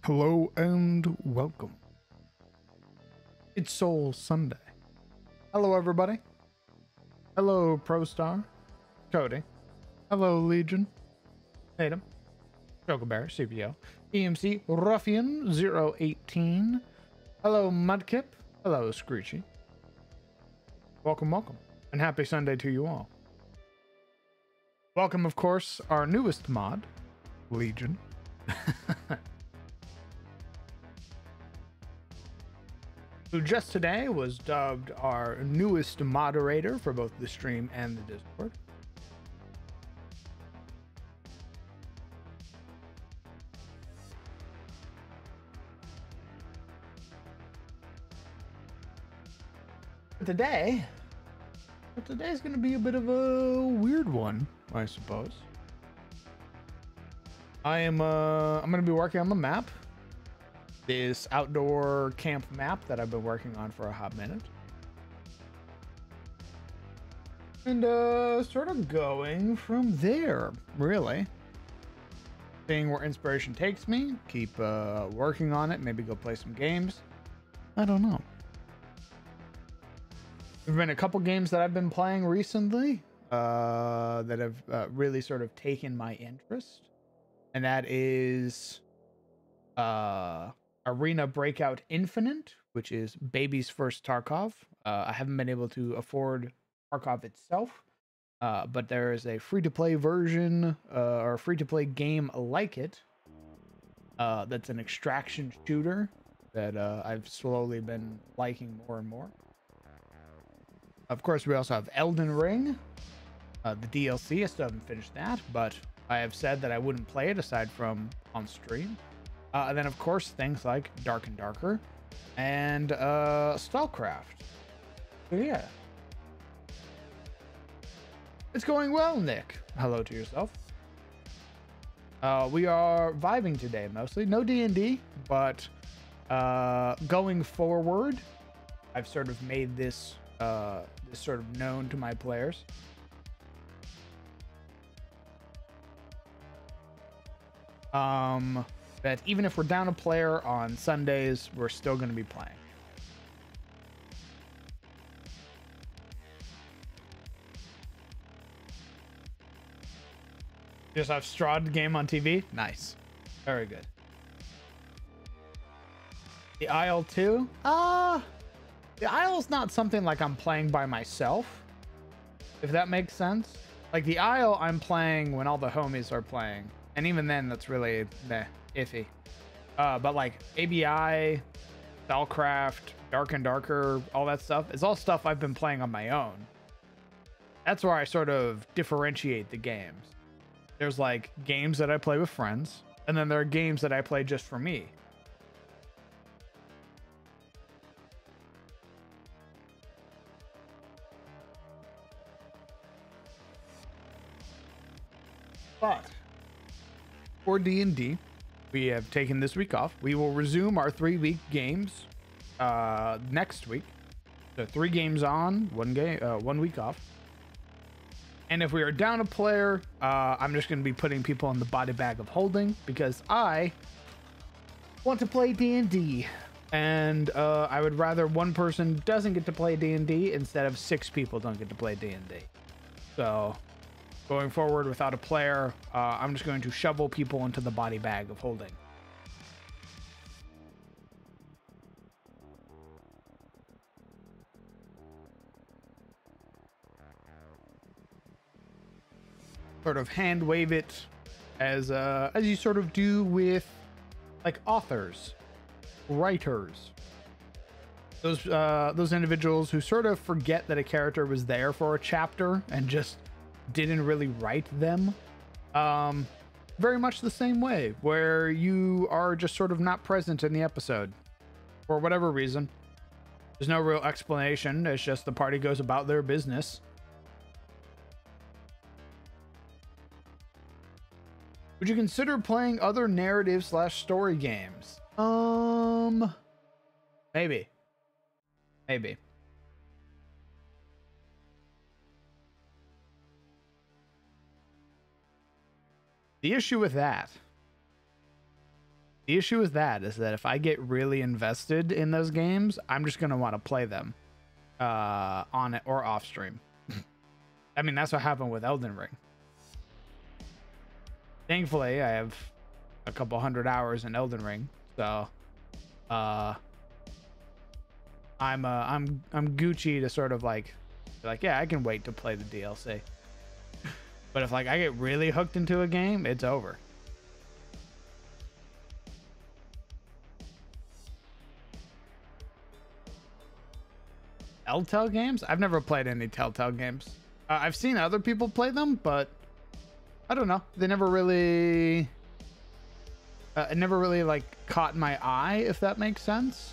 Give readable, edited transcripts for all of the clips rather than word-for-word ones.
Hello and welcome. It's Soul Sunday. Hello, everybody. Hello, ProStar, Cody. Hello, Legion, Tatum, Chocobear, CPO, EMC, Ruffian 018. Hello, Mudkip. Hello, Screechy. Welcome, and happy Sunday to you all. Welcome, of course, our newest mod, Legion. Who just today was dubbed our newest moderator for both the stream and the Discord. Today's going to be a bit of a weird one, I suppose. I'm going to be working on the map. This outdoor camp map that I've been working on for a hot minute. And sort of going from there, really. Seeing where inspiration takes me, keep working on it, maybe go play some games. I don't know. There've been a couple games that I've been playing recently that have really sort of taken my interest. And that is Arena Breakout Infinite, which is baby's first Tarkov. I haven't been able to afford Tarkov itself, but there is a free-to-play version or a free-to-play game like it that's an extraction shooter that I've slowly been liking more and more. Of course, we also have Elden Ring, the DLC. I still haven't finished that, but I have said that I wouldn't play it aside from on stream. And then, of course, things like Dark and Darker and StarCraft. So, yeah. It's going well, Nick. Hello to yourself. We are vibing today, mostly. No D&D, but going forward, I've sort of made this, this sort of known to my players. That even if we're down a player on Sundays, we're still going to be playing. Just have Strahd game on TV? Nice. Very good. The Isle 2? The Isle's not something like I'm playing by myself, if that makes sense. Like the Isle I'm playing when all the homies are playing. And even then, that's really iffy. But like ABI, StarCraft, Dark and Darker, all that stuff, is all stuff I've been playing on my own. That's where I sort of differentiate the games. There's like games that I play with friends, and then there are games that I play just for me. But for D&D, we have taken this week off. We will resume our 3-week games next week. So 3 games on, 1 week off. And if we are down a player, I'm just going to be putting people in the body bag of holding because I want to play D&D. And I would rather one person doesn't get to play D&D instead of 6 people don't get to play D&D. So going forward without a player, I'm just going to shovel people into the body bag of holding. Sort of hand wave it as you sort of do with like authors, writers. Those individuals who sort of forget that a character was there for a chapter and just didn't really write them. Very much the same way, where you are just sort of not present in the episode for whatever reason. There's no real explanation. It's just the party goes about their business. Would you consider playing other narrative/story games? Maybe. Maybe. The issue with that The issue is that if I get really invested in those games, I'm just gonna want to play them on it or off stream. I mean, that's what happened with Elden Ring. Thankfully, I have a couple hundred hours in Elden Ring, so I'm Gucci to sort of like yeah, I can wait to play the DLC. But if like I get really hooked into a game, it's over. Telltale games? I've never played any Telltale games. I've seen other people play them, but I don't know. They never really it never really like caught my eye, if that makes sense.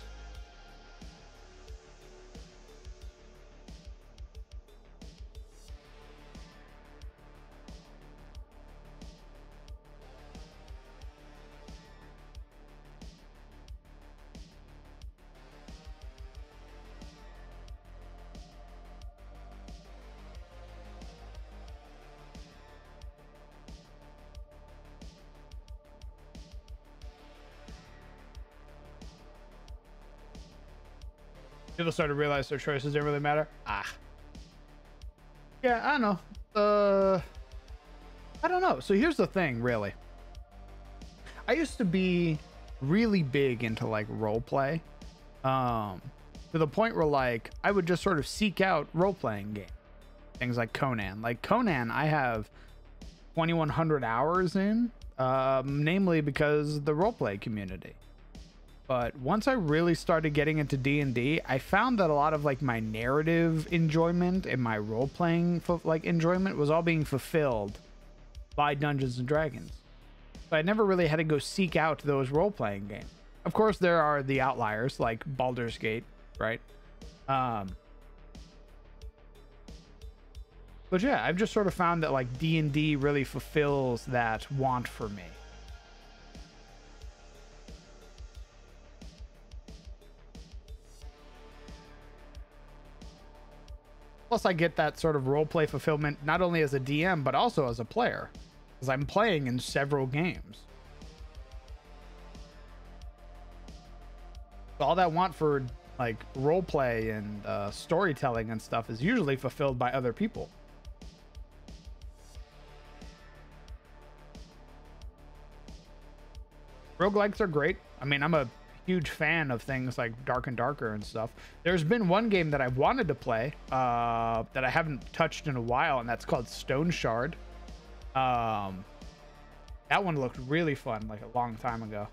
People start to realize their choices didn't really matter. Yeah, I don't know. I don't know. So here's the thing, really. I used to be really big into like role play, to the point where like I would just sort of seek out role playing games, things like Conan. Like Conan, I have 2,100 hours in, namely because the role play community. But once I really started getting into D&D, I found that a lot of like my narrative enjoyment and my role-playing like enjoyment was all being fulfilled by Dungeons and Dragons. So I never really had to go seek out those role-playing games. Of course, there are the outliers like Baldur's Gate, right? But yeah, I've just sort of found that like D&D really fulfills that want for me. Plus, I get that sort of roleplay fulfillment not only as a DM, but also as a player, because I'm playing in several games. So all that want for like roleplay and storytelling and stuff is usually fulfilled by other people. Roguelikes are great. I mean, I'm a huge fan of things like Dark and Darker and stuff. There's been one game that I've wanted to play that I haven't touched in a while, and that's called Stone Shard. That one looked really fun like a long time ago.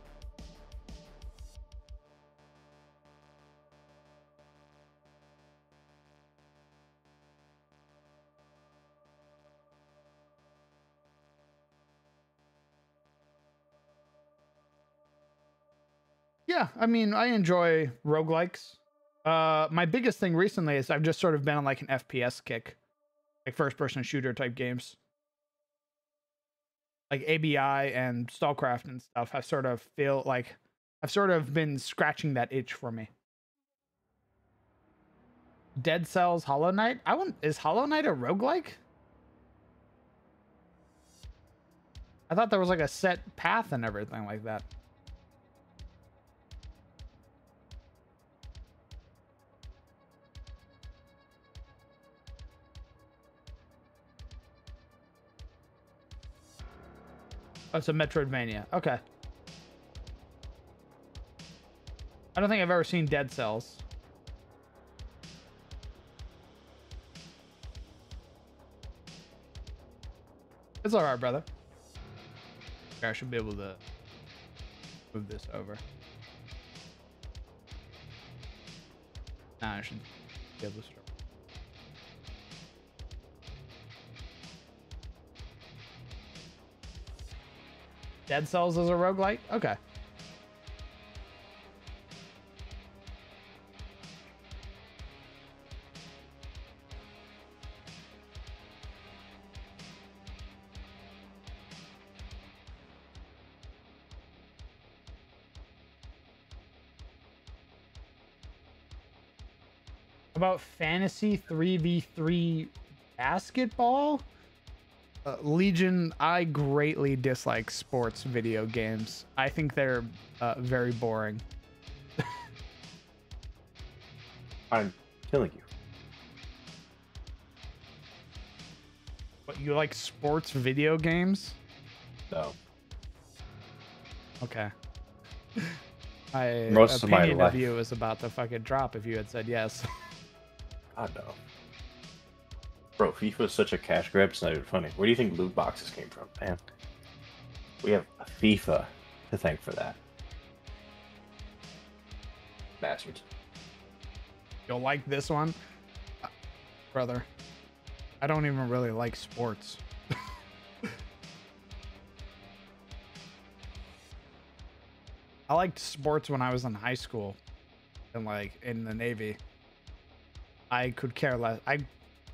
Yeah, I mean, I enjoy roguelikes. My biggest thing recently is I've just sort of been on like an FPS kick, like first person shooter type games. Like ABI and StarCraft and stuff have sort of feel like I've sort of been scratching that itch for me. Dead Cells, Hollow Knight. Is Hollow Knight a roguelike? I thought there was like a set path and everything like that. Oh, it's a Metroidvania. Okay. I don't think I've ever seen Dead Cells. It's alright, brother. Okay, I should be able to move this over. Nah, I should be able to start. Dead Cells is a roguelike? Okay. About fantasy 3v3 basketball? Legion, I greatly dislike sports video games. I think they're very boring. I'm killing you. But you like sports video games? No. Okay. My Most of my opinion life. of you is about to fucking drop if you had said yes. I know. Bro, FIFA is such a cash grab, it's not even funny. Where do you think loot boxes came from, man? We have FIFA to thank for that. Bastards. You'll like this one? Brother, I don't even really like sports. I liked sports when I was in high school and like in the Navy. I could care less. I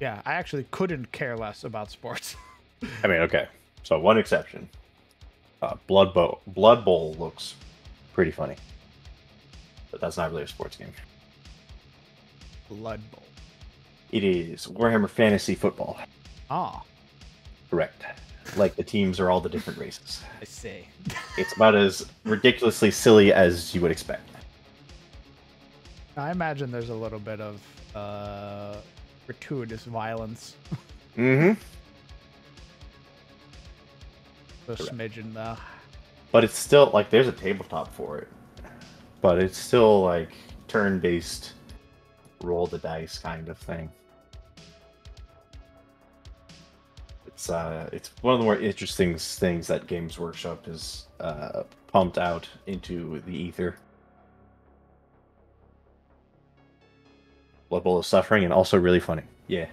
actually couldn't care less about sports. I mean, okay. So one exception. Blood Bowl looks pretty funny. But that's not really a sports game. Blood Bowl. It is Warhammer Fantasy Football. Ah, Correct. Like the teams are all the different races. I see. It's about as ridiculously silly as you would expect. I imagine there's a little bit of gratuitous violence. Mm-hmm. A smidgen though. But it's still like there's a tabletop for it. But it's still like turn-based, roll the dice kind of thing. It's one of the more interesting things that Games Workshop has pumped out into the ether. Blood Bowl of Suffering, and also really funny. Yeah.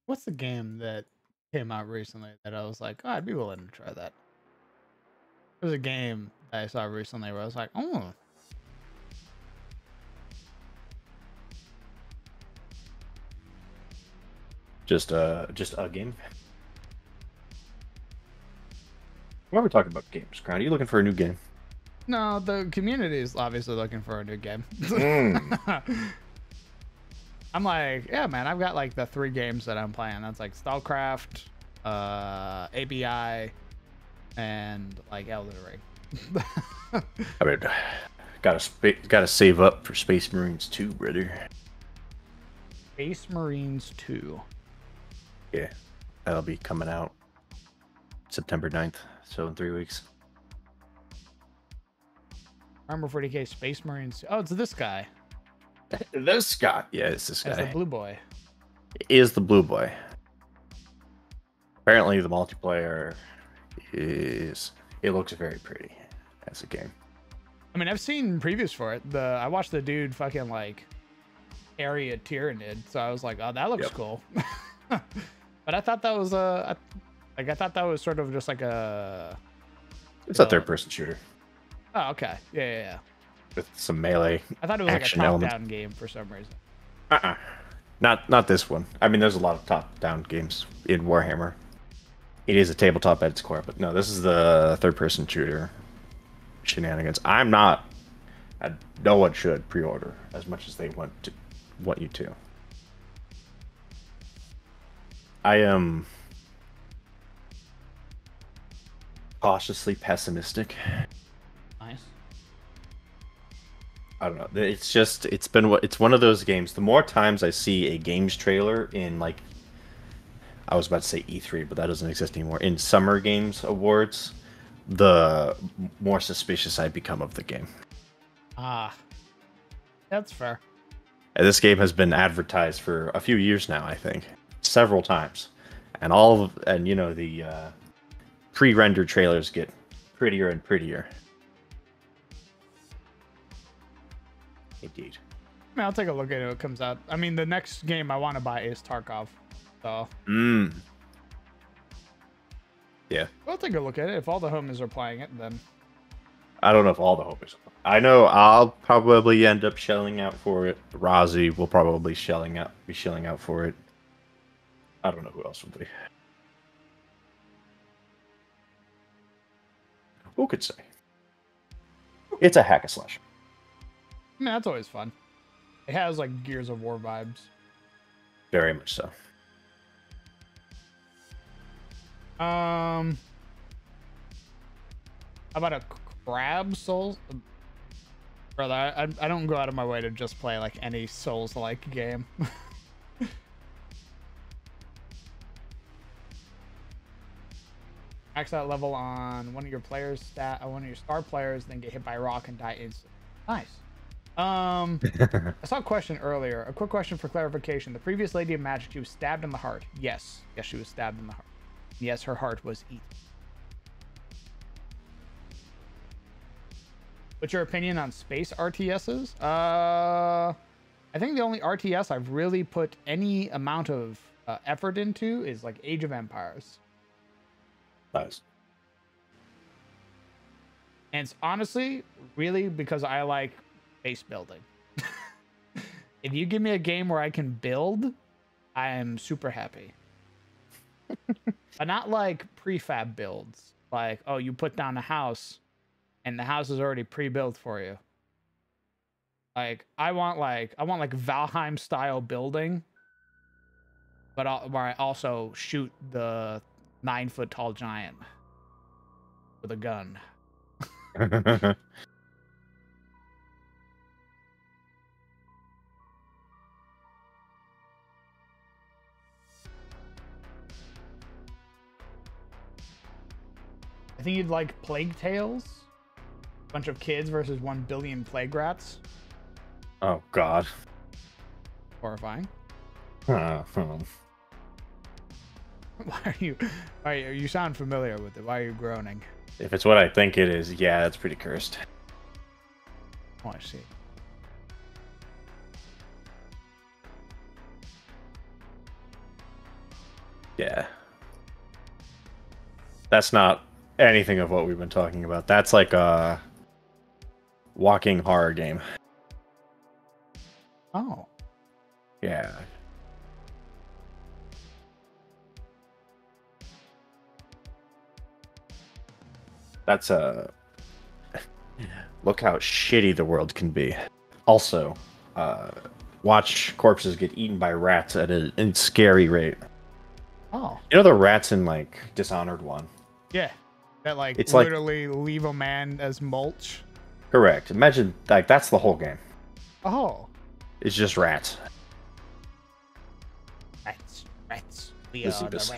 What's the game that came out recently that I was like, oh, I'd be willing to try that? There's a game that I saw recently where I was like, oh. Just a game. Why are we talking about games, Crown? Are you looking for a new game? No, the community is obviously looking for a new game. I'm like, yeah, man, I've got like the 3 games that I'm playing. That's like StarCraft, ABI, and like Elden Ring. I mean, gotta save up for Space Marines 2, brother. Space Marines 2. Yeah, that'll be coming out September 9th, so in 3 weeks. Armor 40k Space Marines. Oh, it's this guy. This guy. Yeah, it's this guy. As the blue boy. It is the blue boy. Apparently, the multiplayer is. It looks very pretty as a game. I mean, I've seen previews for it. I watched the dude fucking like carry a Tyranid, so I was like, oh, that looks cool. But I thought that was I thought that was sort of just like a. It's a third-person shooter. Oh, okay. Yeah. With some melee. I thought it was like a element. top-down game for some reason. Not this one. I mean, there's a lot of top-down games in Warhammer. It is a tabletop at its core, but no, this is the third-person shooter shenanigans. No one should pre-order as much as they want you to. I am cautiously pessimistic. Nice. I don't know. It's one of those games. The more times I see a games trailer in like, I was about to say E3, but that doesn't exist anymore. In Summer Games Awards, the more suspicious I become of the game. Ah, that's fair. And this game has been advertised for a few years now, I think, several times, and the pre-rendered trailers get prettier and prettier. Indeed. I mean, I'll take a look at it when it comes out. I mean, the next game I want to buy is Tarkov. So. Yeah. I'll take a look at it. If all the homies are playing it, then. I don't know if all the homies. I know I'll probably end up shelling out for it. Rozzy will probably be shelling out for it. I don't know who else will be. Who could say? It's a hack and slash. I mean, that's always fun. It has like Gears of War vibes. Very much so. How about a Crab Souls? Brother, I don't go out of my way to just play like any Souls-like game. Max out level on one of your star players, then get hit by a rock and die instantly. Nice. I saw a question earlier. A quick question for clarification. The previous Lady of Magic, she was stabbed in the heart. Yes, she was stabbed in the heart. Yes, her heart was eaten. What's your opinion on space RTSs? I think the only RTS I've really put any amount of effort into is like Age of Empires. Nice. And it's honestly really because I like base building. If you give me a game where I can build, I am super happy. But not like prefab builds. Like, oh, you put down a house and the house is already pre-built for you. Like, I want Valheim style building, but where I also shoot the 9-foot tall giant with a gun. I think you'd like Plague Tales. A bunch of kids versus 1 billion plague rats. Oh God. Horrifying. Huh. You sound familiar with it. Why are you groaning? If it's what I think it is, yeah, that's pretty cursed. Oh, I see. Yeah. That's not anything of what we've been talking about. That's like a walking horror game. Oh. Yeah. That's a... Look how shitty the world can be. Also, watch corpses get eaten by rats at a scary rate. Oh. You know the rats in, like, Dishonored 1? Yeah. That, like, It's literally leave a man as mulch. Correct. Imagine, like, that's the whole game. Oh. It's just rats. Rats. We are the rats.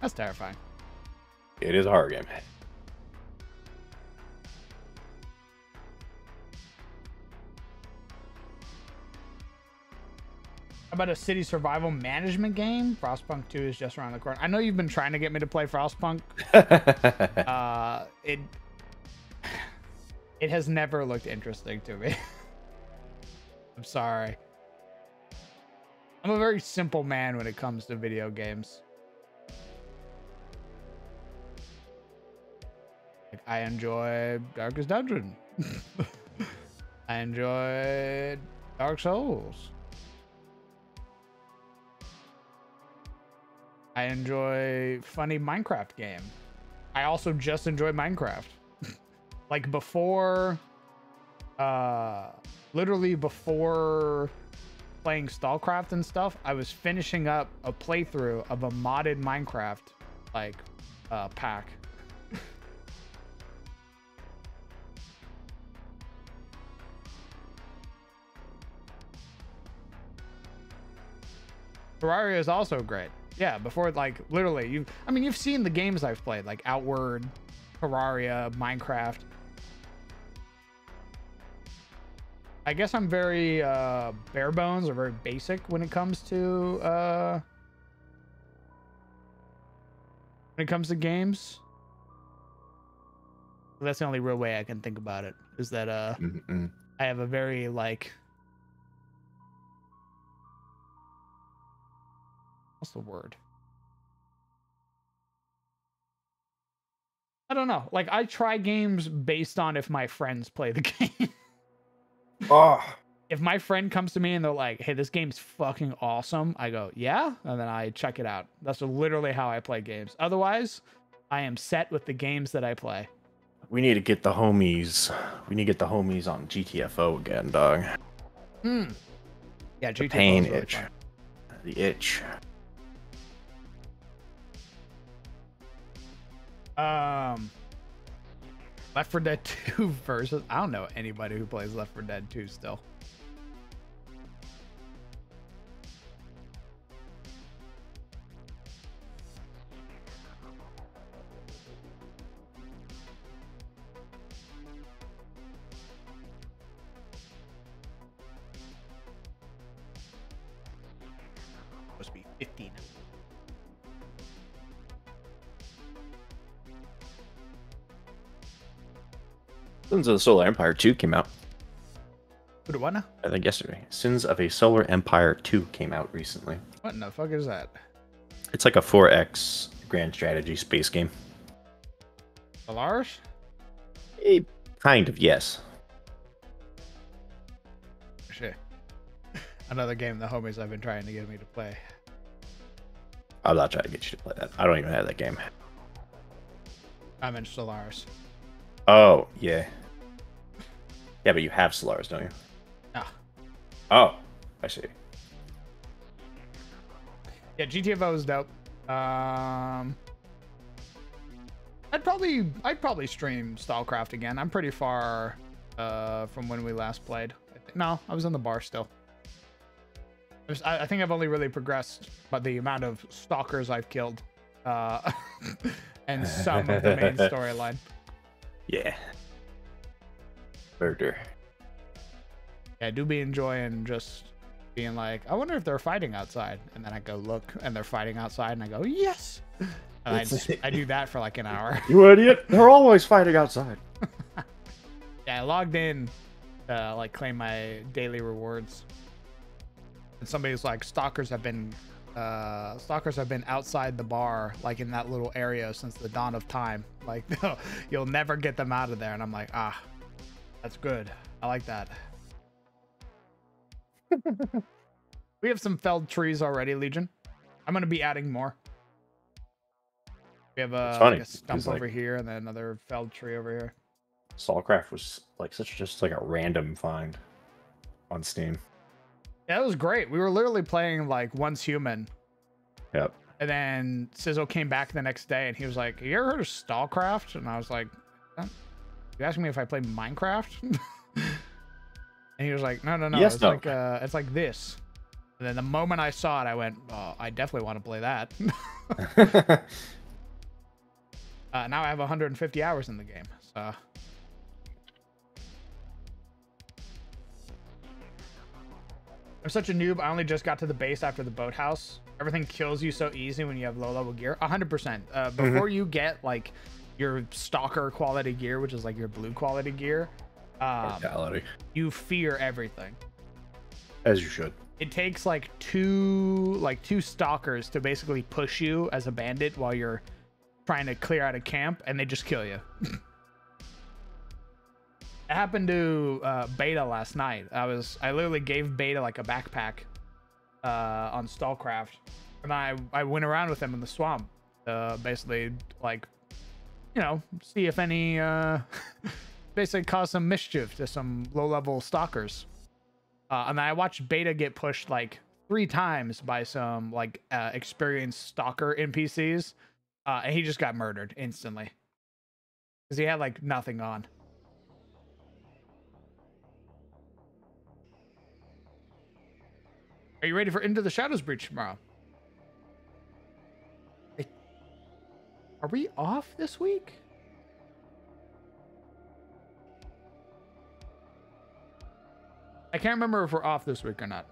That's terrifying. It is a horror game. How about a city survival management game? Frostpunk 2 is just around the corner. I know you've been trying to get me to play Frostpunk. It has never looked interesting to me. I'm sorry. I'm a very simple man when it comes to video games. Like, I enjoy Darkest Dungeon. I enjoy Dark Souls. I enjoy funny Minecraft game. I also just enjoy Minecraft. Like before, literally before playing StarCraft and stuff, I was finishing up a playthrough of a modded Minecraft, like, pack. Terraria is also great. Yeah, before, like, literally, you've seen the games I've played, like Outward, Terraria, Minecraft. I guess I'm very bare bones or very basic when it comes to games. That's the only real way I can think about it, is that I have a very, like, what's the word? I don't know. Like, I try games based on if my friends play the game. Oh, if my friend comes to me and they're like, "Hey, this game's fucking awesome," I go, "Yeah," and then I check it out. That's literally how I play games. Otherwise, I am set with the games that I play. We need to get the homies. We need to get the homies on GTFO again, dog. Yeah, The GTFO pain is really itch. fun. The itch. Left 4 Dead 2 versus. I don't know anybody who plays Left 4 Dead 2 still. Supposed to be 15. Sins of the Solar Empire 2 came out. Who do what now? I think yesterday. Sins of a Solar Empire 2 came out recently. What in the fuck is that? It's like a 4X grand strategy space game. Solaris? Kind of, yes. Shit. Another game the homies have been trying to get me to play. I'm not trying to get you to play that. I don't even have that game. I'm in Solaris. Oh, yeah. Yeah, but you have Solaris, don't you? Ah. Oh, I see. Yeah, GTFO is dope. I'd probably stream StarCraft again. I'm pretty far from when we last played. No, I was in the bar still. I think I've only really progressed by the amount of stalkers I've killed, and some of the main storyline. Yeah. Murder. Yeah, I do be enjoying just being like, I wonder if they're fighting outside, and then I go look, and they're fighting outside, and I go, yes. And I do that for like an hour. You idiot! They're always fighting outside. Yeah, I logged in, like claim my daily rewards, and somebody's like, stalkers have been outside the bar, like in that little area since the dawn of time. Like, you'll never get them out of there. And I'm like, ah, that's good. I like that. We have some felled trees already, Legion. I'm gonna be adding more. We have like a stump over here and then another felled tree over here. Soulcraft was like just like a random find on Steam. Yeah, it was great. We were literally playing like Once Human. Yep. And then Sizzle came back the next day and he was like, you ever heard of StarCraft? And I was like, you asking me if I play Minecraft? And he was like, no. Yes, no. It's like this. And then the moment I saw it, I went, oh, I definitely want to play that. Now I have 150 hours in the game. So I'm such a noob. I only just got to the base after the boathouse. Everything kills you so easy when you have low level gear. 100%. Before you get like your stalker quality gear, which is like your blue quality gear, you fear everything. As you should. It takes like two stalkers to basically push you as a bandit while you're trying to clear out a camp, and they just kill you. It happened to Beta last night. I literally gave Beta like a backpack on StarCraft, and I went around with him in the swamp, basically like, you know, see if any basically cause some mischief to some low-level stalkers. And I watched Beta get pushed like 3 times by some like experienced stalker NPCs, and he just got murdered instantly because he had like nothing on. Are you ready for Into the Shadows Breach tomorrow? Are we off this week? I can't remember if we're off this week or not.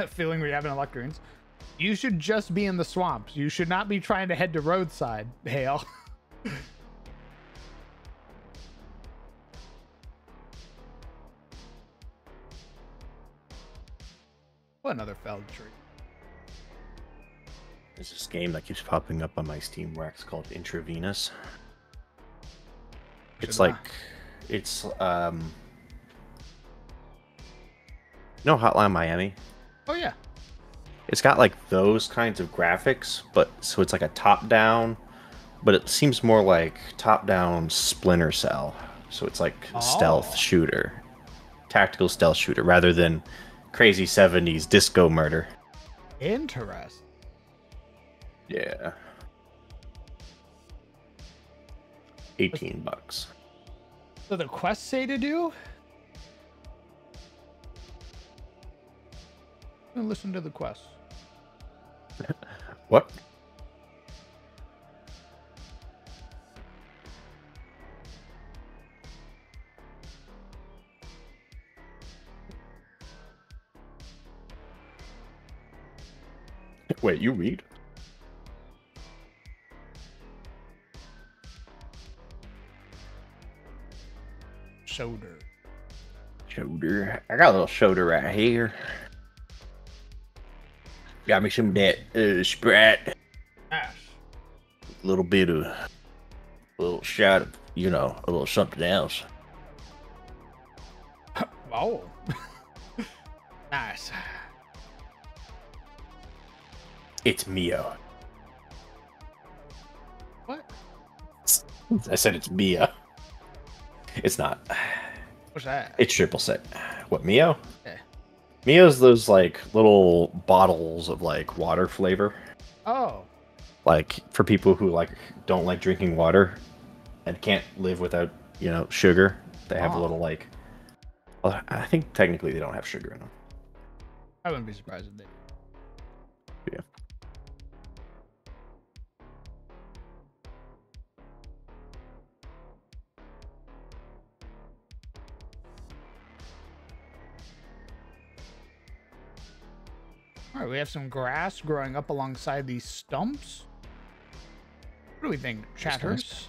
Feeling we haven't unlocked greens. You should just be in the swamps. You should not be trying to head to roadside, Hale. What another felled tree. There's this game that keeps popping up on my Steam Rex called Intravenous. It's like, it's no Hotline Miami. Oh yeah. It's got like those kinds of graphics, but so it's like a top-down, but it seems more like top-down Splinter Cell. So it's like a stealth shooter, tactical stealth shooter, rather than crazy 70s disco murder. Interesting. Yeah. $18. So the quests say to do? Listen to the quests. What? Wait, you read? Shoulder. Shoulder. I got a little shoulder right here. Got me some of that Sprite. Ash. A little bit of, a little shot of, you know, a little something else. Oh. Nice. It's Mio. What? I said it's Mia. It's not. What's that? It's triple sec. What, Mio? Yeah. Mio's those like little bottles of like water flavor. Oh. Like for people who like don't like drinking water and can't live without, you know, sugar. They have a little like, well, I think technically they don't have sugar in them. I wouldn't be surprised if they. Yeah. All right, we have some grass growing up alongside these stumps. What do we think, chatters?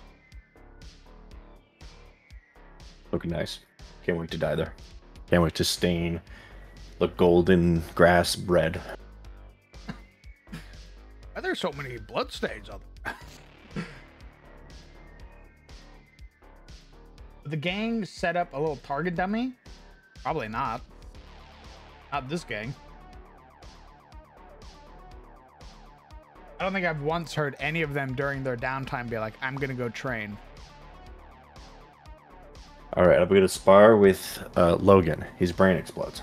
Looking nice. Can't wait to die there. Can't wait to stain the golden grass bread. Why are there so many bloodstains on them? Did the gang set up a little target dummy? Probably not. Not this gang. I don't think I've once heard any of them during their downtime be like, I'm gonna go train. Alright, I'm gonna spar with Logan. His brain explodes.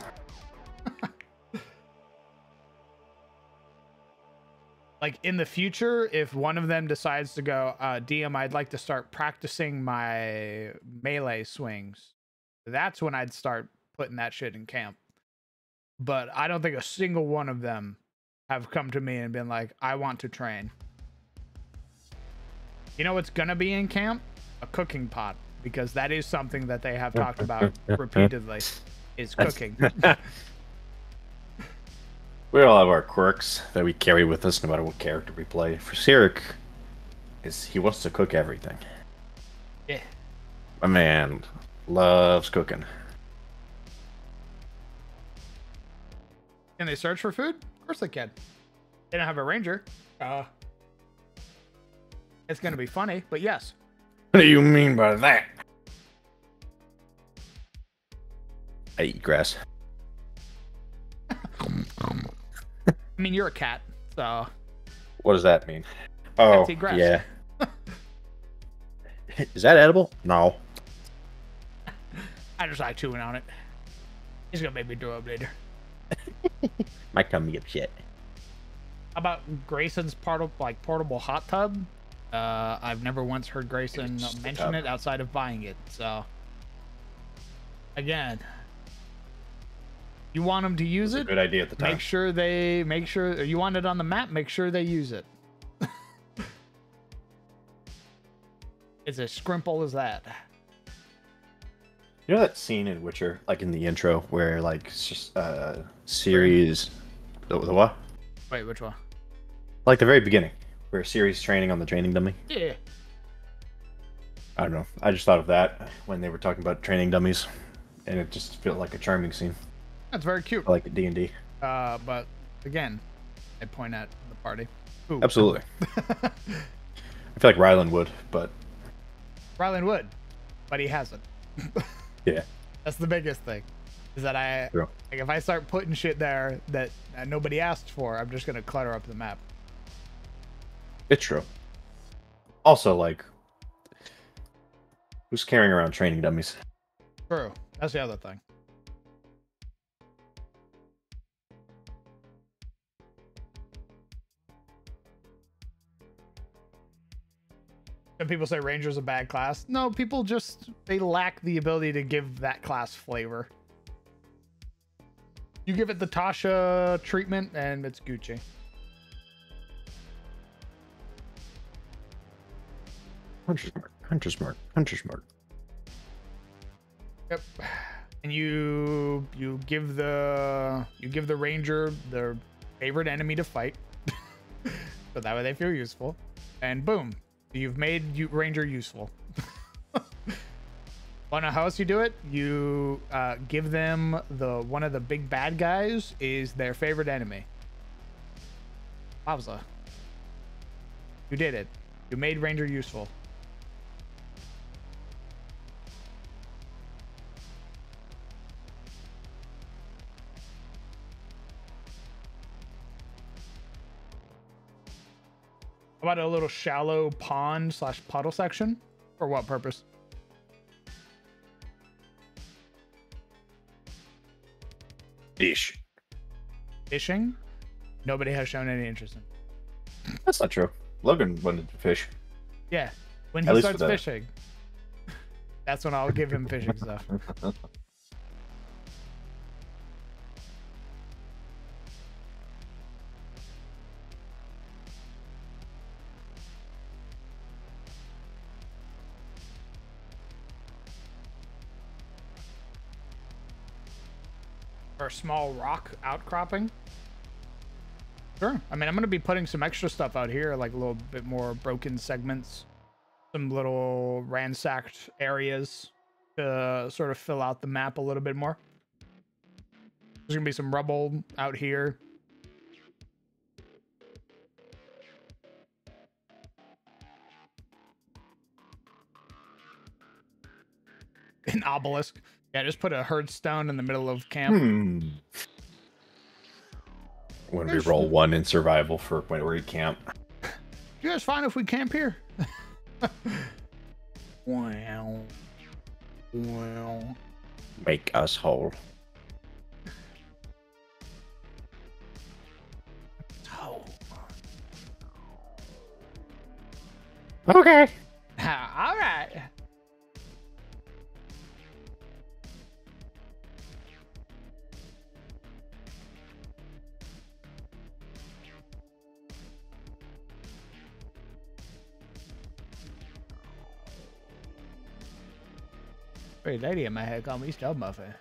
Like in the future, if one of them decides to go, DM, I'd like to start practicing my melee swings, that's when I'd start putting that shit in camp. But I don't think a single one of them have come to me and been like, I want to train. You know what's gonna be in camp? A cooking pot, because that is something that they have talked about repeatedly, is cooking. We all have our quirks that we carry with us no matter what character we play. For Cyric, he wants to cook everything. Yeah. My man loves cooking. Can they search for food? Of course they can. They don't have a ranger. It's gonna be funny, but yes. What do you mean by that? I eat grass. I mean, you're a cat, so. What does that mean? Oh, grass. yeah. Is that edible? No. I just like chewing on it. He's gonna make me throw up later. My tummy upset. How about Grayson's portable hot tub? I've never once heard Grayson mention it outside of buying it. So, again, you want them to use it? Good idea at the time. Make sure you want it on the map. Make sure they use it. It's as scrimple as that. You know that scene in Witcher, like in the intro, where like it's just Ciri's the what? Wait, which one? Like the very beginning, where Ciri's training on the training dummy. Yeah. I don't know. I just thought of that when they were talking about training dummies, and it just felt like a charming scene. That's very cute. I like it D&D. But again, I point at the party. Ooh. Absolutely. I feel like Ryland would, but Ryland would. but he hasn't. Yeah. That's the biggest thing. Is that True. like if I start putting shit there that nobody asked for, I'm just gonna clutter up the map. It's true. Also, like, who's carrying around training dummies? True. That's the other thing. Some people say Ranger's a bad class. No, people just, they lack the ability to give that class flavor. You give it the Tasha treatment and it's Gucci. Hunter's mark, hunter's mark, hunter's mark. Yep. And you give the Ranger their favorite enemy to fight. So that way they feel useful. And boom, you've made Ranger useful. Wanna how else you do it? You give them one of the big bad guys is their favorite enemy. Wowza. You did it. You made Ranger useful. How about a little shallow pond / puddle section? For what purpose? Fish. Fishing? Nobody has shown any interest in. That's not true. Logan wanted to fish. Yeah. When At he least starts for that. fishing. That's when I'll give him fishing stuff. Or a small rock outcropping. Sure. I mean, I'm going to be putting some extra stuff out here, like a little bit more broken segments, some little ransacked areas to sort of fill out the map a little bit more. There's going to be some rubble out here. An obelisk. Yeah, just put a herd stone in the middle of camp. When we roll 1 in survival for when we camp. You guys fine if we camp here? Wow. Wow. Make us whole. Oh. Okay. All right. Pretty lady in my head called me Stub Muffin.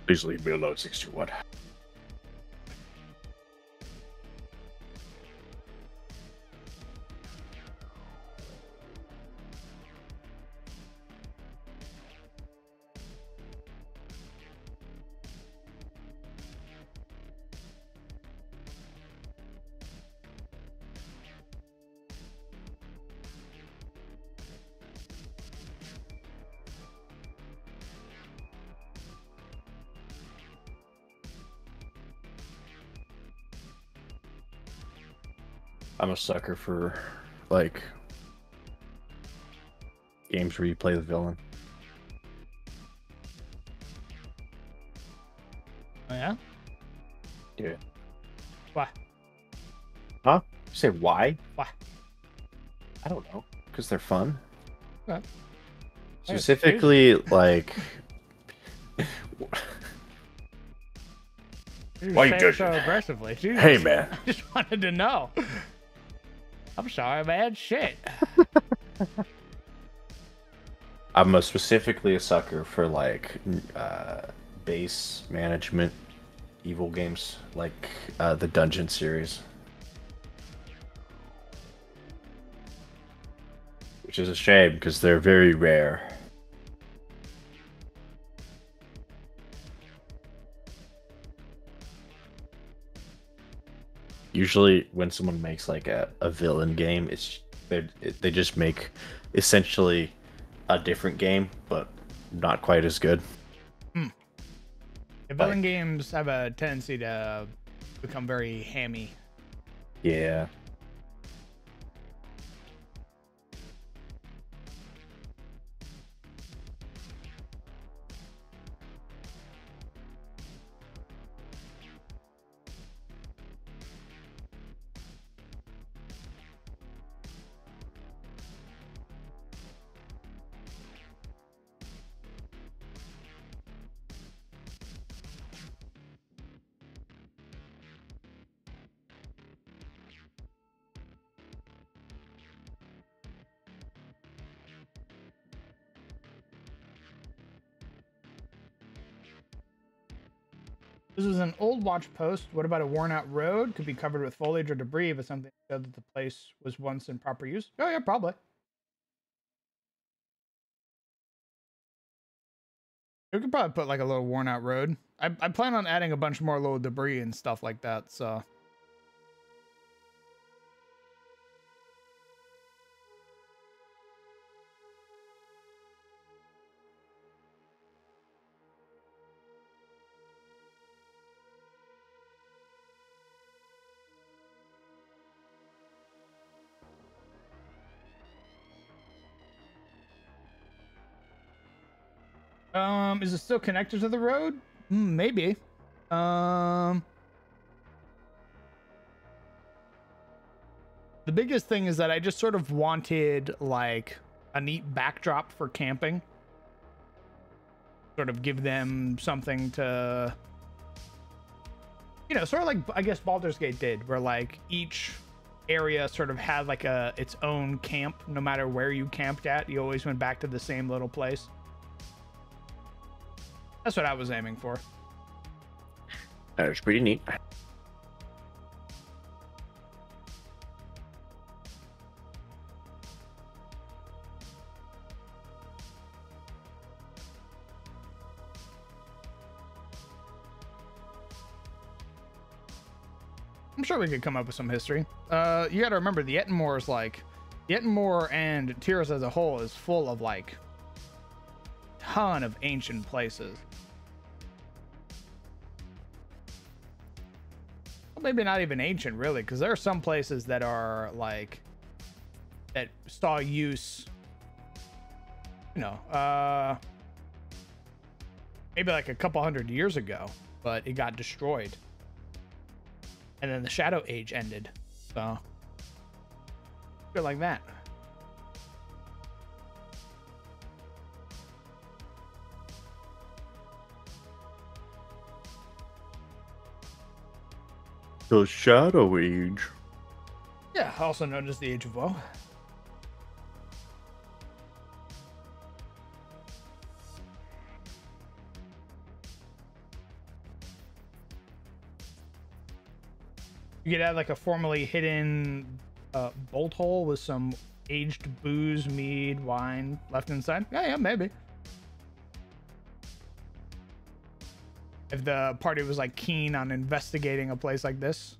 Please leave me alone, 621. I'm a sucker for, like, games where you play the villain. Oh, yeah? Yeah. Why? Huh? You say why? Why? I don't know. Because they're fun. Okay. Specifically, like... Why you saying judging? so aggressively? Jesus. Hey, man. I just wanted to know. I'm sorry, man. Shit. I'm specifically a sucker for, like, base management evil games, like the Dungeon series. Which is a shame, because they're very rare. usually when someone makes like a villain game, they just make essentially a different game, but not quite as good. The villain games have a tendency to become very hammy. Yeah. This is an old watch post. What about a worn out road? Could be covered with foliage or debris, but something showed that the place was once in proper use. Oh yeah, probably. We could probably put like a little worn out road. I plan on adding a bunch more little debris and stuff like that, so. Is it still connected to the road? Maybe. The biggest thing is that I just sort of wanted like a neat backdrop for camping. Sort of give them something to, you know, sort of like I guess Baldur's Gate did, where like each area sort of had like its own camp. No matter where you camped at, you always went back to the same little place. That's what I was aiming for. That was pretty neat. I'm sure we could come up with some history. You got to remember the Ettenmoor is like, the Ettenmoor and Tiras as a whole is full of like ton of ancient places. Well, maybe not even ancient really, because there are some places that are like that saw use, you know, maybe like a couple hundred years ago, but it got destroyed. And then the Shadow Age ended. So, good like that. The Shadow Age. Yeah, also known as the Age of Woe. You could add like a formerly hidden bolt hole with some aged booze, mead, wine left inside. Yeah, maybe. If the party was like keen on investigating a place like this.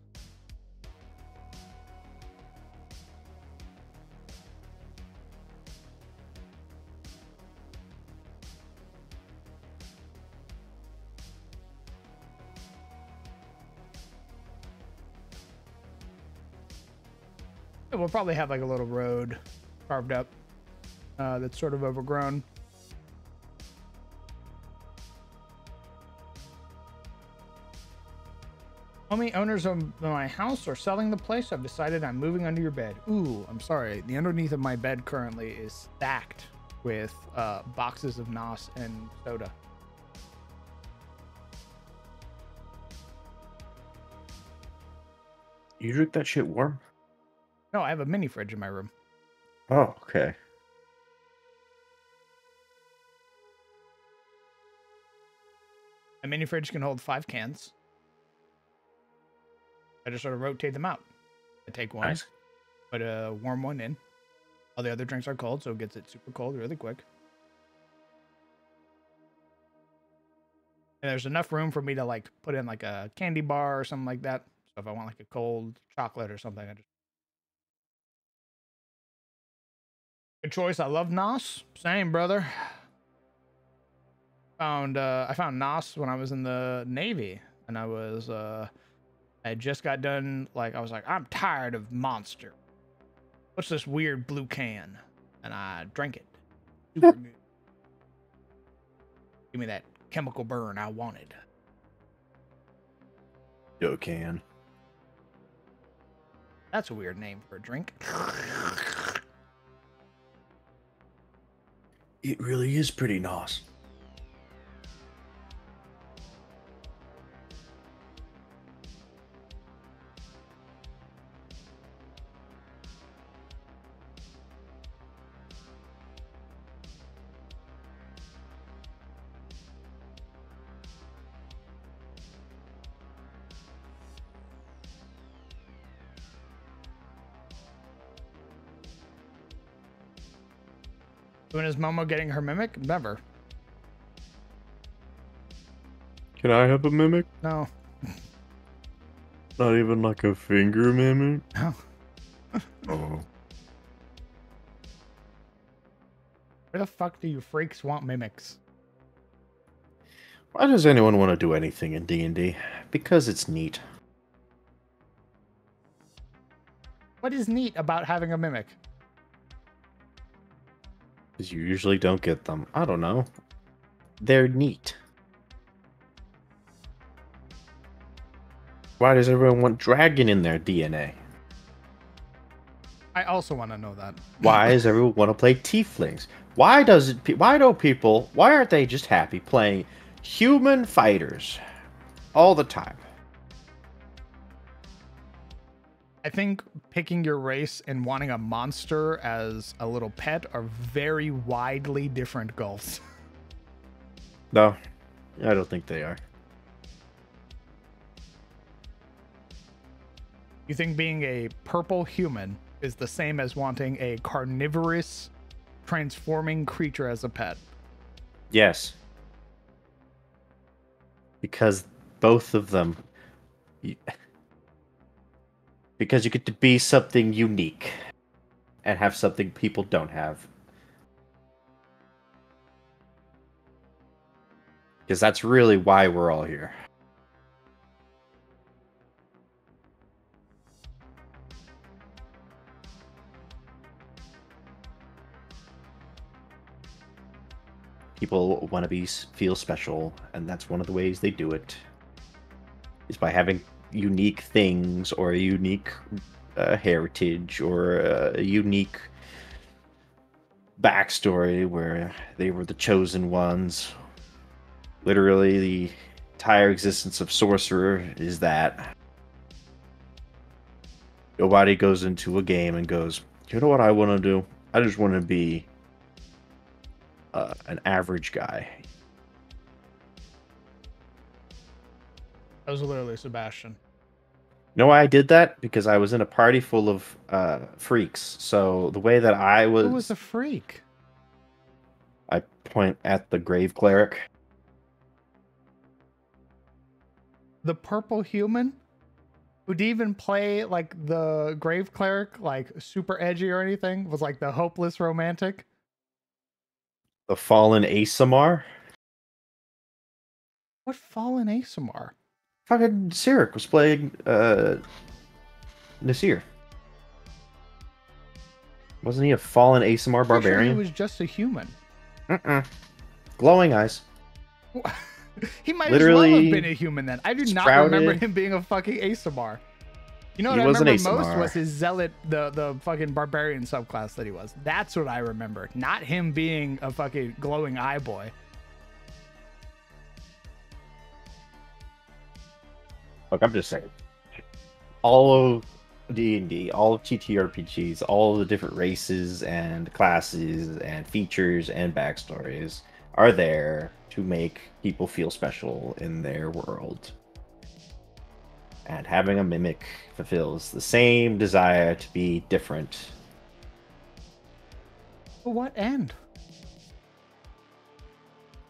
We'll probably have like a little road carved up that's sort of overgrown. Homie, owners of my house are selling the place. I've decided I'm moving under your bed. Ooh, I'm sorry. The underneath of my bed currently is stacked with boxes of NOS and soda. You drink that shit warm? No, I have a mini fridge in my room. Oh, okay. A mini fridge can hold 5 cans. I just sort of rotate them out. I take one, Nice. put a warm one in. All the other drinks are cold, so it gets it super cold really quick. And there's enough room for me to like put in like a candy bar or something like that. So if I want like a cold chocolate or something, I just good choice. I love Nos. Same, brother. I found Nos when I was in the Navy, and I just got done. Like I was like, I'm tired of Monster. What's this weird blue can? And I drank it. Super good. Give me that chemical burn I wanted. Yo can. That's a weird name for a drink. It really is pretty nice. When is Momo getting her mimic? Never. Can I have a mimic? No. Not even like a finger mimic? No. Oh. Where the fuck do you freaks want mimics? Why does anyone want to do anything in D&D? Because it's neat. What is neat about having a mimic? Because you usually don't get them. I don't know. They're neat. Why does everyone want dragon in their DNA? I also want to know that. Why does everyone want to play tieflings? Why aren't they just happy playing human fighters all the time? I think picking your race and wanting a monster as a little pet are very widely different goals. No, I don't think they are. You think being a purple human is the same as wanting a carnivorous, transforming creature as a pet? Yes. Because both of them... Because you get to be something unique and have something people don't have. Because that's really why we're all here. People want to feel special, and that's one of the ways they do it. Is by having unique things or a unique heritage or a unique backstory where they were the chosen ones. Literally, the entire existence of Sorcerer is that. Nobody goes into a game and goes, you know what I want to do? I just want to be an average guy. That was literally Sebastian. You know why I did that? Because I was in a party full of freaks. So the way that I was... Who was a freak? I point at the Grave Cleric. The purple human? Would he even play like the Grave Cleric, like super edgy or anything? Was like the hopeless romantic? The Fallen Asamar. What fallen Asamar? Fucking Sirik was playing Nasir. Wasn't he a Fallen Asamar barbarian? Sure he was just a human. Glowing eyes. He might Literally as well have been a human then. I do not remember him being a fucking Asamar. You know what I remember most was his zealot, the fucking barbarian subclass that he was. That's what I remember. Not him being a fucking glowing eye boy. Look, I'm just saying. All of D&D, all of TTRPGs, all of the different races and classes and features and backstories are there to make people feel special in their world. And having a mimic fulfills the same desire to be different. To what end?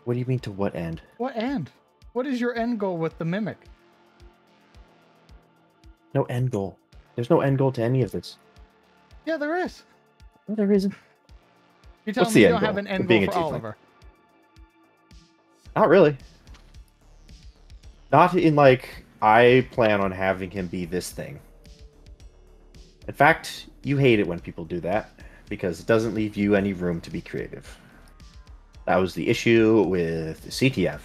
What do you mean to what end? What end? What is your end goal with the mimic? No end goal. There's no end goal to any of this. Yeah, there is. No, there isn't. You're telling What's me the you end don't have goal? an end goal Being a for tiefling. Oliver? Not really. Not in like, I plan on having him be this thing. In fact, you hate it when people do that because it doesn't leave you any room to be creative. That was the issue with CTF.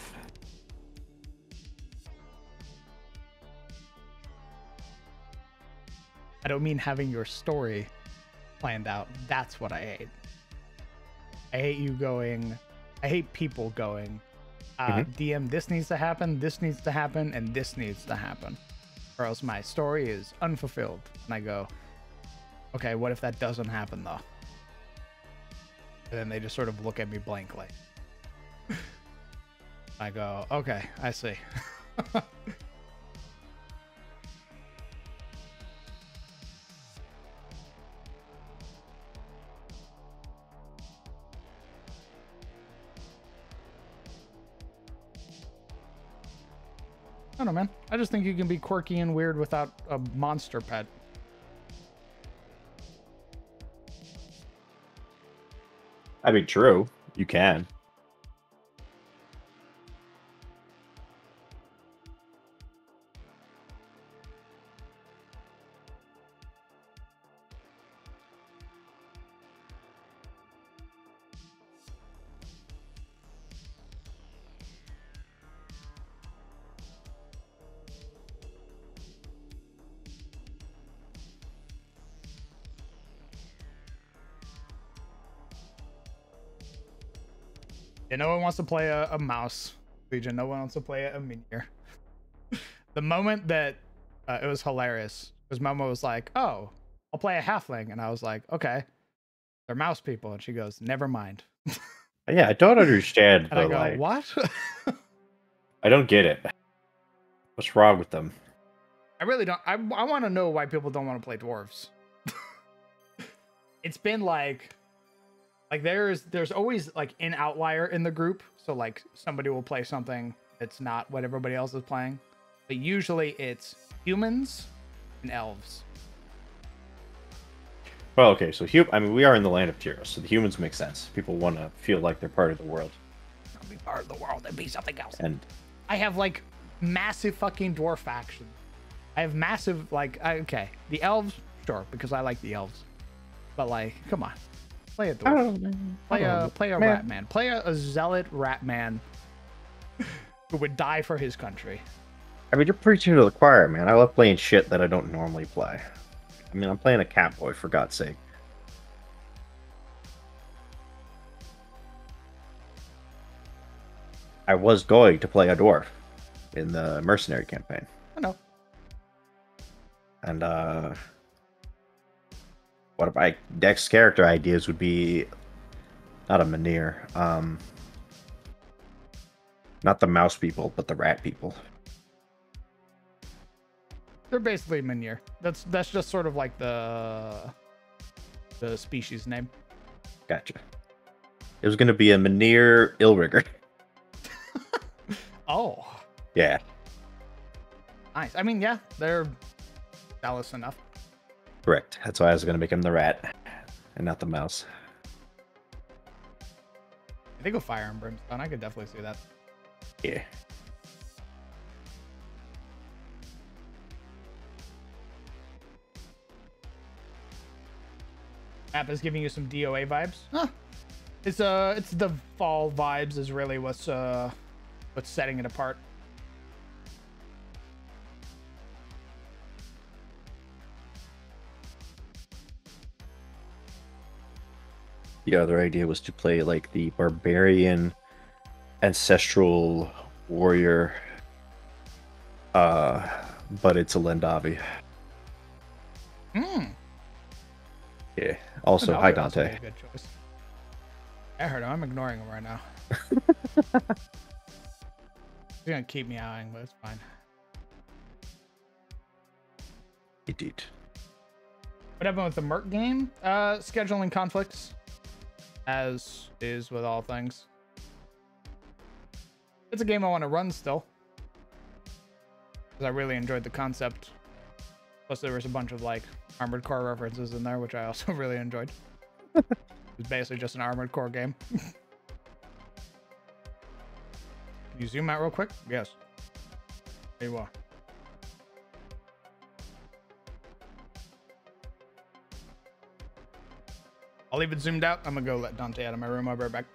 I don't mean having your story planned out. That's what I hate. I hate you going. I hate people going. DM, this needs to happen, and this needs to happen. Or else my story is unfulfilled. And I go, okay, what if that doesn't happen though? And then they just sort of look at me blankly. I go, okay, I see. I don't know, man. I just think you can be quirky and weird without a monster pet. I mean, true. You can. Yeah, no one wants to play a mouse, Legion. No one wants to play a minion. The moment that it was hilarious because Momo was like, "Oh, I'll play a halfling," and I was like, "Okay, they're mouse people," and she goes, "Never mind." Yeah, I don't understand. And I go, like, "What?" I don't get it. What's wrong with them? I really don't. I want to know why people don't want to play dwarves. It's been like there's always like an outlier in the group. So like somebody will play something that's not what everybody else is playing. But usually it's humans and elves. Well, okay, so I mean, we are in the land of Tyros, so the humans make sense. People want to feel like they're part of the world. Don't be part of the world and be something else. And I have like massive fucking dwarf faction. I have massive okay, the elves, sure, because I like the elves. But like, come on, play a dwarf. Play a rat man. Play a zealot rat man who would die for his country. I mean, you're preaching to the choir, man. I love playing shit that I don't normally play. I mean, I'm playing a Catboy, for God's sake. I was going to play a dwarf in the mercenary campaign. I know. And one of my next character ideas would be not a Manir, not the mouse people, but the rat people. They're basically Minir. That's just sort of like the species name. Gotcha. It was going to be a Manir Illrigger. Oh. Yeah. Nice. I mean, yeah, they're zealous enough. Correct. That's why I was going to make him the rat and not the mouse. They go fire and brimstone. I could definitely see that. Yeah. Map is giving you some DOA vibes. Huh. It's the fall vibes is really what's setting it apart. The other idea was to play like the barbarian ancestral warrior, but it's a Lendavi. Hmm. Yeah. Also, hi Dante. Good choice. I heard him. I'm ignoring him right now. He's gonna keep me eyeing, but it's fine. Indeed. What happened with the Merc game? Scheduling conflicts, as is with all things. It's a game I want to run still, because I really enjoyed the concept Plus, there was a bunch of like Armored Core references in there, which I also really enjoyed. It's basically just an Armored Core game. Can you zoom out real quick? Yes. There you are. I'll leave it zoomed out. I'm gonna go let Dante out of my room. I'll be right back.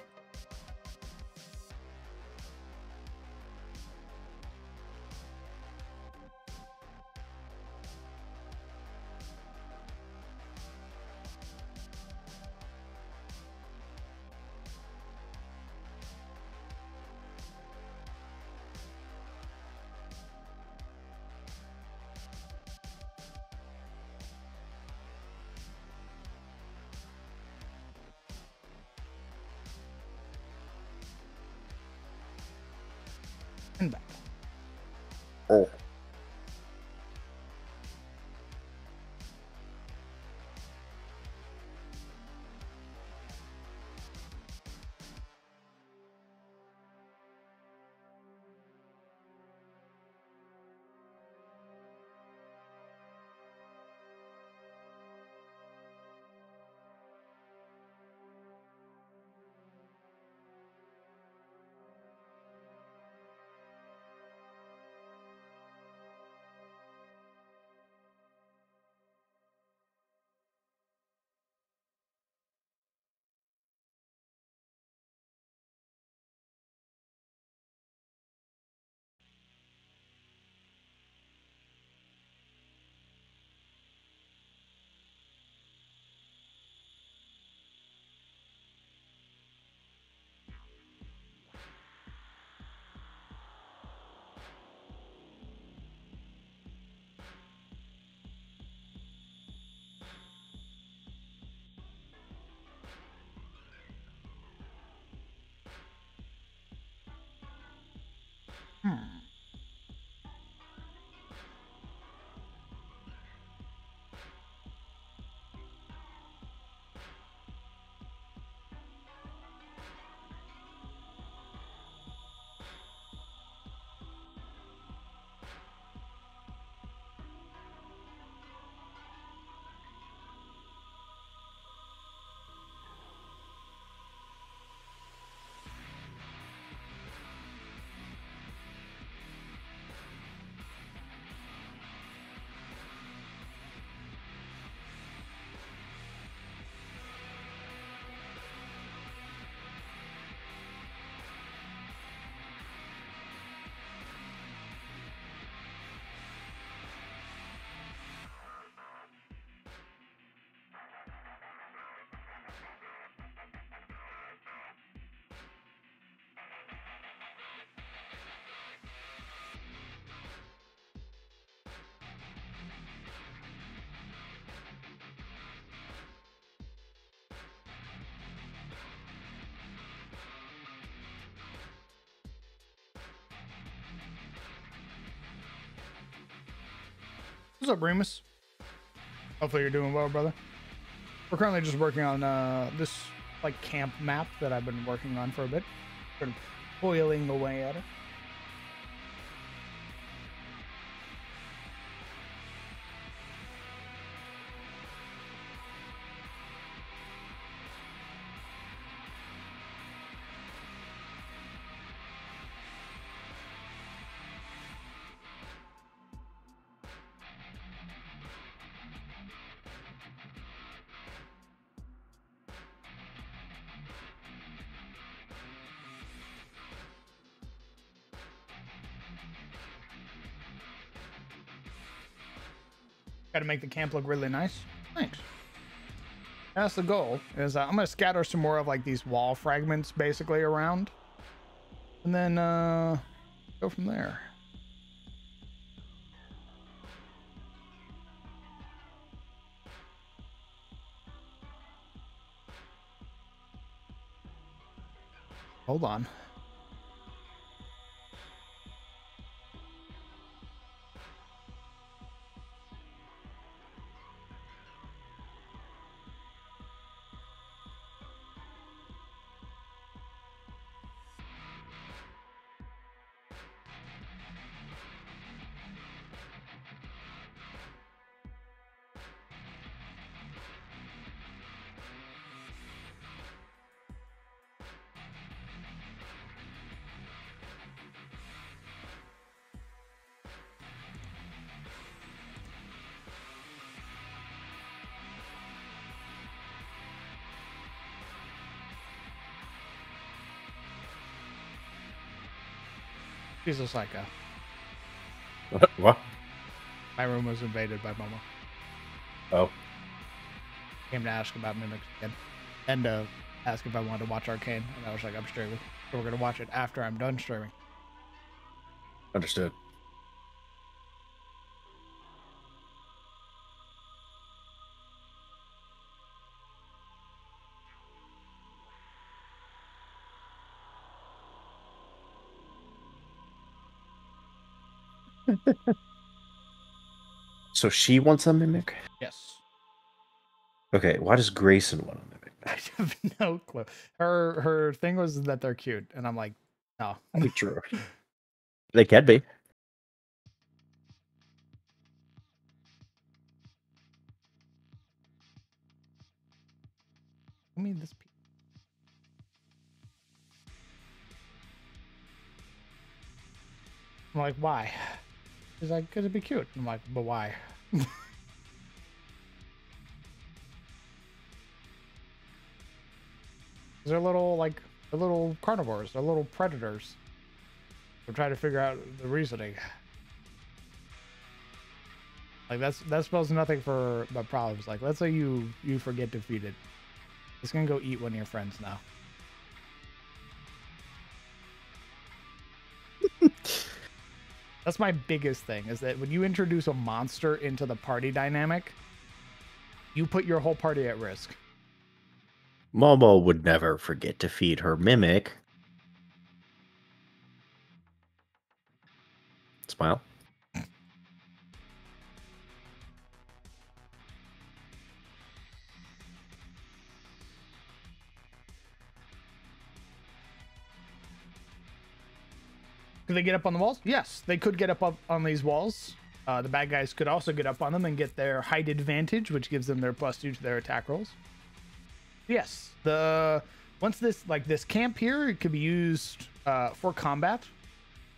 And back. Oh. What's up, Remus? Hopefully you're doing well, brother. We're currently just working on this like camp map that I've been working on for a bit. Sort of toiling away at it. Got to make the camp look really nice. Thanks. That's the goal. Is I'm gonna scatter some more of like these wall fragments basically around, and then go from there. Hold on. She's a psycho. What? My room was invaded by Momo. Oh. Came to ask about Mimics again. And ask if I wanted to watch Arcane. And I was like, I'm streaming. So we're going to watch it after I'm done streaming. Understood. So she wants a mimic? Yes. Okay, why does Grayson want a mimic? I have no clue. Her thing was that they're cute. And I'm like, no. True. They can be. I mean, this. I'm like, why? She's like, because it'd be cute. I'm like, but why? They're little, like, they're little carnivores. They're little predators. I'm trying to figure out the reasoning. Like, that spells nothing for my problems. Like, let's say you forget to feed it. It's gonna go eat one of your friends now. That's my biggest thing, is that when you introduce a monster into the party dynamic, you put your whole party at risk. Momo would never forget to feed her mimic. Smile. Could they get up on the walls? Yes, they could get up on these walls. The bad guys could also get up on them and get their height advantage, which gives them their +2 to their attack rolls. Yes, once this camp here, it could be used for combat.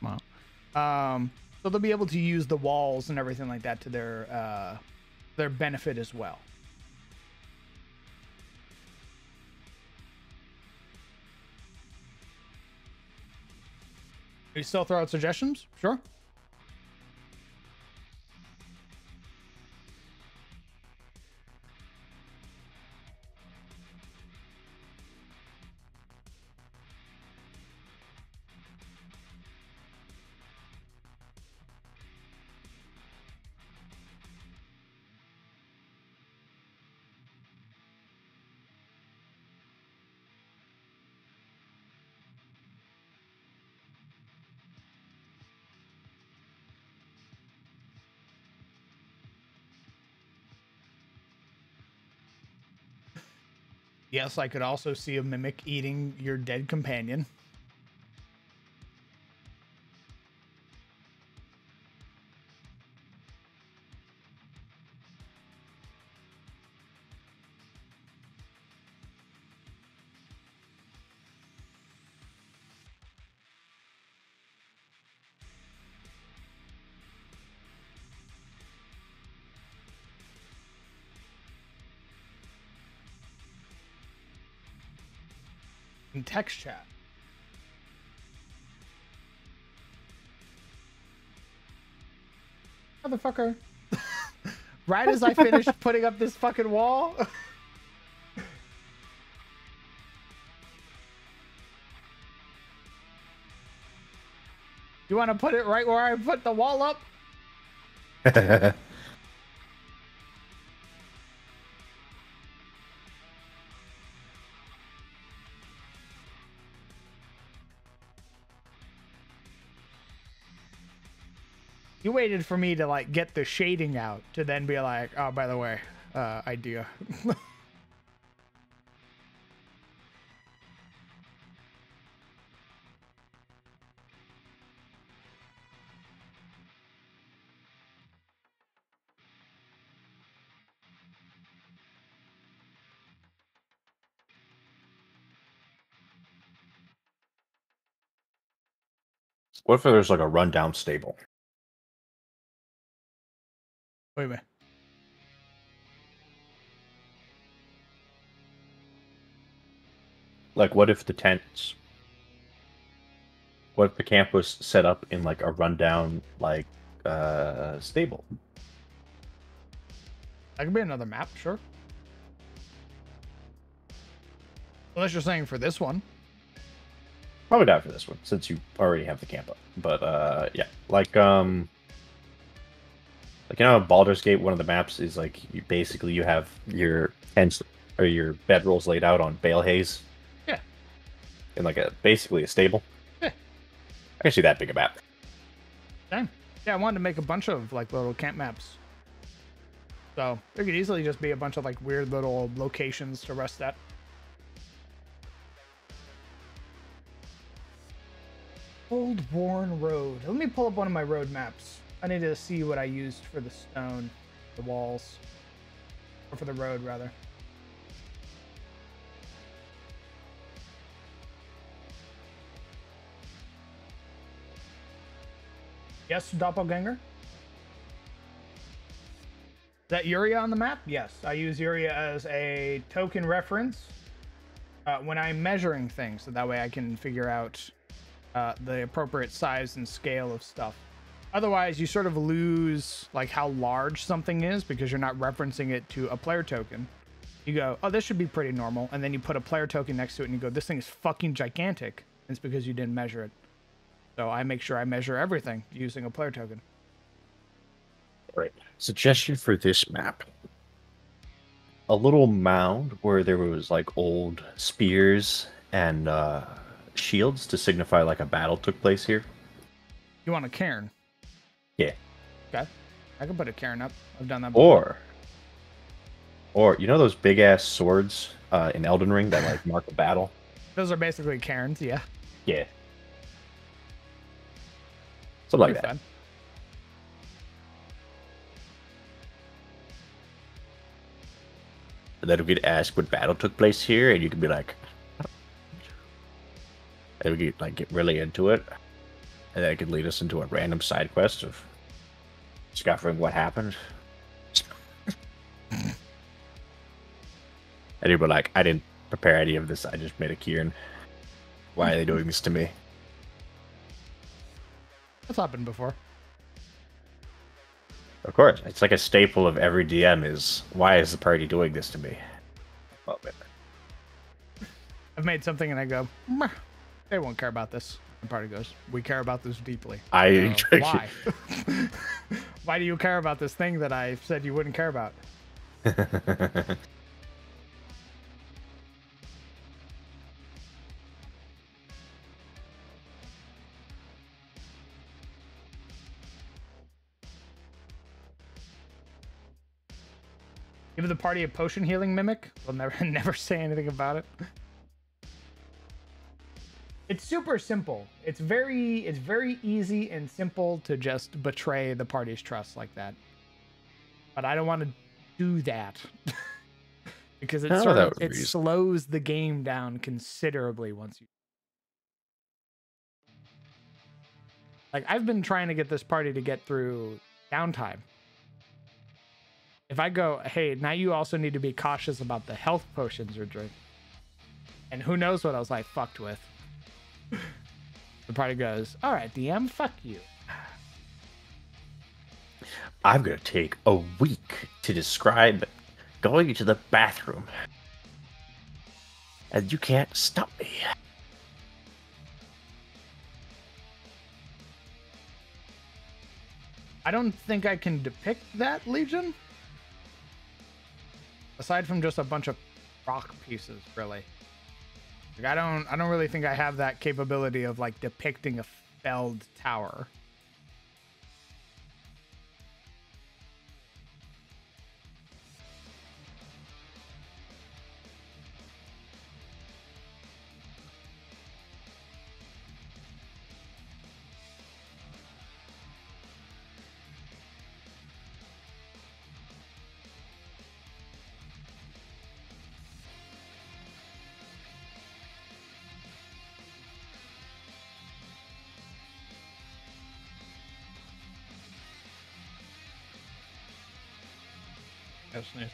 Wow. So they'll be able to use the walls and everything like that to their benefit as well. You still throw out suggestions? Sure. Yes, I could also see a mimic eating your dead companion. In text chat. Motherfucker. Right as I finished putting up this fucking wall. You want to put it right where I put the wall up? You waited for me to like get the shading out to then be like, oh, by the way, idea. What if there's like a rundown stable? Wait a minute. Like, what if the tents What if the camp was set up in like a rundown like stable? That could be another map, sure. Unless you're saying for this one. Probably not for this one, since you already have the camp up. But yeah, like Baldur's Gate, one of the maps is like you have your tents or your bedrolls laid out on bale haze. Yeah. In like basically a stable. Yeah. I can see that big a map. Dang. Yeah, I wanted to make a bunch of like little camp maps. So it could easily just be a bunch of like weird little locations to rest at. Old worn road. Let me pull up one of my road maps. I need to see what I used for the stone, the walls, or for the road rather. Yes, doppelganger. Is that Yuria on the map? Yes, I use Yuria as a token reference when I'm measuring things, so that way I can figure out the appropriate size and scale of stuff. Otherwise, you sort of lose like how large something is because you're not referencing it to a player token. You go, oh, this should be pretty normal, and then you put a player token next to it, and you go, this thing is fucking gigantic. And it's because you didn't measure it. So I make sure I measure everything using a player token. Right. Suggestion for this map. A little mound where there was like old spears and shields to signify like a battle took place here. You want a cairn? Yeah. Okay. I can put a cairn up. I've done that before. Or you know those big ass swords in Elden Ring that like mark a battle? Those are basically cairns, yeah. Yeah. Something like that. Fun. And then we could ask what battle took place here, and you could be like, and we could like get really into it, and then it could lead us into a random side quest of discovering what happened. And you'd be like, I didn't prepare any of this. I just made a cairn. Why are they doing this to me? That's happened before. Of course, it's like a staple of every DM is, why is the party doing this to me? Well, I've made something and I go, meh, they won't care about this. The party goes, we care about this deeply. Why? Why do you care about this thing that I said you wouldn't care about? Give the party a potion healing mimic. We'll never say anything about it. It's super simple. It's very easy and simple to just betray the party's trust like that. But I don't want to do that because it slows the game down considerably once you. Like I've been trying to get this party to get through downtime. If I go, hey, now you also need to be cautious about the health potions you're drinking. And who knows what else I fucked with. The party goes, all right, DM, fuck you. I'm going to take a week to describe going to the bathroom. And you can't stop me. I don't think I can depict that, Legion. Aside from just a bunch of rock pieces, really. Like I don't really think I have that capability of like depicting a felled tower. That's nice.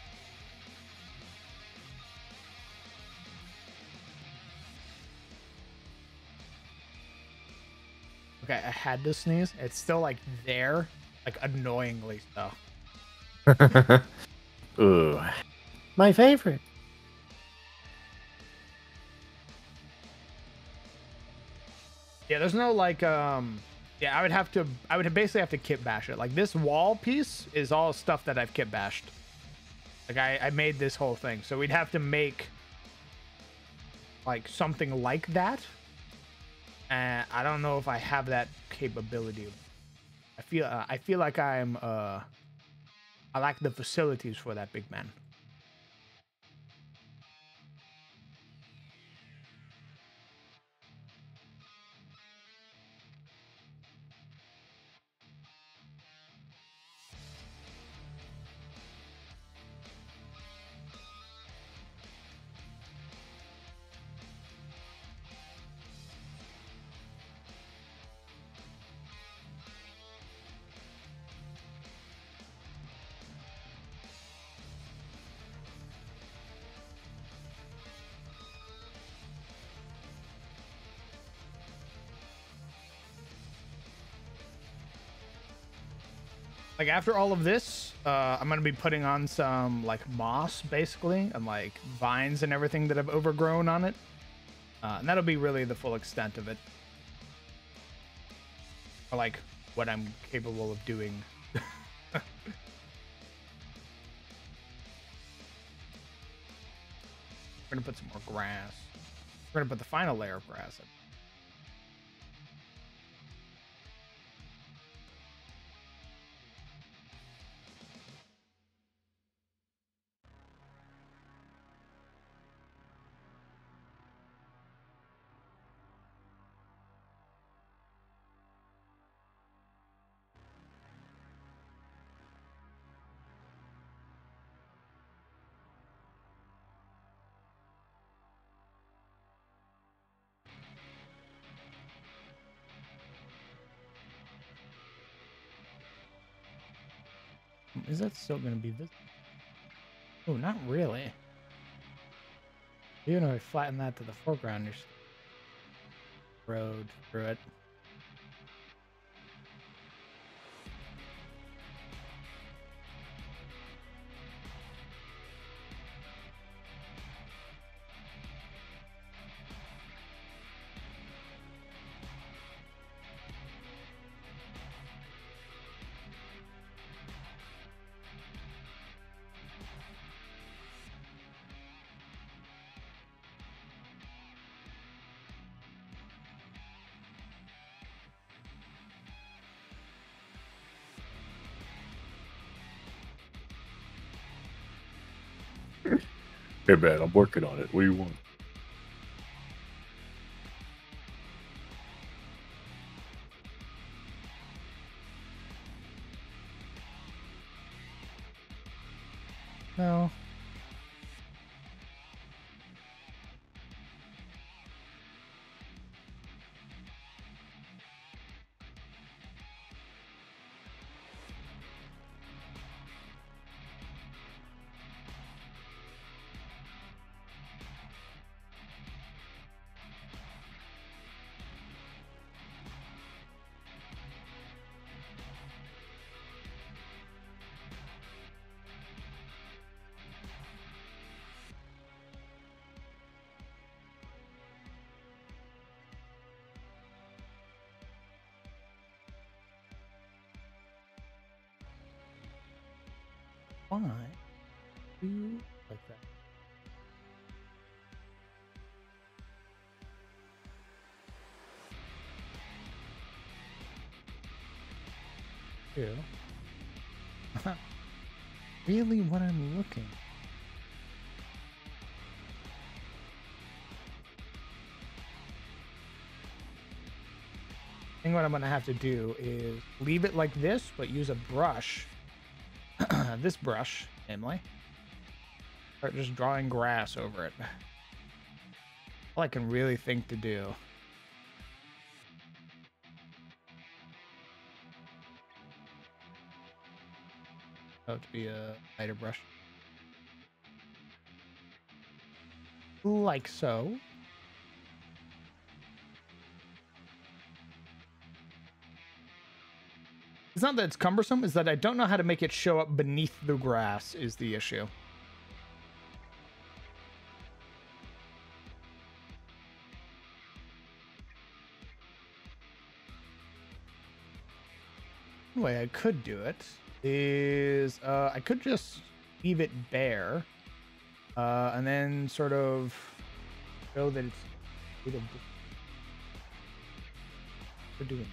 Okay, I had to sneeze. It's still like there, like annoyingly so. Ooh, my favorite. Yeah, there's no like yeah, I would basically have to kit bash it. Like this wall piece is all stuff that I've kit bashed. Like I made this whole thing. So we'd have to make like something like that. And I don't know if I have that capability. I feel like I lack the facilities for that, big man. Like after all of this, I'm gonna be putting on some like moss basically and like vines and everything that I've overgrown on it. And that'll be really the full extent of it. Or like what I'm capable of doing. We're gonna put some more grass. We're gonna put the final layer of grass in. Is that still gonna be visible? Oh, not really. Even if I flatten that to the foreground, there's road through it. Hey man, I'm working on it. What do you want? No. Why do you like that? Ew. Really what I'm looking. I think what I'm gonna have to do is leave it like this, but use a brush. This brush, namely. Start just drawing grass over it. All I can really think to do. Oh, to be a lighter brush. Like so. It's not that it's cumbersome, it's that I don't know how to make it show up beneath the grass is the issue. One way I could do it is I could just leave it bare and then sort of show that it's we're doing.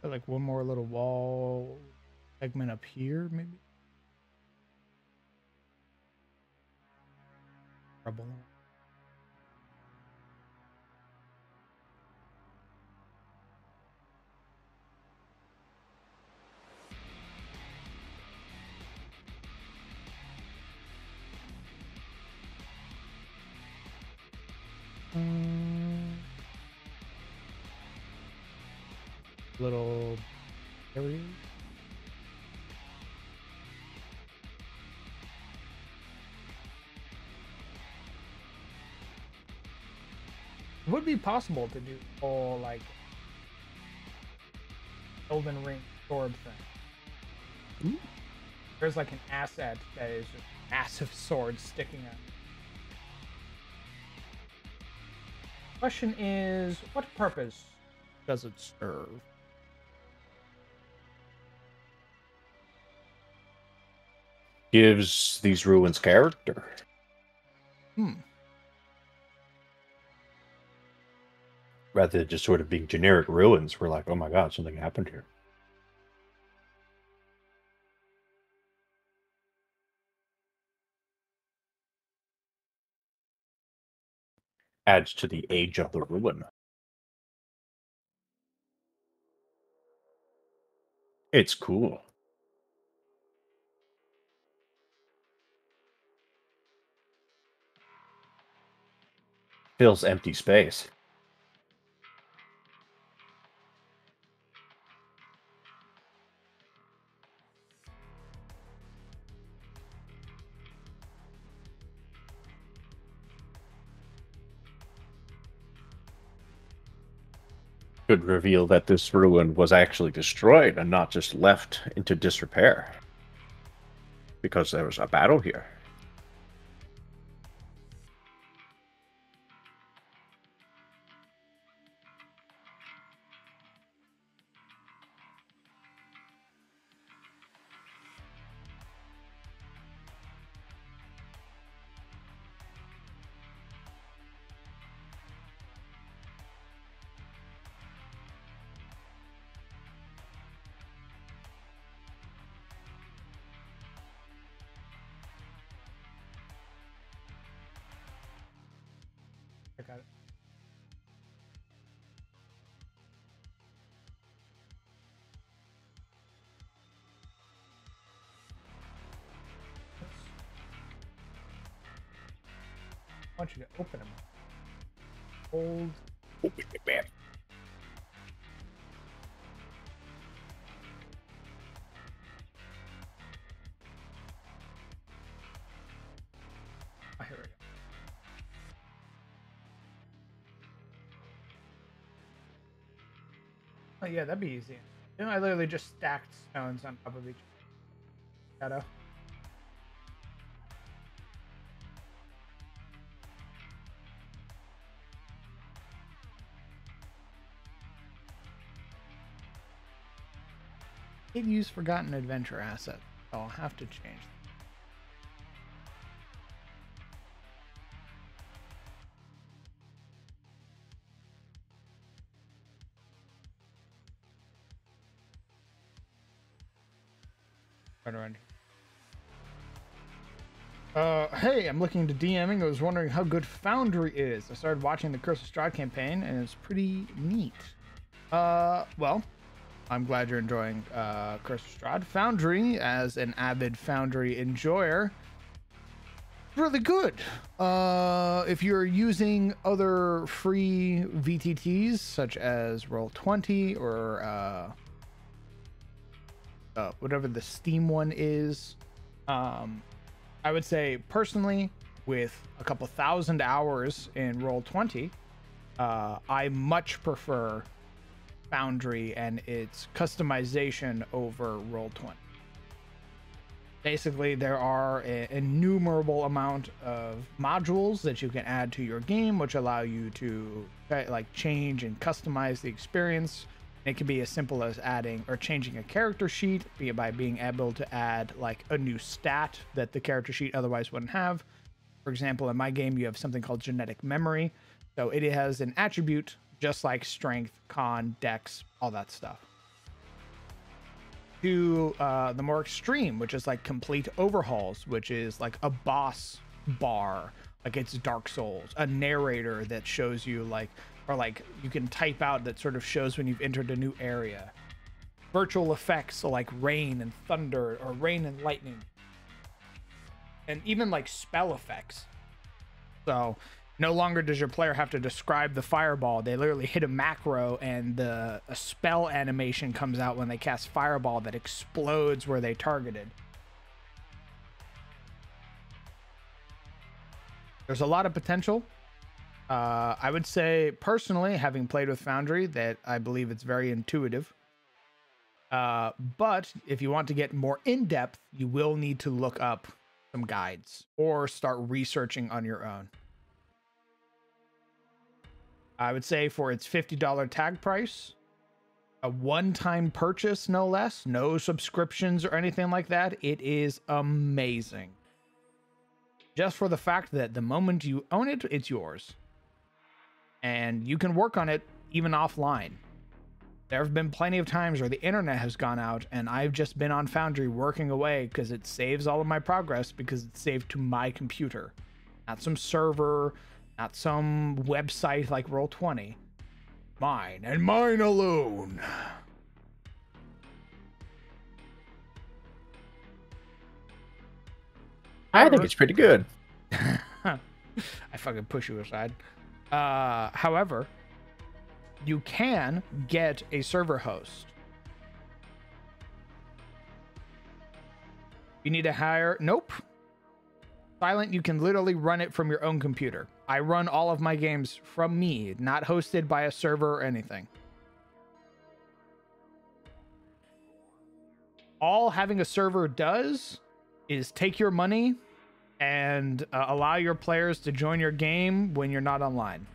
Like one more little wall segment up here, maybe. Rubble. Little areas. It would be possible to do all like Elden Ring sword thing. Ooh. There's like an asset that is just massive sword sticking out. Question is, what purpose does it serve? Gives these ruins character. Rather than just sort of being generic ruins, we're like, oh my god, something happened here. Adds to the age of the ruin. It's cool. Fills empty space. Could reveal that this ruin was actually destroyed and not just left into disrepair. Because there was a battle here. I got it. I want you to open them. Hold. Open it, man. Oh, here we go. Oh yeah, that'd be easy. Then I literally just stacked stones on top of each shadow. Did use Forgotten Adventure asset. So I'll have to change. Right around here. Hey, I'm looking to DMing. I was wondering how good Foundry is. I started watching the Curse of Strahd campaign, and it's pretty neat. Well, I'm glad you're enjoying Curse of Strahd. Foundry, as an avid Foundry enjoyer, really good. If you're using other free VTTs such as Roll20 or whatever the Steam one is, I would say personally, with a couple thousand hours in Roll20, I much prefer Foundry and its customization over Roll20. Basically, there are an innumerable amount of modules that you can add to your game, which allow you to like change and customize the experience. It can be as simple as adding or changing a character sheet, be it by being able to add like a new stat that the character sheet otherwise wouldn't have. For example, in my game, you have something called genetic memory. So it has an attribute just like strength, con, dex, all that stuff. To the more extreme, which is like complete overhauls, which is like a boss bar, like it's Dark Souls, a narrator that shows you like, or like you can type out that sort of shows when you've entered a new area. Virtual effects, so like rain and thunder or rain and lightning. And even like spell effects. So no longer does your player have to describe the fireball. They literally hit a macro and a spell animation comes out when they cast fireball that explodes where they targeted. There's a lot of potential. I would say personally, having played with Foundry, that I believe it's very intuitive. But if you want to get more in depth, you will need to look up some guides or start researching on your own. I would say for its $50 tag price, a one-time purchase, no less, no subscriptions or anything like that, it is amazing. Just for the fact that the moment you own it, it's yours. And you can work on it even offline. There have been plenty of times where the internet has gone out and I've just been on Foundry working away because it saves all of my progress because it's saved to my computer. Not some server, not some website like Roll20. Mine and mine alone. I think it's pretty good. I fucking push you aside. However, you can get a server host. You need to hire... Nope. Silent, you can literally run it from your own computer. I run all of my games from me, not hosted by a server or anything. All having a server does is take your money and allow your players to join your game when you're not online.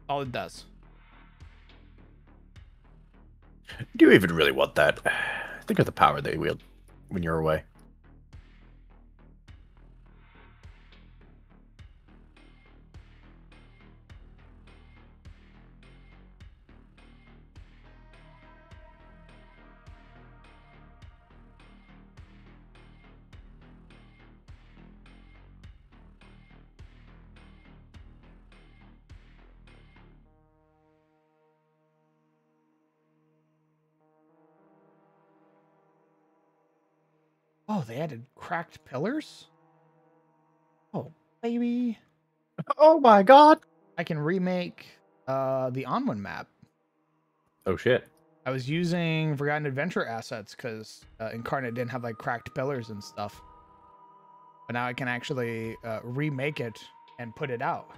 All it does. Do you even really want that? Think of the power they wield when you're away. Oh, they added cracked pillars? Oh, baby. Oh my god! I can remake the Onwin map. Oh shit. I was using Forgotten Adventure assets because Incarnate didn't have like cracked pillars and stuff. But now I can actually remake it and put it out.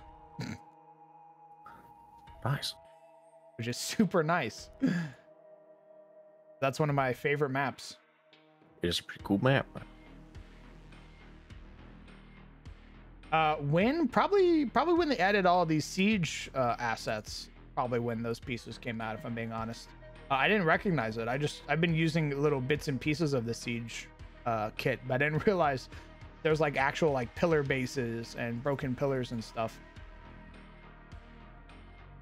Nice. Which is super nice. That's one of my favorite maps. It is a pretty cool map. Probably when they added all of these siege assets, probably when those pieces came out, if I'm being honest. I didn't recognize it. I've been using little bits and pieces of the siege kit, but I didn't realize there's like actual like pillar bases and broken pillars and stuff.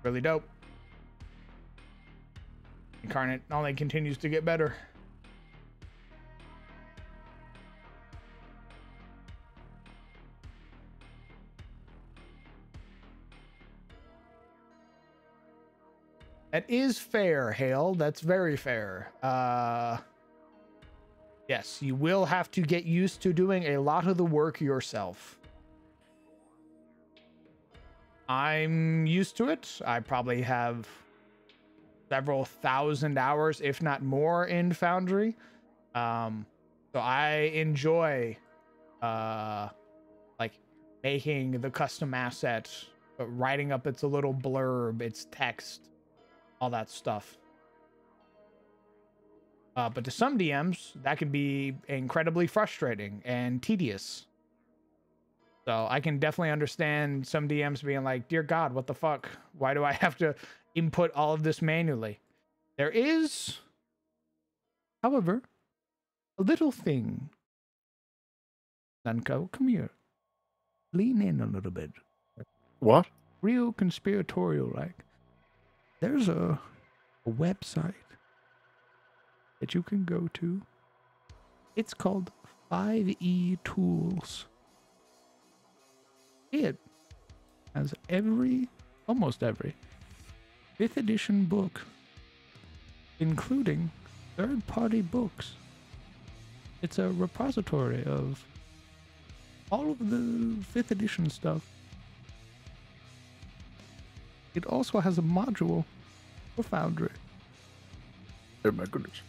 Really dope. Incarnate only continues to get better. That is fair, Hale. That's very fair. Yes, you will have to get used to doing a lot of the work yourself. I'm used to it. I probably have several thousand hours, if not more, in Foundry. So I enjoy like making the custom asset, writing up its a little blurb, its text, all that stuff. But to some DMs, that can be incredibly frustrating and tedious. So I can definitely understand some DMs being like, dear God, what the fuck? Why do I have to input all of this manually? There is, however, a little thing. Sunko, come here. Lean in a little bit. What? Real conspiratorial, like. There's a website that you can go to. It's called 5e Tools. It has almost every 5th edition book, including third-party books. It's a repository of all of the 5th edition stuff. It also has a module for Foundry. Oh my goodness.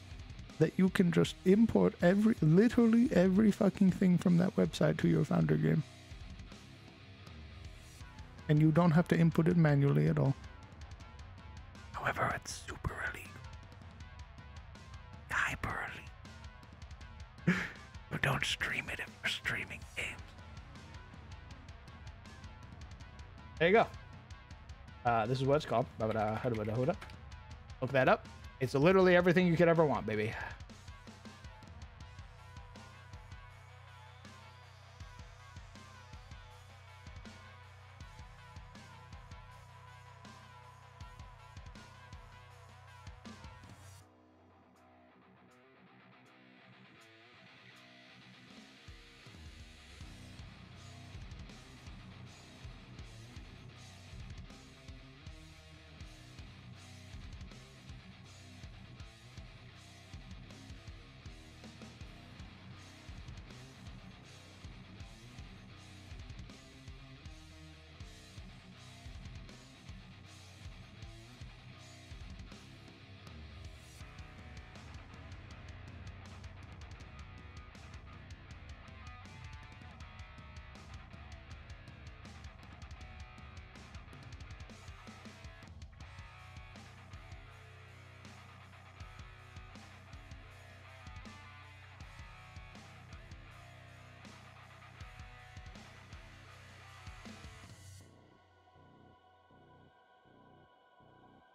That you can just import literally every fucking thing from that website to your Foundry game. And you don't have to input it manually at all. However, it's super early. Hyper early. But don't stream it if you're streaming games. There you go. This is what it's called. Look that up. It's literally everything you could ever want, baby.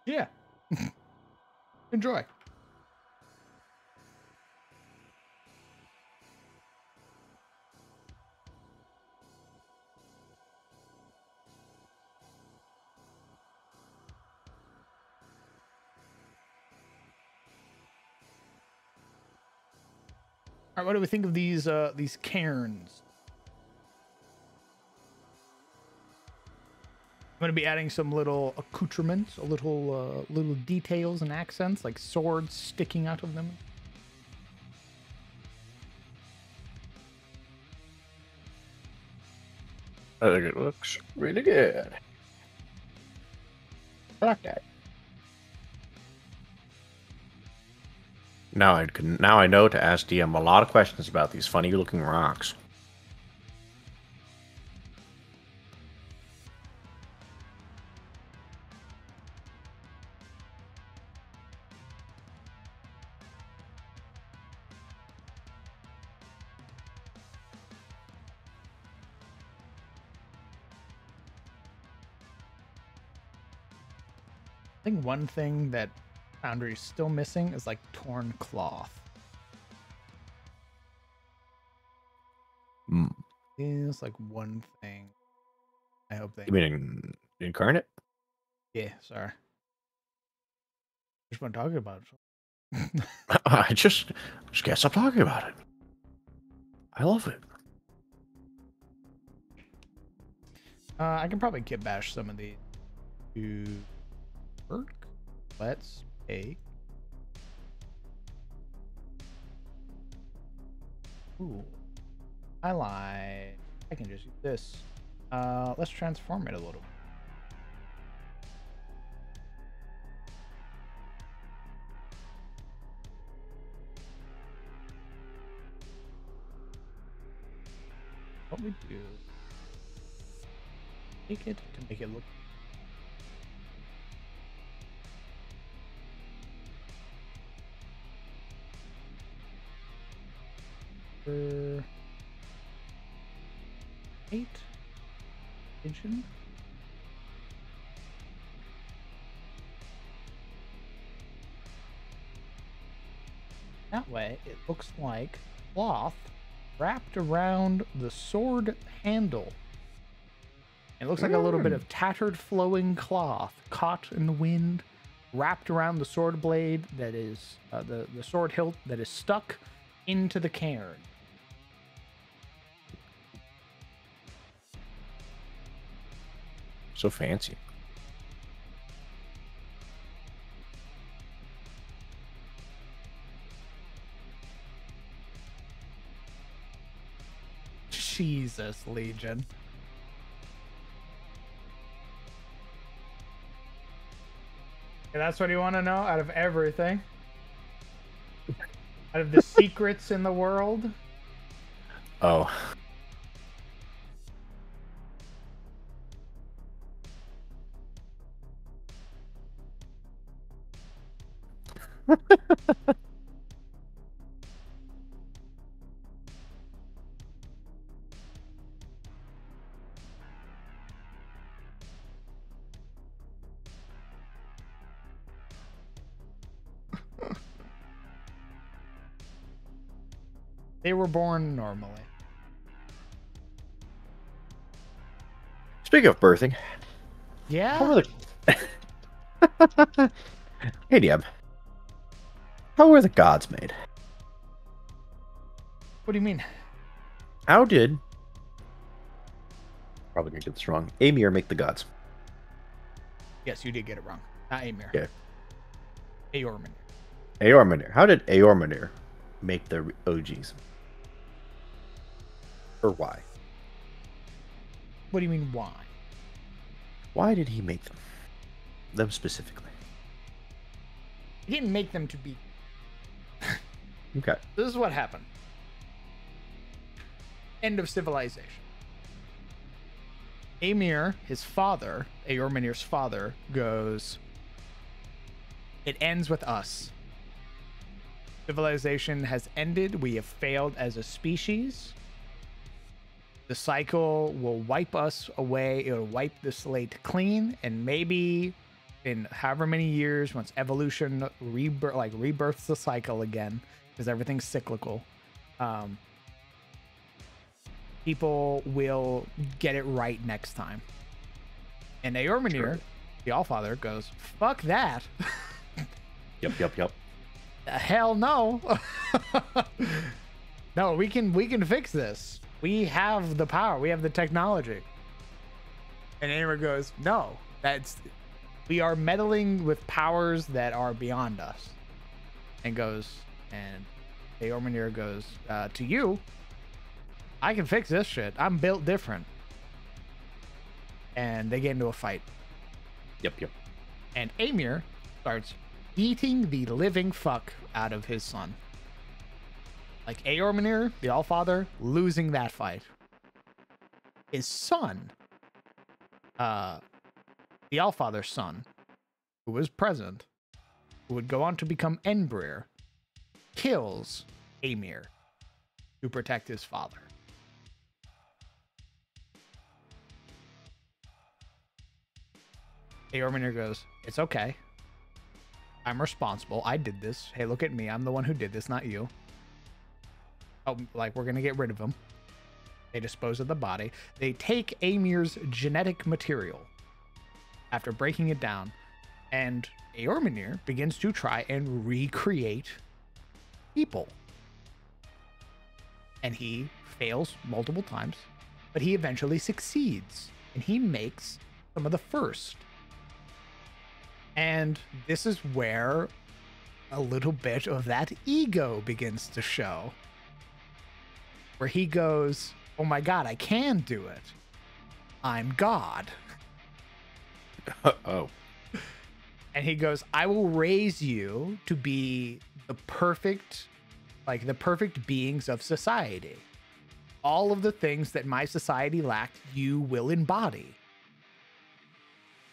Yeah. Enjoy. All right, what do we think of these cairns? I'm going to be adding some little accoutrements, little details and accents, like swords sticking out of them. I think it looks really good. I like that. Now I know to ask DM a lot of questions about these funny looking rocks. I think one thing that Foundry is still missing is like torn cloth. Is like one thing. I hope they. You mean Incarnate? Yeah, sorry. Just want to talk about it. I just can't stop talking about it. I love it. I can probably kit bash some of these to work. let's take. Ooh, highlight. I can just use this. Let's transform it a little. What we do? Take it to make it look. Eight pigeon. That way, it looks like cloth wrapped around the sword handle. It looks like a little bit of tattered flowing cloth caught in the wind, wrapped around the sword blade that is the sword hilt that is stuck into the cairn. So fancy. Jesus, Legion. And that's what you want to know out of everything? Out of the secrets in the world? Oh. They were born normally. Speaking of birthing, Yeah? how were the... Hey, Diab. How were the gods made? What do you mean? How did... Probably gonna get this wrong. Amir make the gods? Yes, you did get it wrong. Not Amir. Yeah. Eormenir. Eormenir. How did Eormenir make the OGs? Or why? What do you mean, why? Why did he make them? Them specifically. He didn't make them to be. Okay. This is what happened. End of civilization. Amir, his father, Eormenir's father, goes, it ends with us. Civilization has ended. We have failed as a species. The cycle will wipe us away. It'll wipe the slate clean. And maybe in however many years, once evolution rebirths the cycle again, because everything's cyclical, people will get it right next time. And Eormenir, Sure. the Allfather, goes, fuck that. Yep. Hell no. No, we can fix this. We have the power. We have the technology. And Amir goes, no, we are meddling with powers that are beyond us. And Eormenir goes, to you, I can fix this shit. I'm built different. And they get into a fight. Yep. And Amir starts beating the living fuck out of his son. Like Eormenir, the Allfather, losing that fight. His son, the Allfather's son, who was present, who would go on to become Enbrir, kills Amir to protect his father. Eormenir goes, it's okay. I'm responsible. I did this. Hey, look at me. I'm the one who did this, not you. Oh, like, we're going to get rid of him. They dispose of the body. They take Amir's genetic material after breaking it down, and Eormenir begins to try and recreate people. And he fails multiple times, but he eventually succeeds, and he makes some of the first And this is where a little bit of that ego begins to show. Where he goes, oh my God, I can do it. I'm God. Oh. And he goes, I will raise you to be the perfect beings of society. All of the things that my society lacked, you will embody.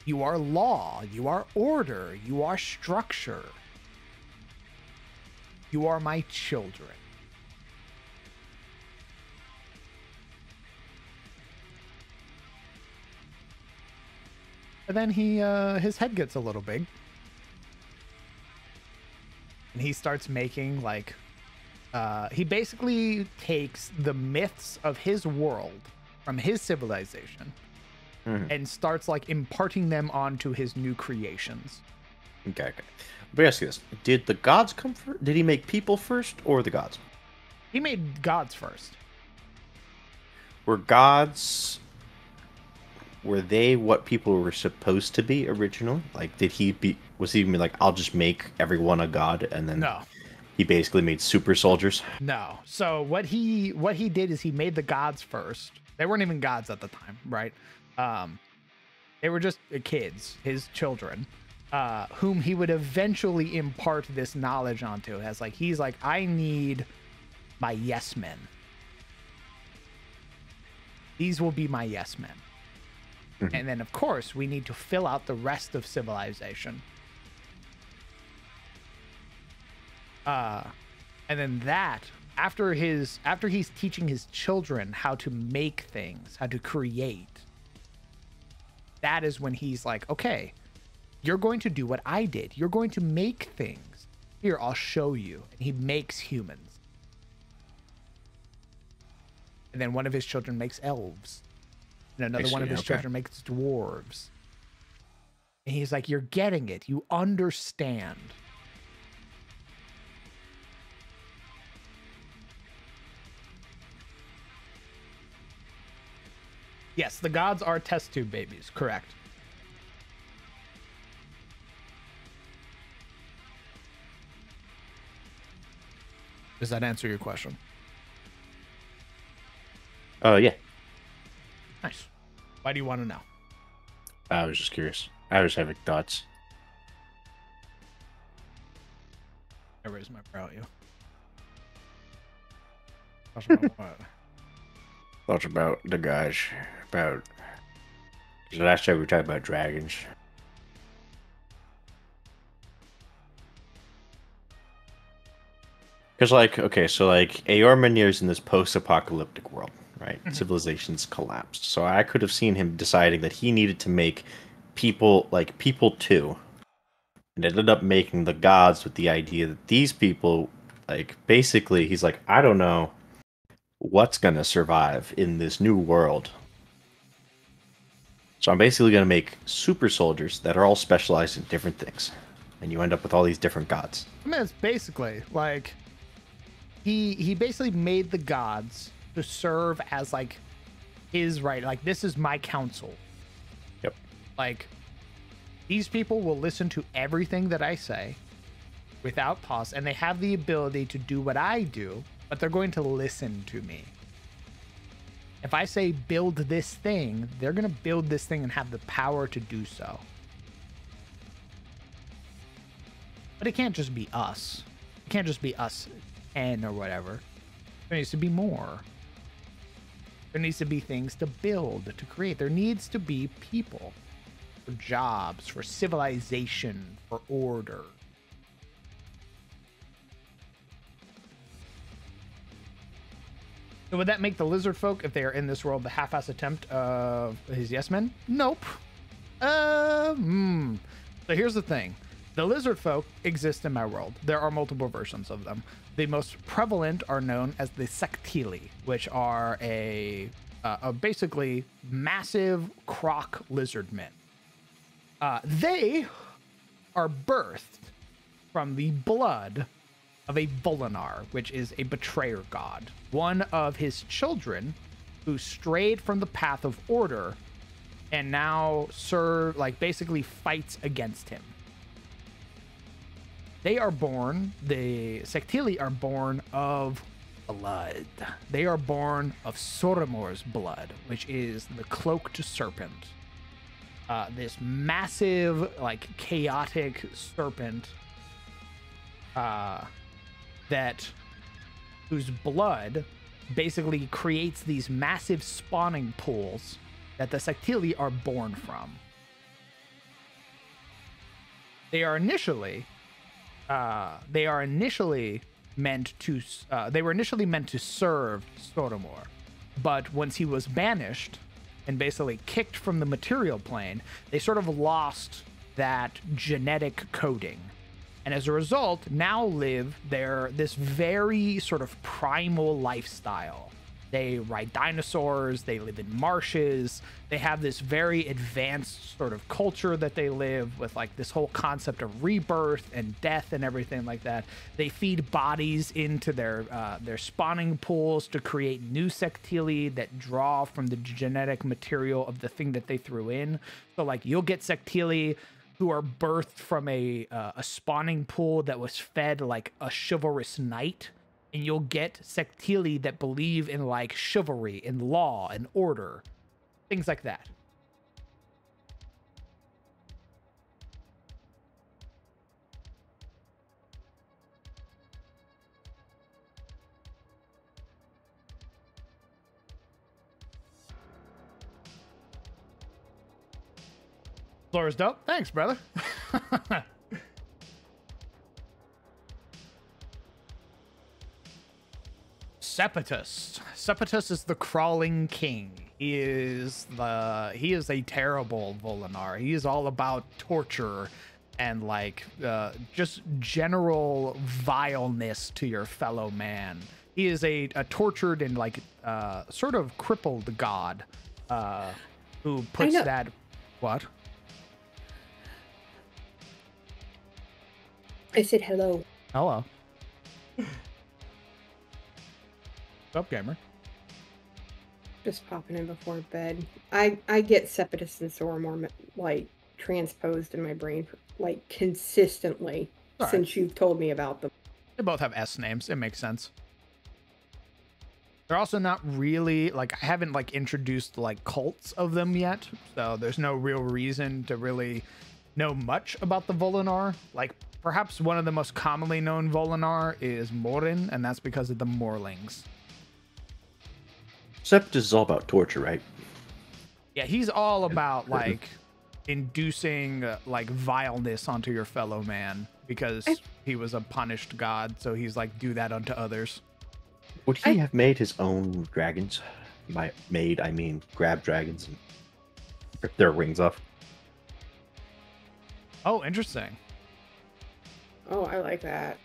You are law, you are order, you are structure. You are my children. And then his head gets a little big. And he starts making like, he basically takes the myths of his world from his civilization and starts like imparting them onto his new creations. Okay. But ask you this: did the gods come first? Did he make people first, or the gods? He made gods first. Were gods? Were they what people were supposed to be originally? Like, did he be? Was he like, I'll just make everyone a god, and then No. He basically made super soldiers? No. So what he did is he made the gods first. They weren't even gods at the time, right? They were just kids, his children, whom he would eventually impart this knowledge onto. As like, he's like, I need my yes men. These will be my yes men. And then, of course, we need to fill out the rest of civilization. And then that, after he's teaching his children how to make things, how to create, that is when he's like, okay, you're going to do what I did. You're going to make things. Here, I'll show you. And he makes humans. And then one of his children makes elves. And another one of his children makes dwarves. And he's like, you're getting it. You understand. Yes, the gods are test tube babies. Correct. Does that answer your question? Yeah. Nice. Why do you want to know? I was just curious. I was having thoughts. I raised my brow at you. Thoughts about what? Thoughts about the guys. About. Because last time we were talking about dragons. Because, like, okay, so, like, Eormenir's in this post-apocalyptic world, right? Civilization's collapsed. So I could have seen him deciding that he needed to make people, like, people too. And ended up making the gods with the idea that these people, like, basically, he's like, I don't know what's going to survive in this new world. So I'm basically going to make super soldiers that are all specialized in different things. And you end up with all these different gods. I mean, it's basically like he basically made the gods to serve as like his right. Like, this is my council. Yep. Like, these people will listen to everything that I say without pause, and they have the ability to do what I do, but they're going to listen to me. If I say build this thing, they're going to build this thing and have the power to do so. But it can't just be us. It can't just be us 10 or whatever. There needs to be more. There needs to be things to build, to create. There needs to be people for jobs, for civilization, for order. So would that make the lizard folk, if they are in this world, the half-ass attempt of his yes men? Nope. So here's the thing. The lizard folk exist in my world. There are multiple versions of them. The most prevalent are known as the Sectili, which are a basically massive croc lizard men. They are birthed from the blood of a Volinar, which is a betrayer god. One of his children who strayed from the path of order and now basically fights against him. They are born, the Sectili are born of blood. They are born of Soromor's blood, which is the cloaked serpent. This massive, like, chaotic serpent whose blood basically creates these massive spawning pools that the Sectili are born from. They were initially meant to serve Soromor, but once he was banished and basically kicked from the material plane, they sort of lost that genetic coding. And as a result, now live this very sort of primal lifestyle. They ride dinosaurs, they live in marshes, they have this very advanced sort of culture that they live with, like this whole concept of rebirth and death and everything like that. They feed bodies into their spawning pools to create new Sectili that draw from the genetic material of the thing that they threw in. So like you'll get Sectili who are birthed from a spawning pool that was fed like a chivalrous knight. And you'll get Sectili that believe in like chivalry and law and order, things like that. Flora's dope. Thanks, brother. Sepetus. Sepetus is the crawling king. He is a terrible Volinar. He is all about torture and like just general vileness to your fellow man. He is a tortured and like sort of crippled god who puts that what? I said hello. Hello. What's up, gamer? Just popping in before bed. I get Sepetus and Soromor like transposed in my brain like consistently since you've told me about them. They both have S names. It makes sense. They're also not really like I haven't like introduced like cults of them yet, so there's no real reason to really know much about the Volinar. Like perhaps one of the most commonly known Volinar is Morin, and that's because of the Morlings. Sepetus is all about torture, right? Yeah, he's all about like inducing like vileness onto your fellow man because he was a punished god, so he's like do that unto others. Would he have made his own dragons? By made, I mean grab dragons and rip their wings off. Oh, interesting. Oh, I like that.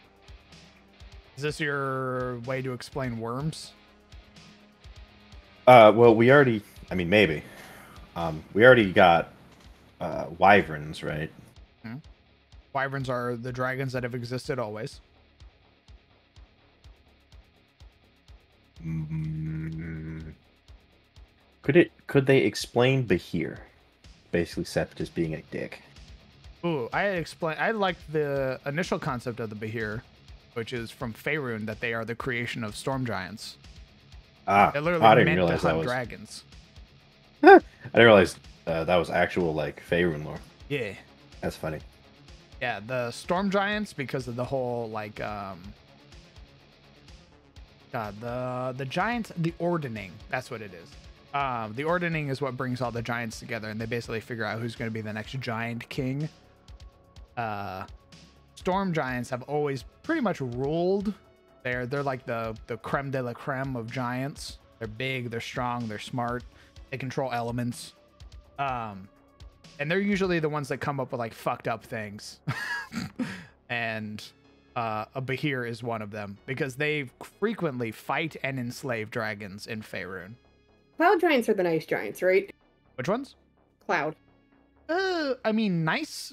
Is this your way to explain worms? Well, we already, I mean, maybe. We already got wyverns, right? Hmm. Wyverns are the dragons that have existed always. Could they explain Behir? Basically, Sepetus being a dick. Ooh, I liked the initial concept of the Behir, which is from Faerun, that they are the creation of storm giants. They're literally I didn't meant realize to hunt that was dragons. I didn't realize that was actual like Faerun lore. Yeah. That's funny. Yeah, the storm giants, because of the whole like the giants, the ordning, that's what it is. The ordning is what brings all the giants together, and they basically figure out who's going to be the next giant king. Storm giants have always pretty much ruled. They're like the creme de la creme of giants. They're big, they're strong, they're smart. They control elements. And they're usually the ones that come up with like fucked up things. And a Behir is one of them because they frequently fight and enslave dragons in Faerun. Cloud giants are the nice giants, right? Which ones? Cloud. I mean, nice.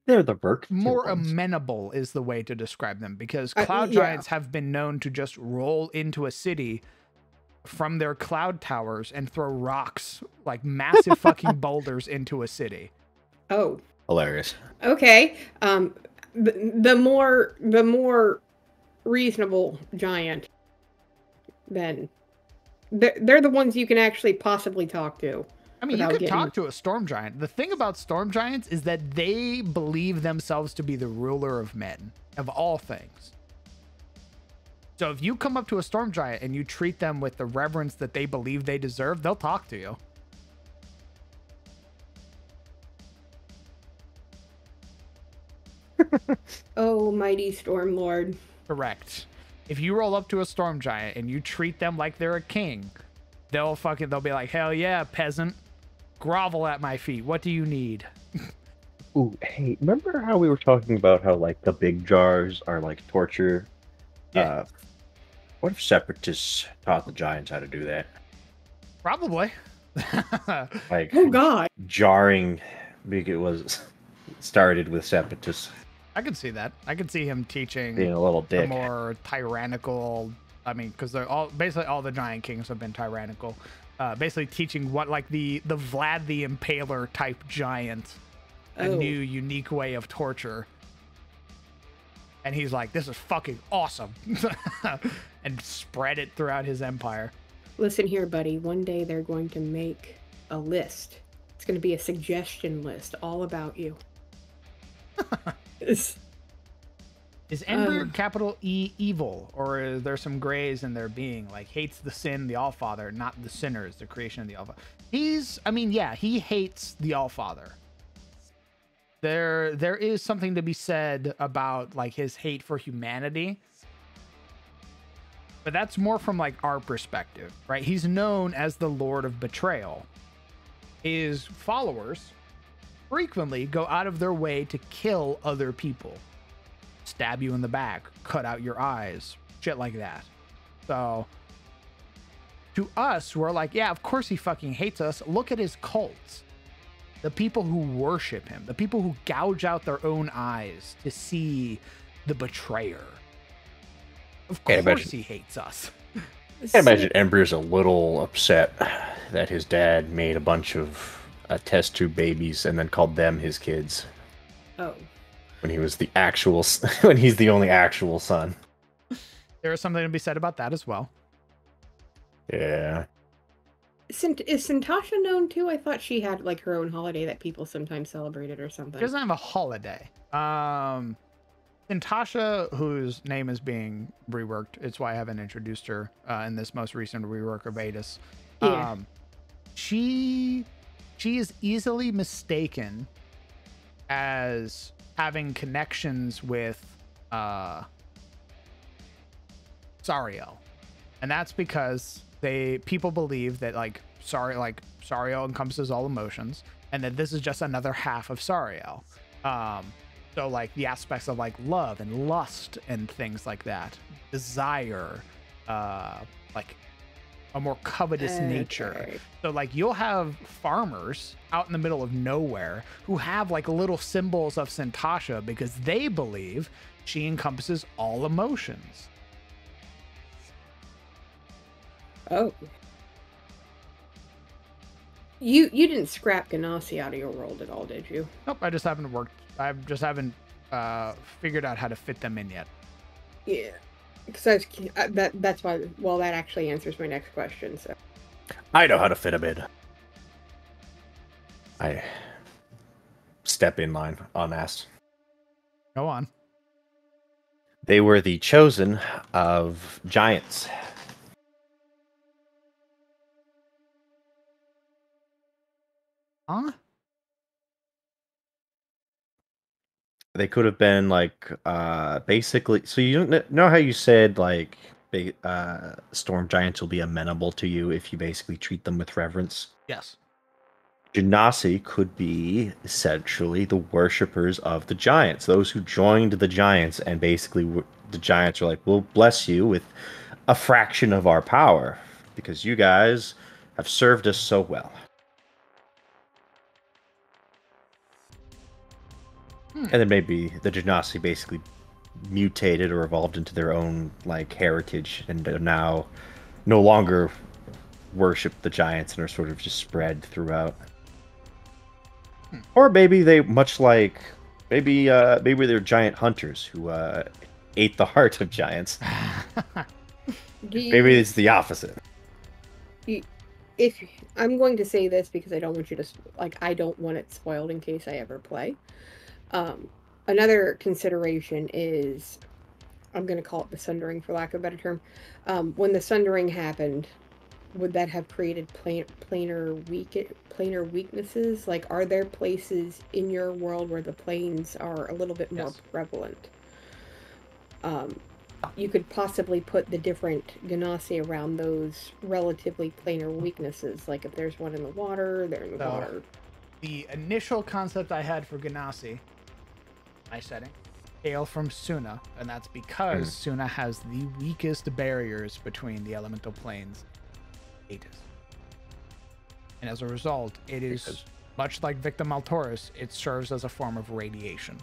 They're the Burke. More amenable is the way to describe them, because cloud giants have been known to just roll into a city from their cloud towers and throw rocks, like massive fucking boulders, into a city. Oh. Hilarious. Okay. the more reasonable giant, then they're the ones you can actually possibly talk to. I mean, you could talk to a storm giant. The thing about storm giants is that they believe themselves to be the ruler of men, of all things. So if you come up to a storm giant and you treat them with the reverence that they believe they deserve, they'll talk to you. Oh, mighty storm lord. Correct. If you roll up to a storm giant and you treat them like they're a king, they'll be like, hell yeah, peasant. Grovel at my feet. What do you need? Ooh, hey, remember how we were talking about how, like, the big jars are, like, torture? Yeah. What if separatists taught the giants how to do that? Probably. Like, oh god, jarring, because it was started with separatists. I could see that. I could see him teaching being a little dick. A more tyrannical. I mean, because they're basically all the giant kings have been tyrannical. Basically teaching what, like, the Vlad the Impaler type giant, a new unique way of torture. And he's like, this is fucking awesome. And spread it throughout his empire. Listen here, buddy. One day they're going to make a list. It's going to be a suggestion list all about you. Is Enbrear capital E evil, or is there some grays in their being? Like, hates the sin, the Allfather, not the sinners, the creation of the Allfather. He hates the Allfather. There is something to be said about, like, his hate for humanity. But that's more from, like, our perspective, right? He's known as the Lord of Betrayal. His followers frequently go out of their way to kill other people. Stab you in the back, cut out your eyes, shit like that. So, to us, we're like, yeah, of course he fucking hates us. Look at his cults. The people who worship him, the people who gouge out their own eyes to see the betrayer. Of course he hates us. I can imagine Enbrear's a little upset that his dad made a bunch of test tube babies and then called them his kids. Oh. When he was when he's the only actual son. There is something to be said about that as well. Yeah. Is Santasha known too? I thought she had, like, her own holiday that people sometimes celebrated or something. She doesn't have a holiday. Santasha, whose name is being reworked, it's why I haven't introduced her in this most recent rework of Adis. Yeah. She is easily mistaken as having connections with Sariel, and that's because people believe that, like, Sariel encompasses all emotions, and that this is just another half of Sariel. So, like, the aspects of, like, love and lust and things like that, desire, like a more covetous nature. So, like, you'll have farmers out in the middle of nowhere who have, like, little symbols of Santasha because they believe she encompasses all emotions. Oh. You didn't scrap Ganassi out of your world at all, did you? Nope, I just haven't figured out how to fit them in yet. Yeah. Because that's why. Well, that actually answers my next question. So, I know how to fit them in. I step in line unasked. Go on. They were the chosen of giants. Huh? They could have been, like, basically. So you don't know how you said, like, storm giants will be amenable to you if you basically treat them with reverence? Yes. Genasi could be essentially the worshippers of the giants, those who joined the giants, and basically the giants are like, we'll bless you with a fraction of our power because you guys have served us so well. And then maybe the Genasi basically mutated or evolved into their own, like, heritage and now no longer worship the giants and are sort of just spread throughout. Or maybe they, much like Maybe they're giant hunters who ate the heart of giants. Maybe it's the opposite. If I'm going to say this because I don't want you to I don't want it spoiled in case I ever play. Another consideration is, I'm going to call it the sundering for lack of a better term. When the sundering happened, would that have created planar weaknesses? Like, are there places in your world where the planes are a little bit more prevalent? You could possibly put the different Genasi around those relatively planar weaknesses. Like, if there's one in the water, they're in the water. The initial concept I had for Genasi, my setting, hail from Suna, and that's because Suna has the weakest barriers between the elemental planes. And as a result, it is much like Victim Altoris, it serves as a form of radiation.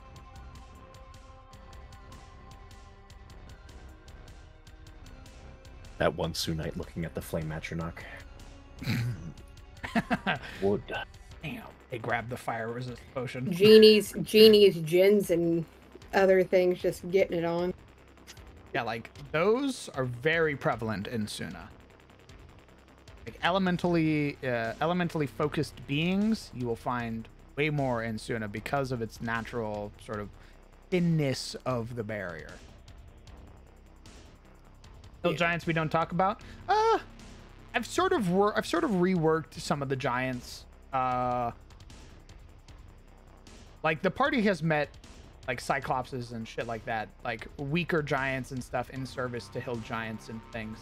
That one Sunite looking at the flame Atronach. Wood. Damn, they grabbed the fire resist potion. Genies, gins, and other things just getting it on. Yeah, like, those are very prevalent in Suna. Like, elementally focused beings, you will find way more in Suna because of its natural sort of thinness of the barrier. Still giants we don't talk about. I've sort of reworked some of the giants. Like, the party has met like cyclopses and shit like that, like weaker giants and stuff in service to hill giants and things.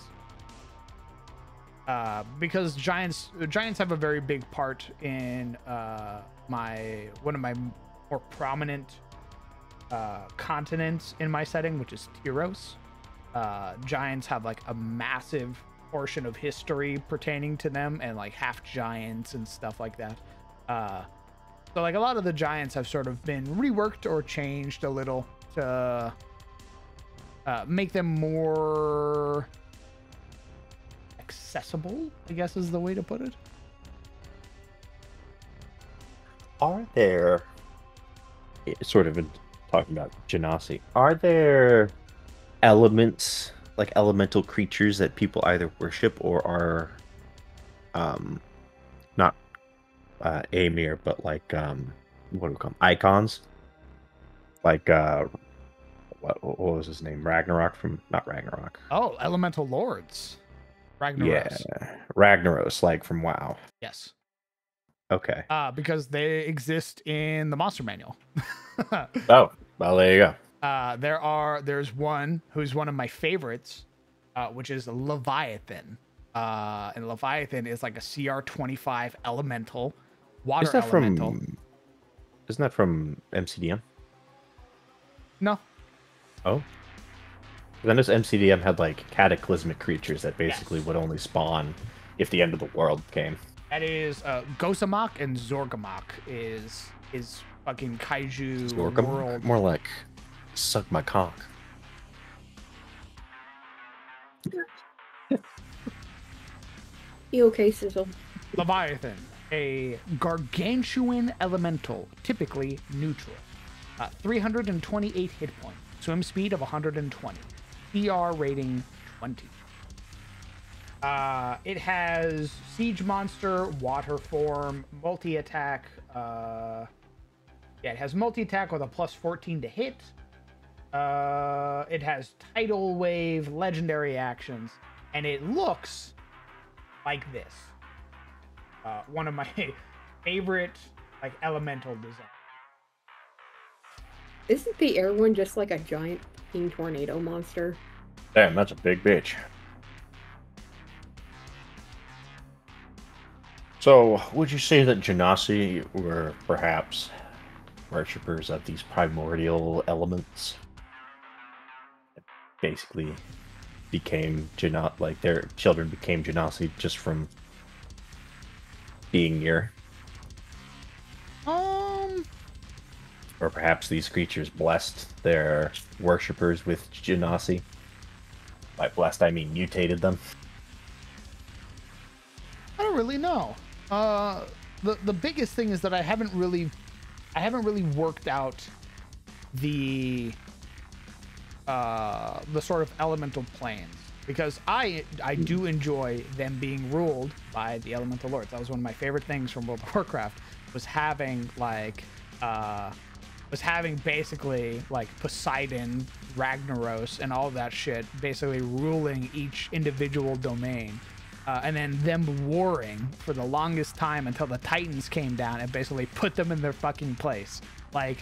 Because giants have a very big part in one of my more prominent continents in my setting, which is Tyros. Giants have like a massive portion of history pertaining to them, and like half giants and stuff like that. So like a lot of the giants have sort of been reworked or changed a little to make them more accessible, I guess is the way to put it. Are there, sort of talking about Genasi, are there elements, like elemental creatures that people either worship or are not Amir, but like what do we call them? Icons? Like what was his name? Ragnarok from not Ragnarok. Oh, elemental lords. Ragnaros. Yeah, Ragnaros, like from WoW. Yes. Okay. Because they exist in the monster manual. Oh, well, there you go. There's one who's one of my favorites, which is Leviathan. And Leviathan is like a CR25 elemental, water elemental. Isn't that from MCDM? No. Oh. Then this MCDM had like cataclysmic creatures that basically would only spawn if the end of the world came. That is Gosamok and Zorgamok is fucking kaiju world. More like suck my cock. You okay, Sizzle? Leviathan, a gargantuan elemental, typically neutral. 328 hit points, swim speed of 120, CR rating 20. It has siege monster, water form, multi-attack. It has multi-attack with a plus 14 to hit. It has tidal wave, legendary actions, and it looks like this. One of my favorite like elemental designs. Isn't the air one just like a giant fucking tornado monster? Damn, that's a big bitch. So, would you say that Genasi were perhaps worshippers of these primordial elements? Basically became like their children became Genasi just from being near? Or perhaps these creatures blessed their worshippers with Genasi. By blessed, I mean mutated them. I don't really know. The biggest thing is that I haven't really worked out the sort of elemental planes, because I do enjoy them being ruled by the elemental lords. That was one of my favorite things from World of Warcraft, was having basically like Poseidon, Ragnaros, and all that shit basically ruling each individual domain. And then them warring for the longest time until the Titans came down and basically put them in their fucking place. Like,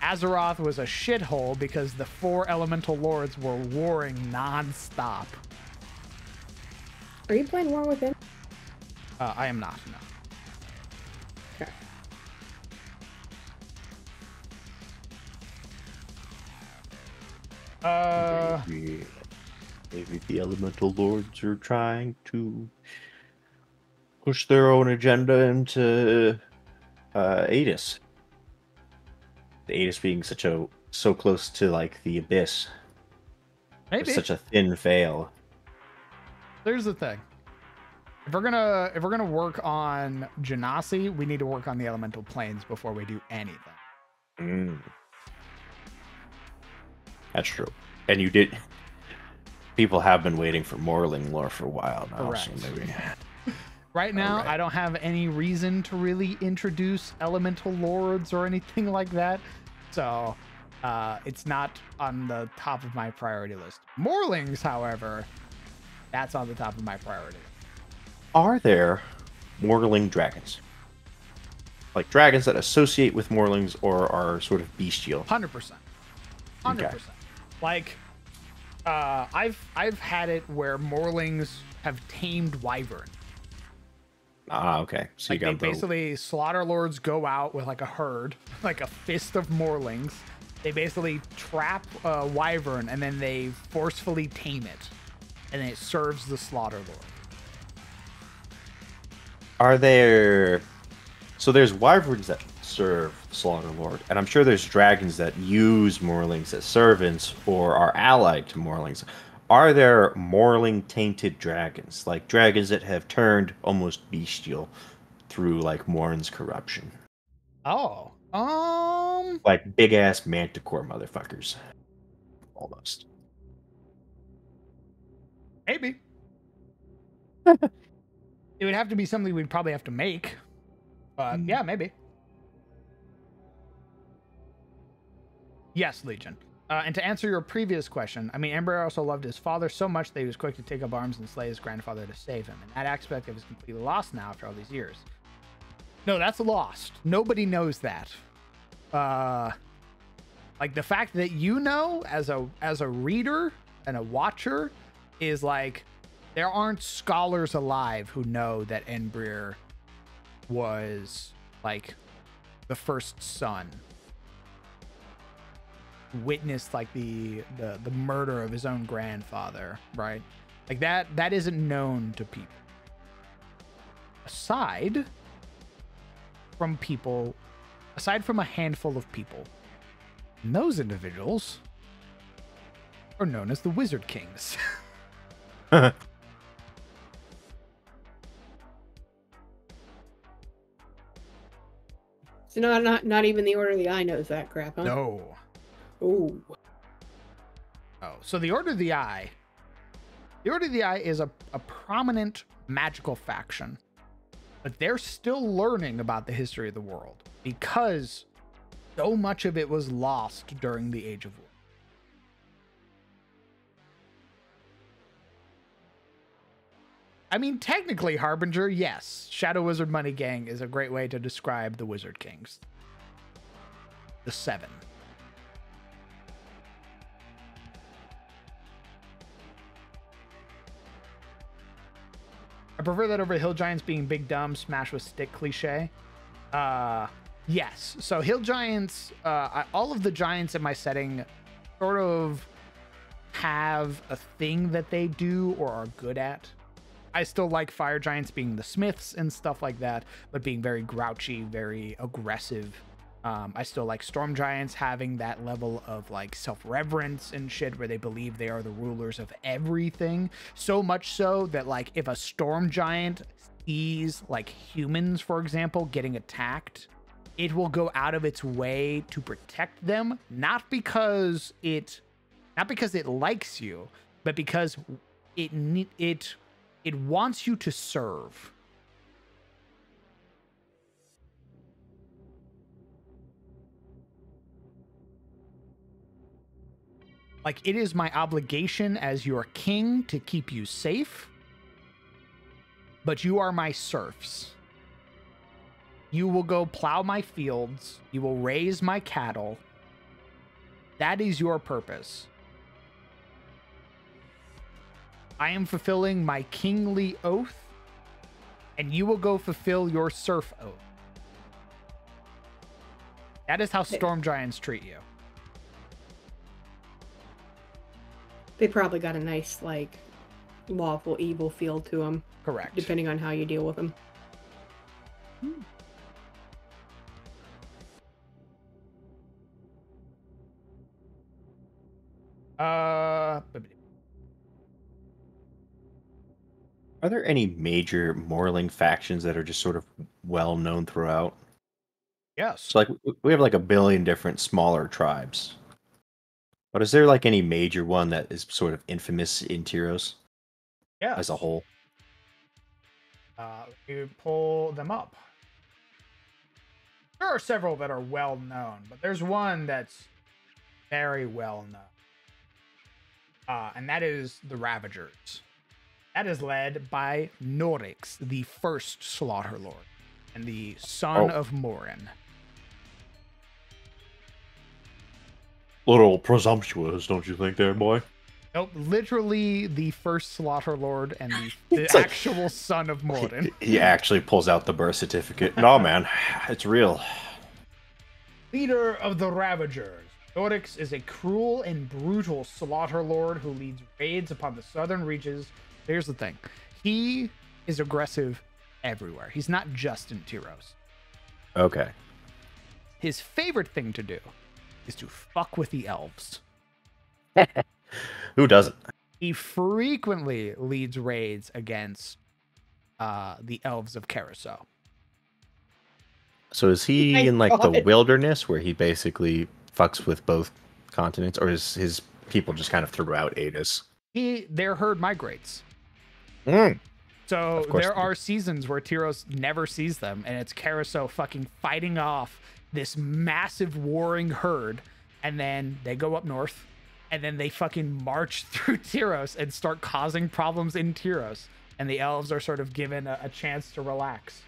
Azeroth was a shithole because the 4 elemental lords were warring non-stop. Are you playing War Within? I am not, no. Okay. Maybe the elemental lords are trying to push their own agenda into Adis. The Adis being so close to like the abyss. Maybe. Such a thin veil. Here's the thing. If we're gonna work on Genasi, we need to work on the elemental planes before we do anything. That's true. And you did. People have been waiting for Morling lore for a while now. Correct. So maybe. Right now, Alright. I don't have any reason to really introduce elemental lords or anything like that. So it's not on the top of my priority list. Morlings, however, that's on the top of my priority. Are there Morling dragons? Like dragons that associate with Morlings or are sort of bestial? 100%. 100%. Okay. Like, I've had it where Morlings have tamed wyvern. Ah, okay. So Like, you they got basically, slaughter lords go out with like a herd, like a fist of Morlings. They basically trap a wyvern and then they forcefully tame it, and then it serves the slaughter lord. Are there? So there's wyverns that serve Slaughter Lord, and I'm sure there's dragons that use Morlings as servants or are allied to Morlings. Are there Morling tainted dragons, like dragons that have turned almost bestial through like Morn's corruption? Oh, Like big ass manticore motherfuckers, almost. maybe. It would have to be something we'd probably have to make. But yeah, maybe. Yes, Legion. And to answer your previous question, I mean, Ember also loved his father so much that he was quick to take up arms and slay his grandfather to save him. And that aspect of it is completely lost now after all these years. No, that's lost. Nobody knows that. Like, the fact that you know as a reader and a watcher is like, there aren't scholars alive who know that Enbrir was like the first son, witnessed like the murder of his own grandfather, right? Like that isn't known to people aside from a handful of people. And those individuals are known as the Wizard Kings. So not even the Order of the Eye knows that crap, huh? No. Ooh. Oh, so the Order of the Eye. The Order of the Eye is a prominent magical faction, but they're still learning about the history of the world because so much of it was lost during the Age of War. I mean, technically, Harbinger, yes. Shadow Wizard Money Gang is a great way to describe the Wizard Kings. The 7. I prefer that over Hill Giants being big dumb, smash with stick cliche. Yes. So Hill Giants, all of the giants in my setting sort of have a thing that they do or are good at. I still like fire giants being the smiths and stuff like that, but being very grouchy, very aggressive. I still like storm giants having that level of like self-reverence and shit where they believe they are the rulers of everything. So much so that like if a storm giant sees like humans, for example, getting attacked, it will go out of its way to protect them, not because it likes you, but because it wants you to serve. Like, it is my obligation as your king to keep you safe, but you are my serfs. You will go plow my fields. You will raise my cattle. That is your purpose. I am fulfilling my kingly oath, and you will go fulfill your serf oath. That is how storm giants treat you. They probably got a nice, like, lawful evil feel to them. Correct. Depending on how you deal with them. Are there any major Morling factions that are just sort of well known throughout? Yes. So, like, we have like a billion different smaller tribes. But is there like any major one that is sort of infamous in Tyros? Yeah. As a whole? You pull them up. There are several that are well known, but there's one that's very well known. And that is the Ravagers. That is led by Norix, the first Slaughter Lord, and the son of Morin. Little presumptuous, don't you think, there, boy? Nope, literally the first Slaughter Lord and the actual son of Morin. He actually pulls out the birth certificate. No, man, it's real. Leader of the Ravagers. Norix is a cruel and brutal Slaughter Lord who leads raids upon the southern reaches. Here's the thing. He is aggressive everywhere. He's not just in Tyros. Okay. His favorite thing to do is to fuck with the elves. Who doesn't? He frequently leads raids against the elves of Carousel. So is he in like the wilderness where he basically fucks with both continents, or is his people just kind of throughout Adis? Their herd migrates. So there are seasons where Tyros never sees them, and it's Carousel fucking fighting off this massive warring herd, and then they go up north, and then they fucking march through Tyros and start causing problems in Tyros, and the elves are sort of given a chance to relax.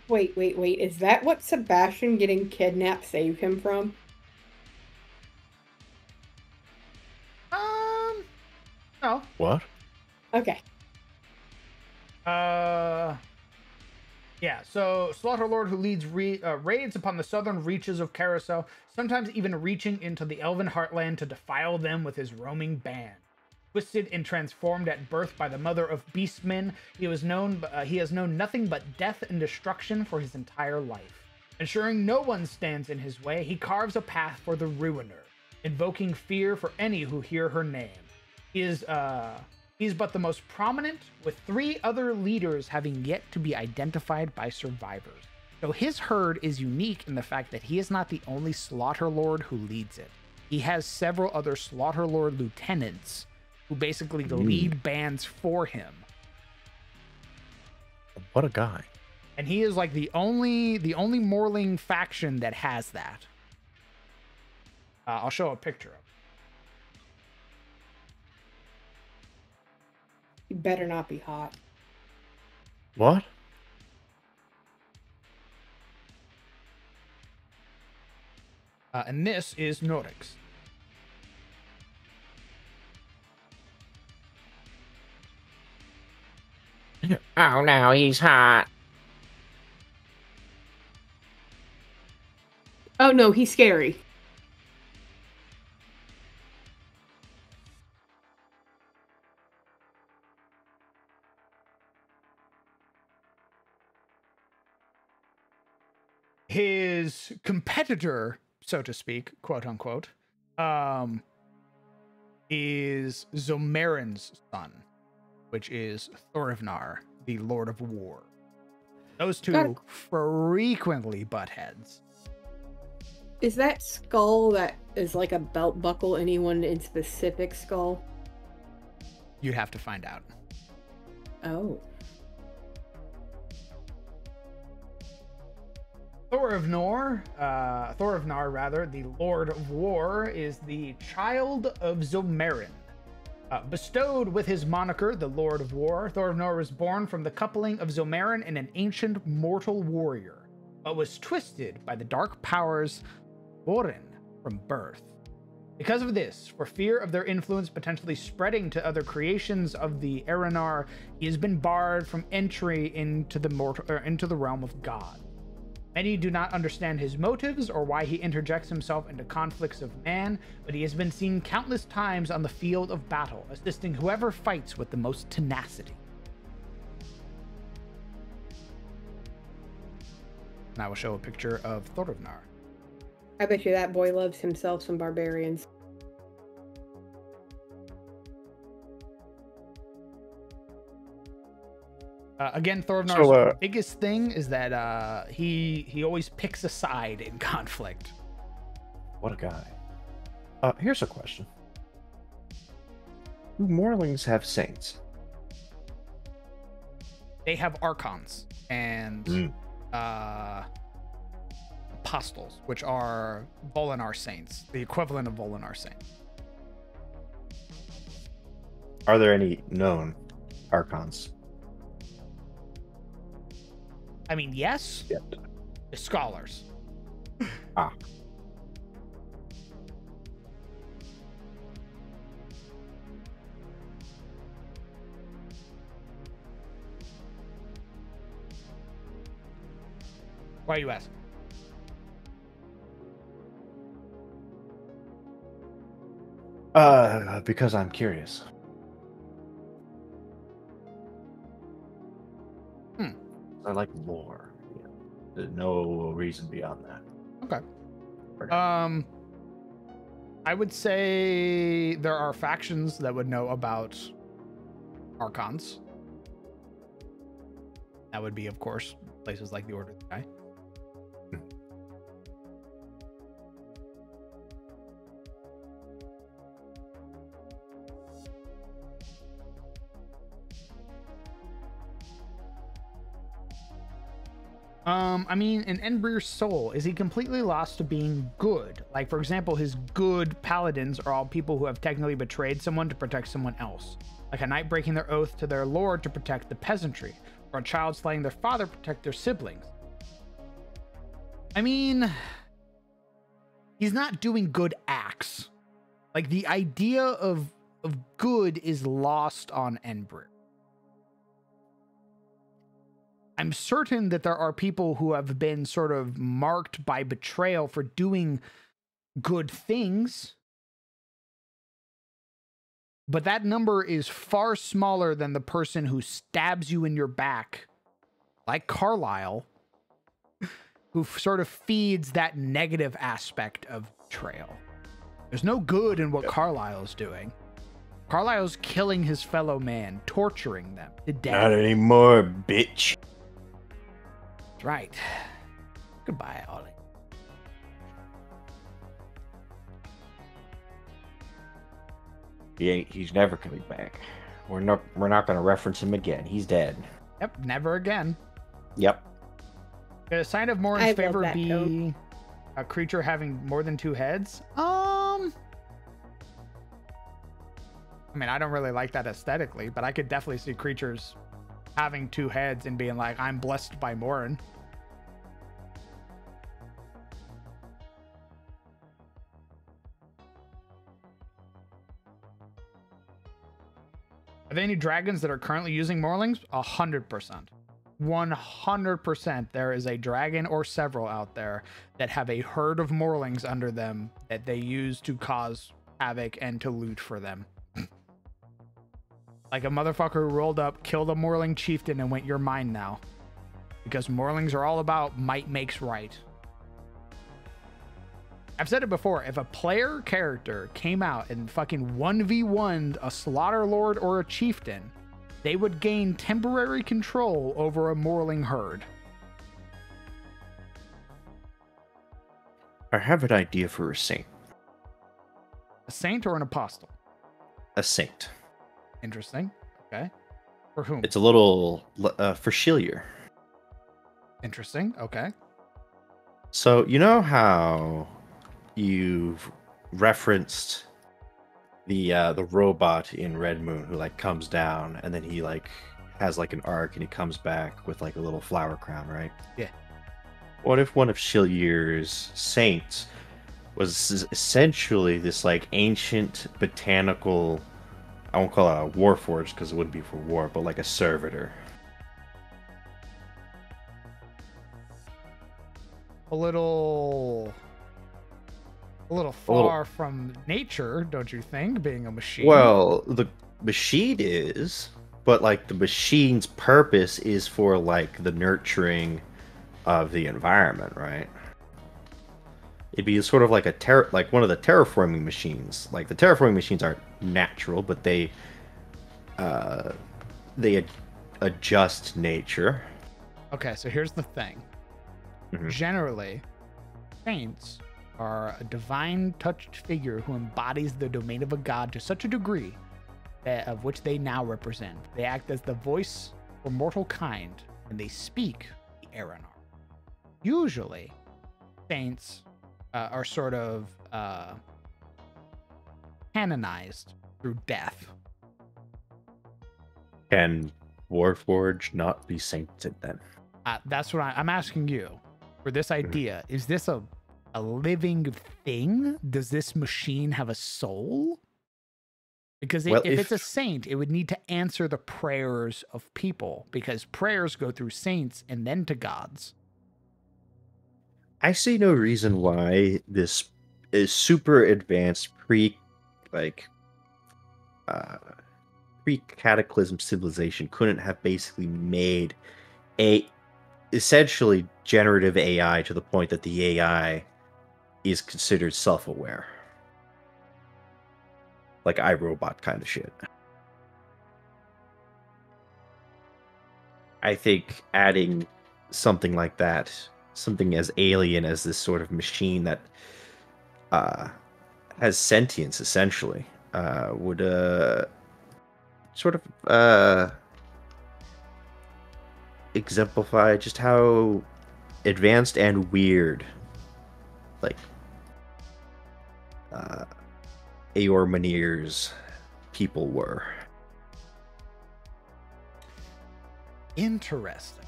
Wait. Is that what Sebastian getting kidnapped saved him from? No. What? Okay. Yeah, so Slaughter Lord who leads raids upon the southern reaches of Carousel, sometimes even reaching into the Elven heartland to defile them with his roaming band. Twisted and transformed at birth by the mother of beastmen, he has known nothing but death and destruction for his entire life. Ensuring no one stands in his way, he carves a path for the Ruiner, invoking fear for any who hear her name. He's but the most prominent, with 3 other leaders having yet to be identified by survivors. So his herd is unique in the fact that he is not the only Slaughter Lord who leads it. He has several other Slaughter Lord lieutenants who basically lead bands for him. What a guy. And he is like the only Morling faction that has that. I'll show a picture of him. He better not be hot. What? And this is Norix. Oh no, he's hot. Oh no, he's scary. His competitor, so to speak, quote unquote, is Zomarin's son, which is Thorivnar, the Lord of War. Those two frequently butt heads. Is that skull that is like a belt buckle anyone in specific skull? You'd have to find out. Oh. Thor of Nar, the Lord of War, is the child of Zomarin. Bestowed with his moniker, the Lord of War, Thor of Nar was born from the coupling of Zomarin and an ancient mortal warrior, but was twisted by the dark powers Thorin from birth. Because of this, for fear of their influence potentially spreading to other creations of the Erenar, he has been barred from entry into the realm of God. Many do not understand his motives or why he interjects himself into conflicts of man, but he has been seen countless times on the field of battle, assisting whoever fights with the most tenacity. And I will show a picture of Thor of Nar. I bet you that boy loves himself some barbarians. Again, Thor of Nar's biggest thing is that he always picks a side in conflict. What a guy. Here's a question. Do Morlings have saints? They have archons and apostles, which are Volinar saints, the equivalent of Volinar saints. Are there any known archons? I mean, yes. Yep. The scholars. Ah. Why you ask? Because I'm curious. I like lore. Yeah. There's no reason beyond that. Okay. I would say there are factions that would know about archons. That would be, of course, places like the Order of the Sky. I mean, in Enbrir's soul, is he completely lost to being good? Like, for example, his good paladins are all people who have technically betrayed someone to protect someone else. Like a knight breaking their oath to their lord to protect the peasantry, or a child slaying their father to protect their siblings. I mean, he's not doing good acts. Like, the idea of good is lost on Enbrir. I'm certain that there are people who have been sort of marked by betrayal for doing good things. But that number is far smaller than the person who stabs you in your back, like Carlisle, who sort of feeds that negative aspect of betrayal. There's no good in what Carlisle's doing. Carlisle's killing his fellow man, torturing them to death. Not anymore, bitch. Right. Goodbye, Ollie. He's never coming back. We're not going to reference him again. He's dead. Yep, never again. Yep. Could a sign of Morin's favor be a creature having more than two heads? I mean, I don't really like that aesthetically, but I could definitely see creatures having two heads and being like, I'm blessed by Morin. Are there any dragons that are currently using Morlings? 100%. 100% there is a dragon or several out there that have a herd of Morlings under them that they use to cause havoc and to loot for them. Like a motherfucker who rolled up, killed a Morling chieftain and went, "You're mine now." Because Morlings are all about might makes right. I've said it before, if a player character came out and fucking 1v1'd a Slaughter Lord or a chieftain, they would gain temporary control over a Morling herd. I have an idea for a saint. A saint or an apostle? A saint. Interesting. Okay. For whom? It's a little for Shillier. Interesting. Okay. So you know how you've referenced the robot in Red Moon who like comes down and then he like has like an arc and he comes back with like a little flower crown, right? Yeah. What if one of Shillier's saints was essentially this like ancient botanical, I won't call it a warforged because it wouldn't be for war, but like a servitor? A little far from nature, don't you think, being a machine? Well, the machine is, but like the machine's purpose is for like the nurturing of the environment, right? It'd be sort of like like one of the terraforming machines. Like the terraforming machines aren't natural, but they adjust nature. Okay, so here's the thing. Mhm. Generally, saints are a divine touched figure who embodies the domain of a god to such a degree that of which they now represent. They act as the voice for mortal kind, and they speak the Aranar. Usually, saints are sort of canonized through death. Can Warforged not be sainted then? That's what I'm asking you for this idea. Is this a living thing? Does this machine have a soul? Because if it's a saint, it would need to answer the prayers of people, because prayers go through saints and then to gods. I see no reason why this is super advanced pre-cataclysm civilization couldn't have basically made a essentially generative AI to the point that the AI is considered self-aware. Like iRobot kind of shit. I think adding something like that, something as alien as this sort of machine that has sentience essentially, would sort of exemplify just how advanced and weird like Eor Manir's people were. Interesting.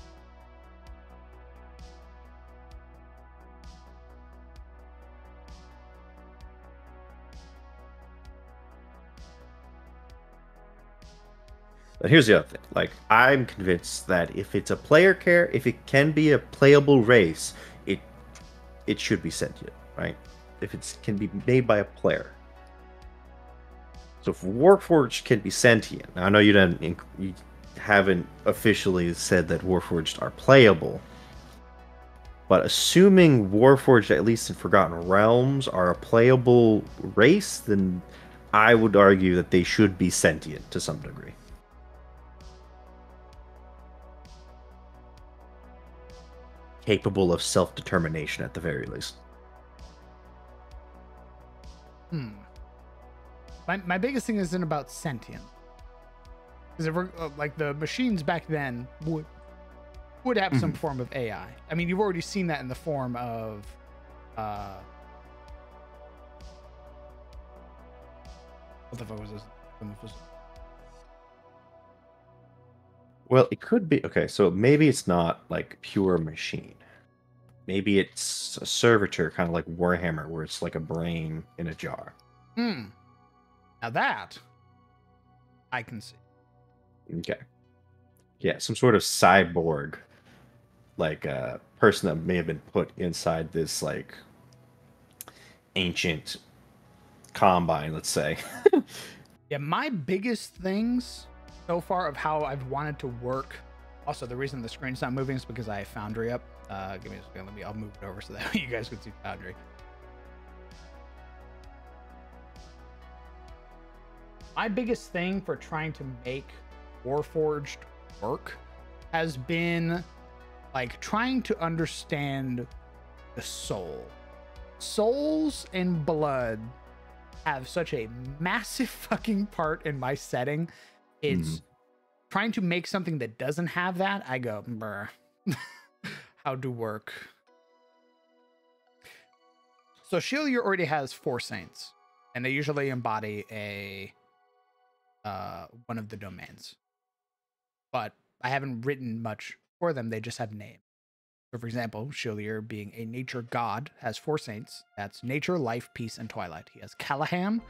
But here's the other thing. Like, I'm convinced that if it's a if it can be a playable race, it should be sentient, right? If it can be made by a player. So if Warforged can be sentient, now I know you haven't officially said that Warforged are playable, but assuming Warforged, at least in Forgotten Realms, are a playable race, then I would argue that they should be sentient to some degree. Capable of self-determination at the very least. My biggest thing isn't about sentient. Because if we're like the machines back then would have some form of AI. I mean, you've already seen that in the form of what the fuck was this? Well, it could be. Okay, so maybe it's not like pure machine. Maybe it's a servitor, kind of like Warhammer, where it's like a brain in a jar. Now that I can see. Okay. Yeah, some sort of cyborg, like a person that may have been put inside this like ancient combine, let's say. Yeah, my biggest things so far of how I've wanted to work. Also, the reason the screen's not moving is because I have Foundry up. Give me a second. I'll move it over so that you guys can see Foundry. My biggest thing for trying to make Warforged work has been like trying to understand the soul. souls and blood have such a massive fucking part in my setting. It's trying to make something that doesn't have that. I go, brr. How to work. So Shilier already has 4 saints, and they usually embody a one of the domains. But I haven't written much for them. They just have names. So for example, Shilier, being a nature god, has 4 saints. That's nature, life, peace, and twilight. He has Callahan,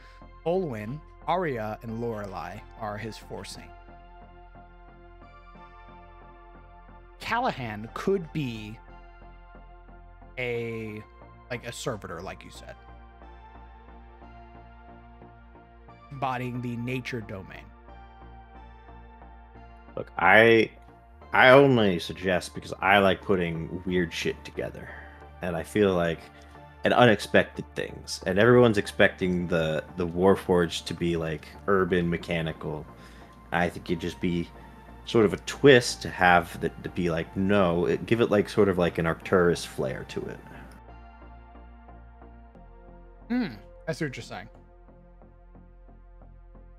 Olwyn, Arya, and Lorelei are his 4 saints. Callahan could be a servitor, like you said, embodying the nature domain. Look, I only suggest because I like putting weird shit together, and I feel like and unexpected things, and everyone's expecting the Warforged to be like urban mechanical. I think it'd just be sort of a twist to have that to be like, no, give it like sort of like an Arcturus flair to it. I see what you're saying.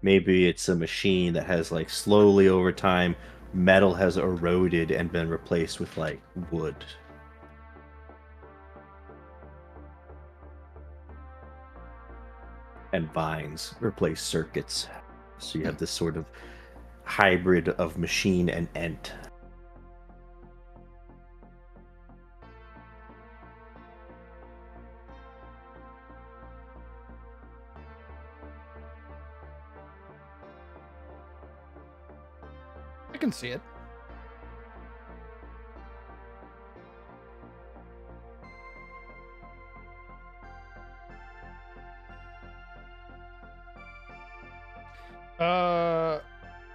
Maybe it's a machine that has like slowly over time, metal has eroded and been replaced with like wood. And vines replace circuits. So you have this sort of hybrid of machine and ent. I can see it.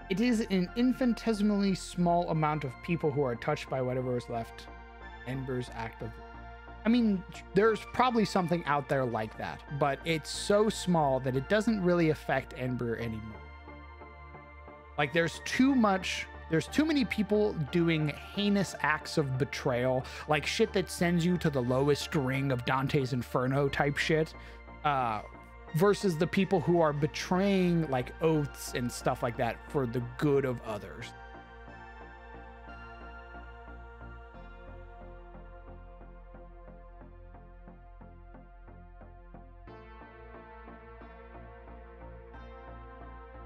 It is an infinitesimally small amount of people who are touched by whatever is left. Ember's active. I mean, there's probably something out there like that, but it's so small that it doesn't really affect Ember anymore. Like, there's too many people doing heinous acts of betrayal, like shit that sends you to the lowest ring of Dante's Inferno type shit, versus the people who are betraying like oaths and stuff like that for the good of others.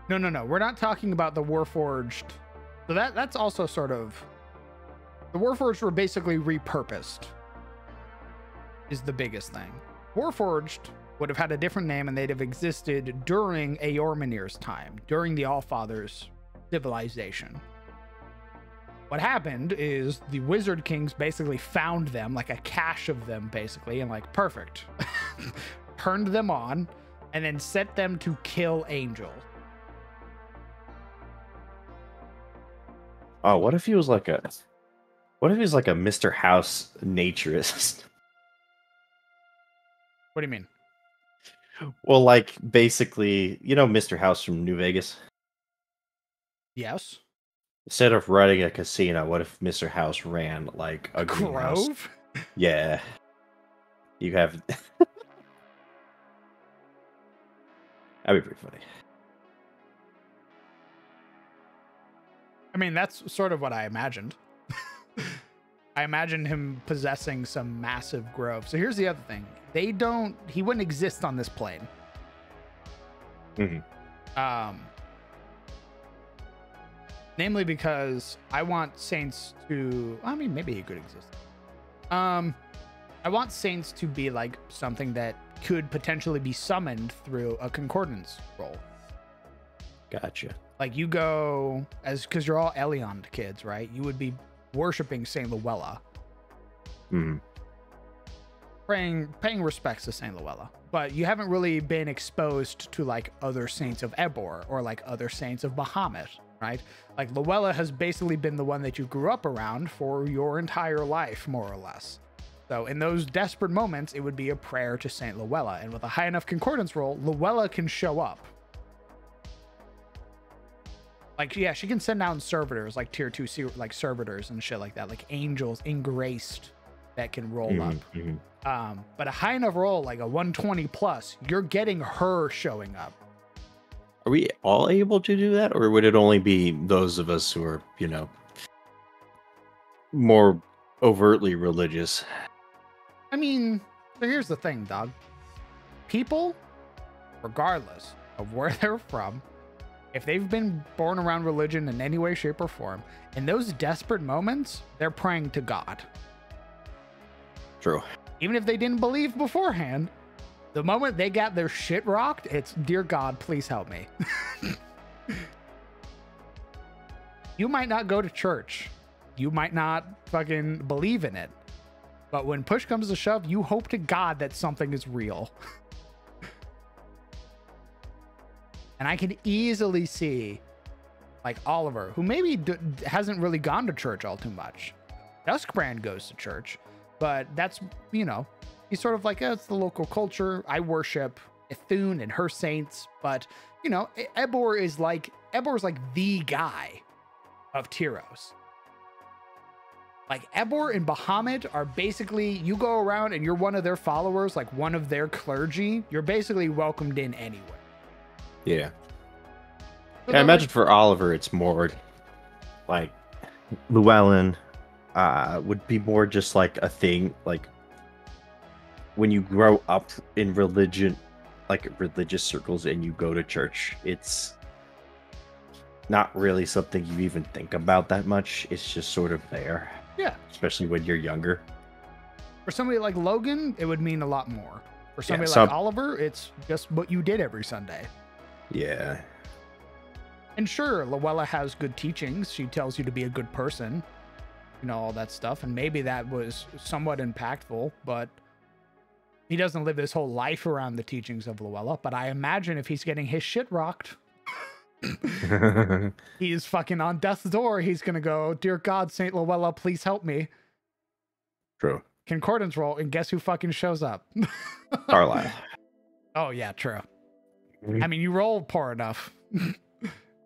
No. We're not talking about the Warforged. So that's also sort of... The Warforged were basically repurposed, is the biggest thing. Warforged would have had a different name, and they'd have existed during Eormenir's time, during the Allfather's civilization. What happened is the Wizard Kings basically found them, like a cache of them, basically, and like, perfect. Turned them on, and then set them to kill angels. Oh, what if he was like a Mr. House naturist? What do you mean? Well, like, basically, you know Mr. House from New Vegas? Yes. Instead of running a casino, what if Mr. House ran, like, a greenhouse? Grove? Yeah. You have... That'd be pretty funny. I mean, that's sort of what I imagined. I imagined him possessing some massive grove. So here's the other thing. He wouldn't exist on this plane. Namely because I want Saints to, I mean, maybe he could exist. I want Saints to be like something that could potentially be summoned through a concordance roll. Gotcha. Like, you go, because you're all Elion kids, right? You would be worshiping Saint Luella. Paying respects to Saint Luella. But you haven't really been exposed to, like, other saints of Ebor or, like, other saints of Bahamut, right? Like, Luella has basically been the one that you grew up around for your entire life, more or less. So in those desperate moments, it would be a prayer to Saint Luella. And with a high enough concordance roll, Luella can show up. Like, yeah, she can send down servitors, like tier 2 like servitors and shit like that, like angels engraced that can roll up. But a high enough roll, like a 120 plus, you're getting her showing up. Are we all able to do that, or would it only be those of us who are, you know, more overtly religious? I mean, so here's the thing, dog. People, regardless of where they're from, if they've been born around religion in any way, shape, or form, in those desperate moments, they're praying to God. True. Even if they didn't believe beforehand, the moment they got their shit rocked, it's, dear God, please help me. You might not go to church. You might not fucking believe in it. But when push comes to shove, you hope to God that something is real. And I can easily see, like Oliver, who maybe hasn't really gone to church all too much. Duskbrand goes to church, but that's, you know, he's sort of like, oh, it's the local culture. I worship Ithune and her saints, but, you know, Ebor is like the guy of Tyros. Like, Ebor and Bahamut are basically, you go around and you're one of their followers, like one of their clergy, you're basically welcomed in anyway. Yeah. So I imagine for Oliver, it's more like Llewellyn would be more just like a thing, like when you grow up in religion, like religious circles, and you go to church, it's not really something you even think about that much. It's just sort of there. Yeah. Especially when you're younger. For somebody like Logan, it would mean a lot more. For somebody like Oliver, it's just what you did every Sunday. Yeah. And sure, Luella has good teachings. She tells you to be a good person, you know, all that stuff. And maybe that was somewhat impactful, but he doesn't live his whole life around the teachings of Luella. But I imagine if he's getting his shit rocked, he's fucking on death's door. He's going to go, dear God, Saint Luella, please help me. True. Concordance roll, and guess who fucking shows up? Carlisle. Oh, yeah, true. I mean, you roll poor enough.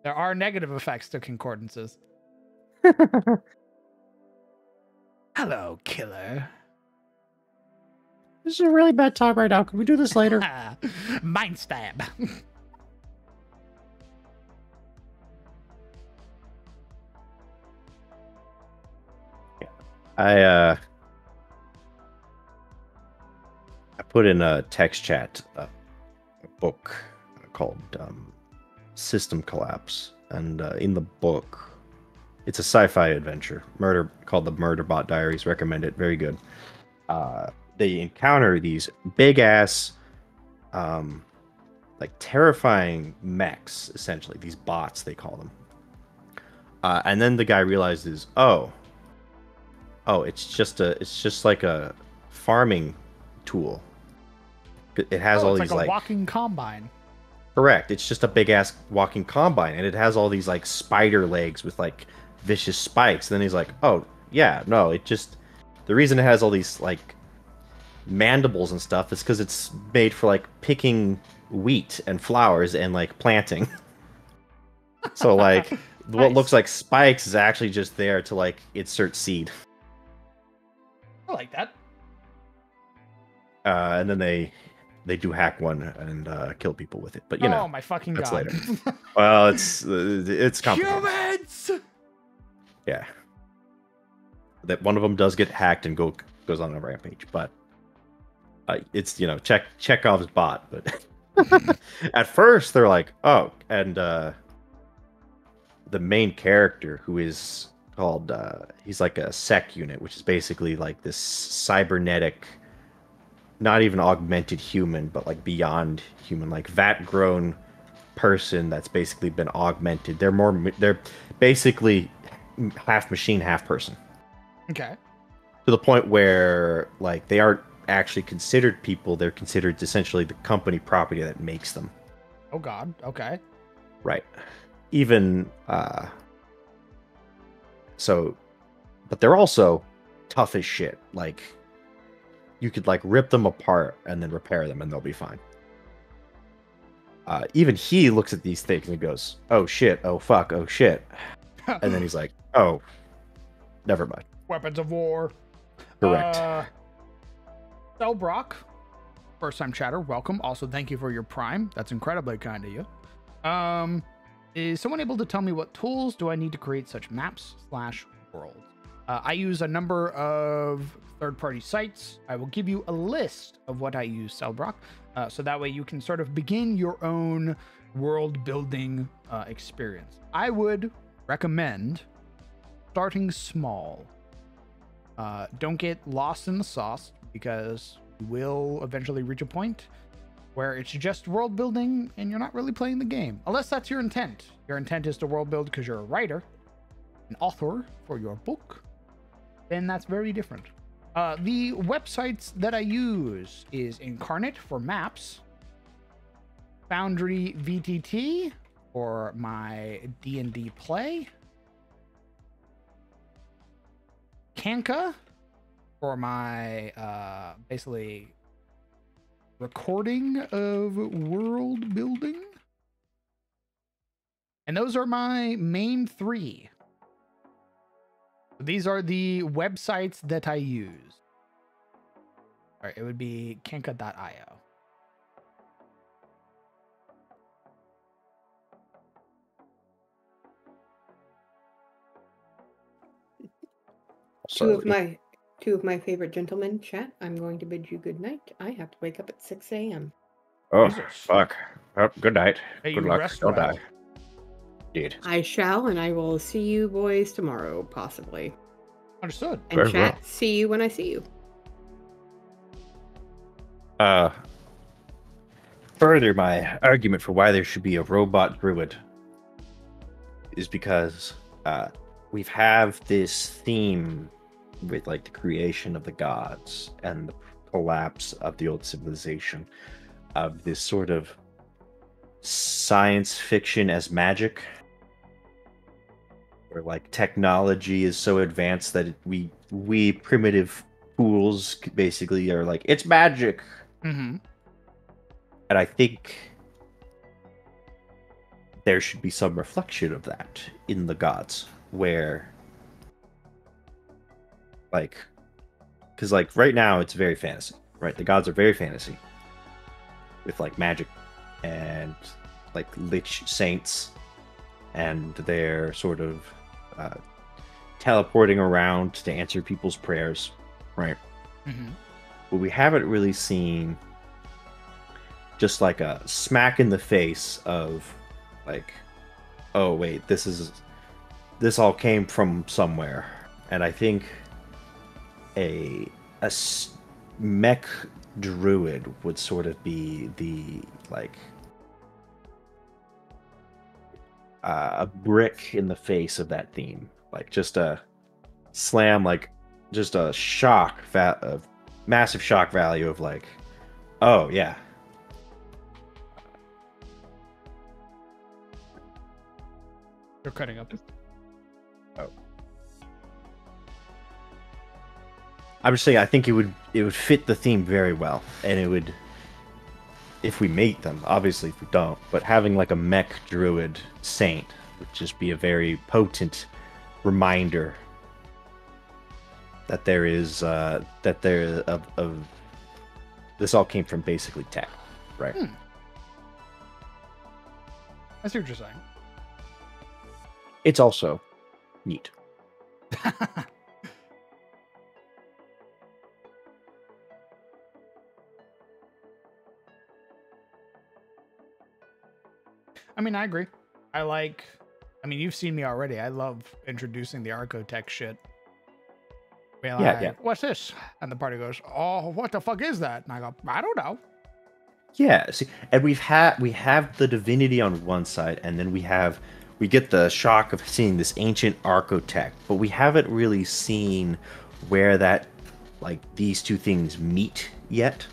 There are negative effects to concordances. Hello, killer. This is a really bad time right now. Can we do this later? Mind stab. I put in a text chat a book called System Collapse, and in the book, it's a sci-fi adventure, called the Murderbot Diaries. Recommend it, very good. They encounter these big ass, like terrifying mechs, essentially these bots they call them, and then the guy realizes, oh, it's just like a farming tool. It has all these like a walking combine. Correct. It's just a big ass walking combine, and it has all these like spider legs with like vicious spikes. And then he's like, oh yeah, no, the reason it has all these like mandibles and stuff is because it's made for like picking wheat and flowers and like planting. So like what looks like spikes is actually just there to like insert seed. I like that. And then they do hack one and kill people with it, but you know, oh my fucking that's God. later. Well, it's complicated. Humans. Yeah, that one of them does get hacked and goes on a rampage, but it's, you know, Chekhov's bot. But at first they're like, oh, and the main character, who is called he's like a sec unit, which is basically like this cybernetic, not even augmented human, but like beyond human, like vat grown person that's basically been augmented. They're basically half machine, half person. Okay. To the point where like they aren't actually considered people, they're considered essentially the company property that makes them. Oh God. Okay. Right. Even so, but they're also tough as shit. Like, you could like rip them apart and then repair them and they'll be fine. Even he looks at these things and goes, oh shit, oh fuck, oh shit. And then he's like, oh, never mind. Weapons of war. Correct. Selbrock, first time chatter, welcome. Also, thank you for your Prime. That's incredibly kind of you. Is someone able to tell me what tools do I need to create such maps/worlds? I use a number of third-party sites. I will give you a list of what I use, Selbrock, so that way you can sort of begin your own world-building experience. I would recommend starting small. Don't get lost in the sauce, because you will eventually reach a point where it's just world building and you're not really playing the game. Unless that's your intent. Your intent is to world build because you're a writer, an author for your book, then that's very different. The websites that I use is Incarnate for maps, Foundry VTT for my D&D play, Kanka for my basically recording of world building. And those are my main three. These are the websites that I use. All right, it would be kanka.io. Two of my favorite gentlemen chat. I'm going to bid you good night. I have to wake up at 6 a.m. Oh, Jesus. fuck. Oh, good night. Hey, Good you luck. rest Don't well. die. Dude. I shall, and I will see you boys tomorrow, possibly. Understood. And Very chat, well. see you when I see you. Further, my argument for why there should be a robot druid is because we have this theme with like the creation of the gods and the collapse of the old civilization, of this sort of science fiction as magic, where like technology is so advanced that we primitive fools basically are like, it's magic. Mm-hmm. And I think there should be some reflection of that in the gods, where like, because like right now it's very fantasy, right? The gods are very fantasy with like magic and like lich saints, and they're sort of teleporting around to answer people's prayers, right? Mm-hmm. But we haven't really seen just like a smack in the face of like, oh wait, this all came from somewhere. And I think a mech druid would sort of be the like a brick in the face of that theme, like just a slam, like just a massive shock value of like, oh yeah. You're cutting up. Oh. I'm just saying, I think it would fit the theme very well, and it would, if we mate them, obviously if we don't, but having like a mech druid saint would just be a very potent reminder that there is of this all came from basically tech, right? I see what you're saying. It's also neat. I mean, I agree. I mean, you've seen me already. I love introducing the Archotech shit. Be like, Yeah. What's this? And the party goes, oh, what the fuck is that? And I go, I don't know. Yeah, see, and we have the divinity on one side, and then we get the shock of seeing this ancient Archotech, but we haven't really seen where that, like, these two things meet yet.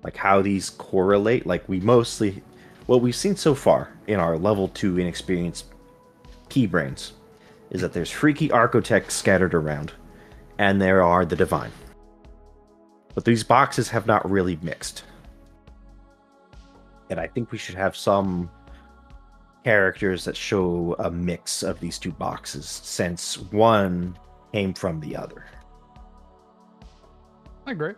Like, how these correlate. Like, what we've seen so far in our level 2 inexperienced keybrains is that there's freaky Archotech scattered around, and there are the divine. But these boxes have not really mixed. And I think we should have some characters that show a mix of these two boxes, since one came from the other. I agree.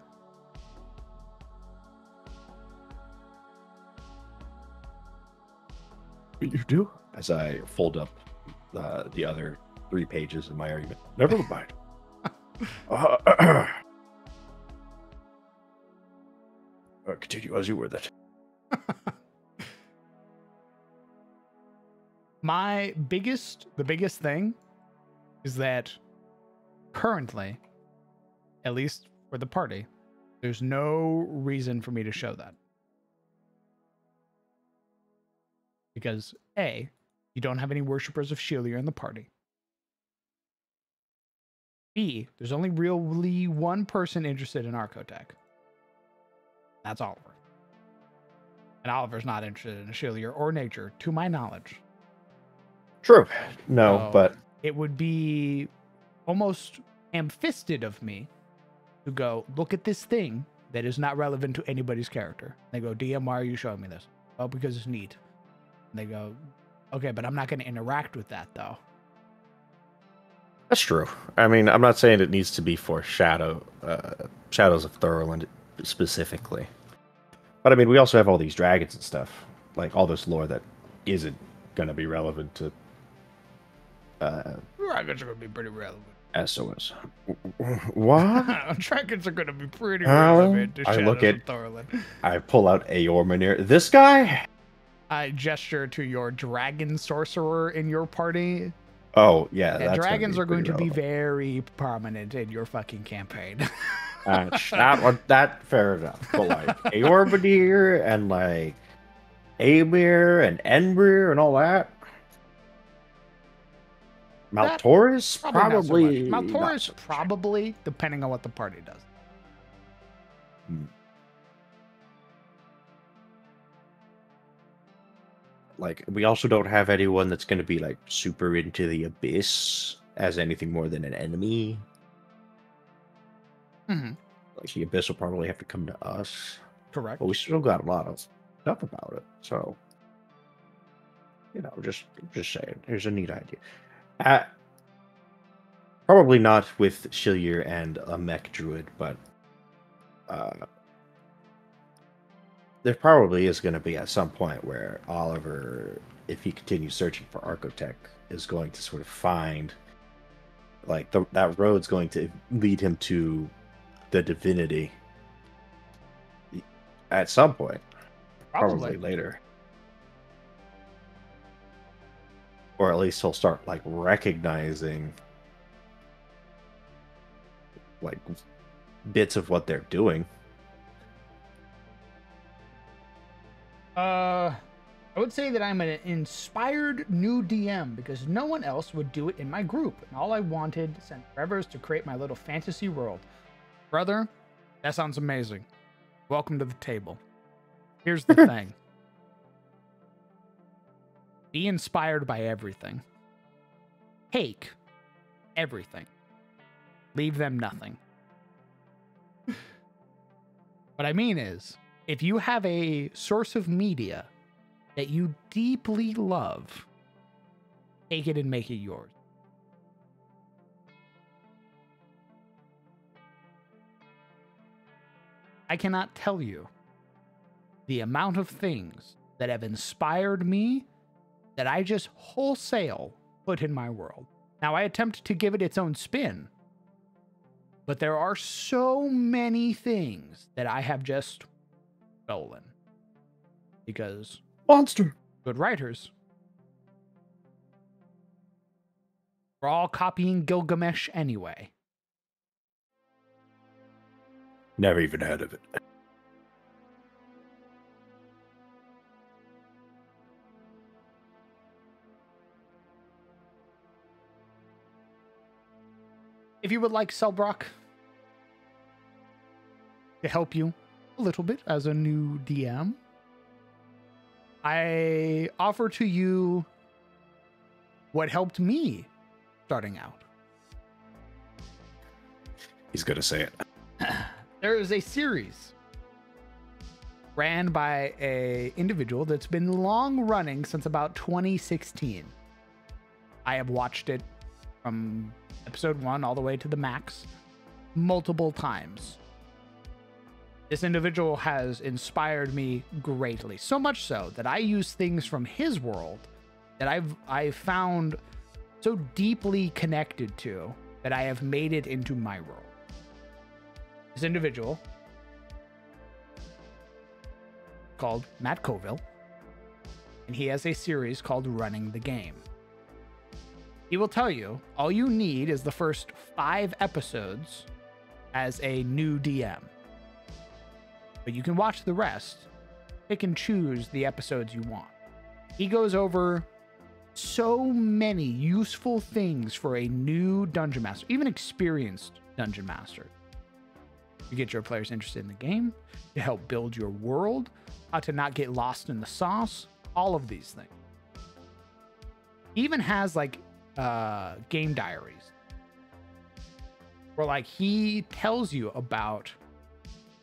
You do? As I fold up the other 3 pages of my argument. Never mind. Continue as you were that. The biggest thing is that currently, at least for the party, there's no reason for me to show that. Because A, you don't have any worshippers of Shilier in the party. B, there's only really one person interested in Arcotech. That's Oliver. And Oliver's not interested in Shilier or nature, to my knowledge. True. No, So, but it would be almost ham-fisted of me to go, look at this thing that is not relevant to anybody's character. They go, DM, why are you showing me this? Oh, because it's neat. And they go, okay, but I'm not going to interact with that, though. that's true. I mean, I'm not saying it needs to be for Shadows of Thorland specifically. But I mean, we also have all these dragons and stuff. Like, all this lore that isn't going to be relevant to Dragons are going to be pretty relevant. SOS. What? Dragons are going to be pretty relevant to I Shadows look at- of Thorland. I pull out Eormenir. This guy? I gesture to your dragon sorcerer in your party. Oh, yeah. And that's dragons are going to pretty be very prominent in your fucking campaign. that fair enough. But like Eormenir and like Aemir and Enbrir and all that. Maltoris? Probably. Not so much. not Maltoris, so much. probably, depending on what the party does. Like, we also don't have anyone that's going to be like super into the Abyss as anything more than an enemy. Mm-hmm. Like, the Abyss will probably have to come to us. Correct. But we still got a lot of stuff about it. So, you know, just saying. Here's a neat idea. Probably not with Shilier and a mech druid, but there probably is going to be at some point where Oliver, if he continues searching for Arcotech, is going to sort of find, like, that road's going to lead him to the divinity at some point. Probably later. Or at least he'll start, like, recognizing, like, bits of what they're doing. I would say that I'm an inspired new DM because no one else would do it in my group. And all I wanted since forever is to create my little fantasy world. Brother, that sounds amazing. Welcome to the table. Here's the thing. Be inspired by everything. Take everything. Leave them nothing. What I mean is, if you have a source of media that you deeply love, take it and make it yours. I cannot tell you the amount of things that have inspired me that I just wholesale put in my world. Now, I attempt to give it its own spin, but there are so many things that I have just stolen. Because Monster! good writers, we're all copying Gilgamesh anyway. Never even heard of it. If you would like Selbrock to help you a little bit as a new DM, I offer to you what helped me starting out. He's gonna say it. There is a series ran by a individual that's been long running since about 2016. I have watched it from episode 1 all the way to the max multiple times. This individual has inspired me greatly, so much so that I use things from his world that I've found so deeply connected to that I have made it into my world. This individual, called Matt Colville, and he has a series called Running the Game. He will tell you all you need is the first 5 episodes as a new DM. But you can watch the rest, pick and choose the episodes you want. He goes over so many useful things for a new dungeon master, even experienced dungeon master. You get your players interested in the game, to help build your world, how to not get lost in the sauce, all of these things. He even has like game diaries where like he tells you about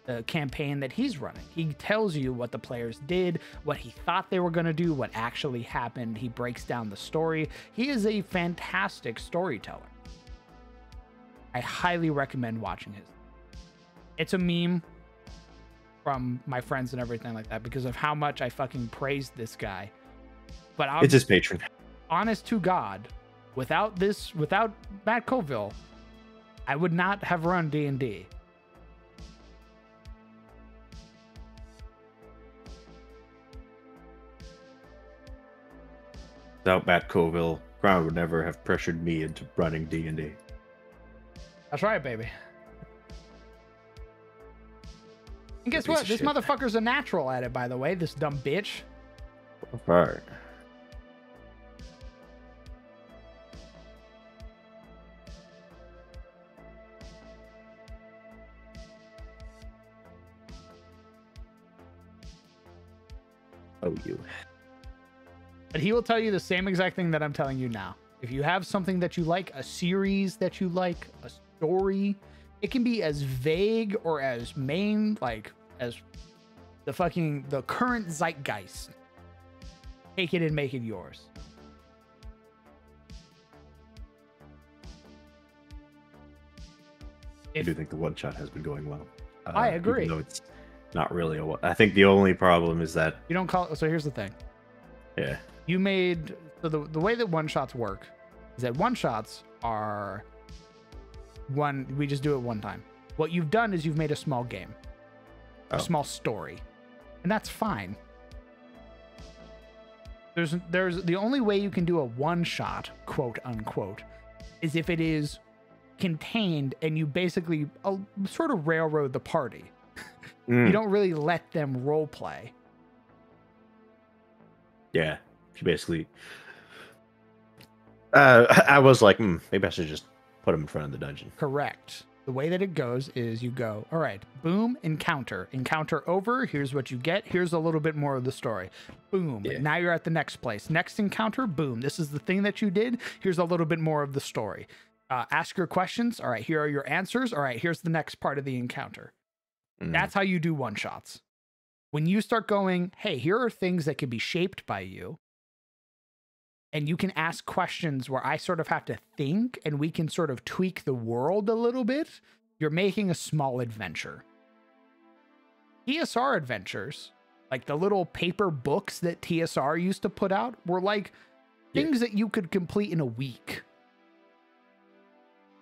the campaign that he's running. He tells you what the players did, what he thought they were going to do, what actually happened. He breaks down the story. He is a fantastic storyteller. I highly recommend watching his. It's a meme from my friends and everything like that because of how much I fucking praised this guy. But it's his patron. Honest to God, without Matt Colville, I would not have run D&D. Without Matt Colville, Crown would never have pressured me into running D&D. That's right, baby. And guess what? This motherfucker's a natural at it, by the way, this dumb bitch. Alright. Oh, you. But he will tell you the same exact thing that I'm telling you now. If you have something that you like, a series that you like, a story, it can be as vague or as main, like as the current zeitgeist. Take it and make it yours. I do think the one shot has been going well. I agree. Even though it's not really a. I think the only problem is that you don't call it. So here's the thing. Yeah. You made so the way that one shots work is that one shots are one. We just do it one time. What you've done is you've made a small game, a small story, and that's fine. There's the only way you can do a one shot, quote unquote, is if it is contained and you basically sort of railroad the party. You don't really let them role play. Yeah, basically. I was like, maybe I should just put him in front of the dungeon. Correct. The way that it goes is you go, all right, boom, encounter. Encounter over, here's what you get. Here's a little bit more of the story. Boom, now you're at the next place. Next encounter, boom, this is the thing that you did. Here's a little bit more of the story. Ask your questions. All right, here are your answers. All right, here's the next part of the encounter. That's how you do one-shots. When you start going, hey, here are things that can be shaped by you, and you can ask questions where I sort of have to think and we can sort of tweak the world a little bit, you're making a small adventure. TSR adventures, like the little paper books that TSR used to put out, were like things that you could complete in a week.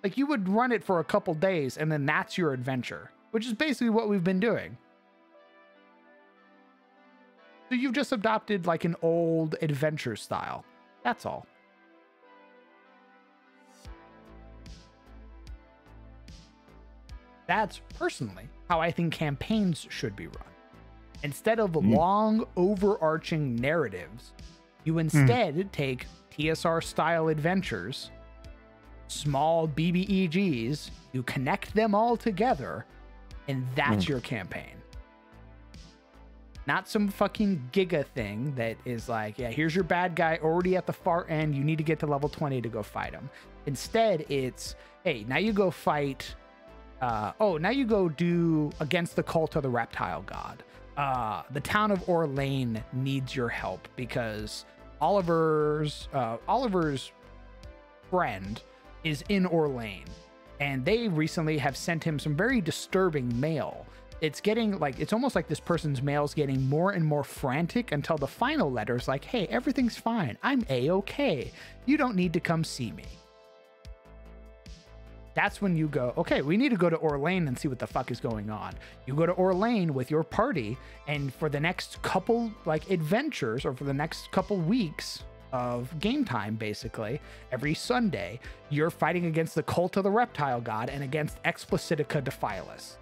Like you would run it for a couple days and then that's your adventure, which is basically what we've been doing. So you've just adopted like an old adventure style. That's all. That's personally how I think campaigns should be run. Instead of long, overarching narratives, you instead take TSR-style adventures, small BBEGs, you connect them all together, and that's your campaign. Not some fucking Giga thing that is like, yeah, here's your bad guy already at the far end. You need to get to level 20 to go fight him. Instead, it's, hey, now you go fight. Now you go do against the cult of the reptile god. The town of Orlane needs your help because Oliver's friend is in Orlane, and they recently have sent him some very disturbing mail. it's getting like, it's almost like this person's mail's getting more and more frantic until the final letter is like, hey, everything's fine. I'm A-okay. You don't need to come see me. That's when you go, okay, we need to go to Orlane and see what the fuck is going on. You go to Orlane with your party, and for the next couple like adventures, or for the next couple weeks of game time, basically, every Sunday, you're fighting against the Cult of the Reptile God and against Explicitica Defilus.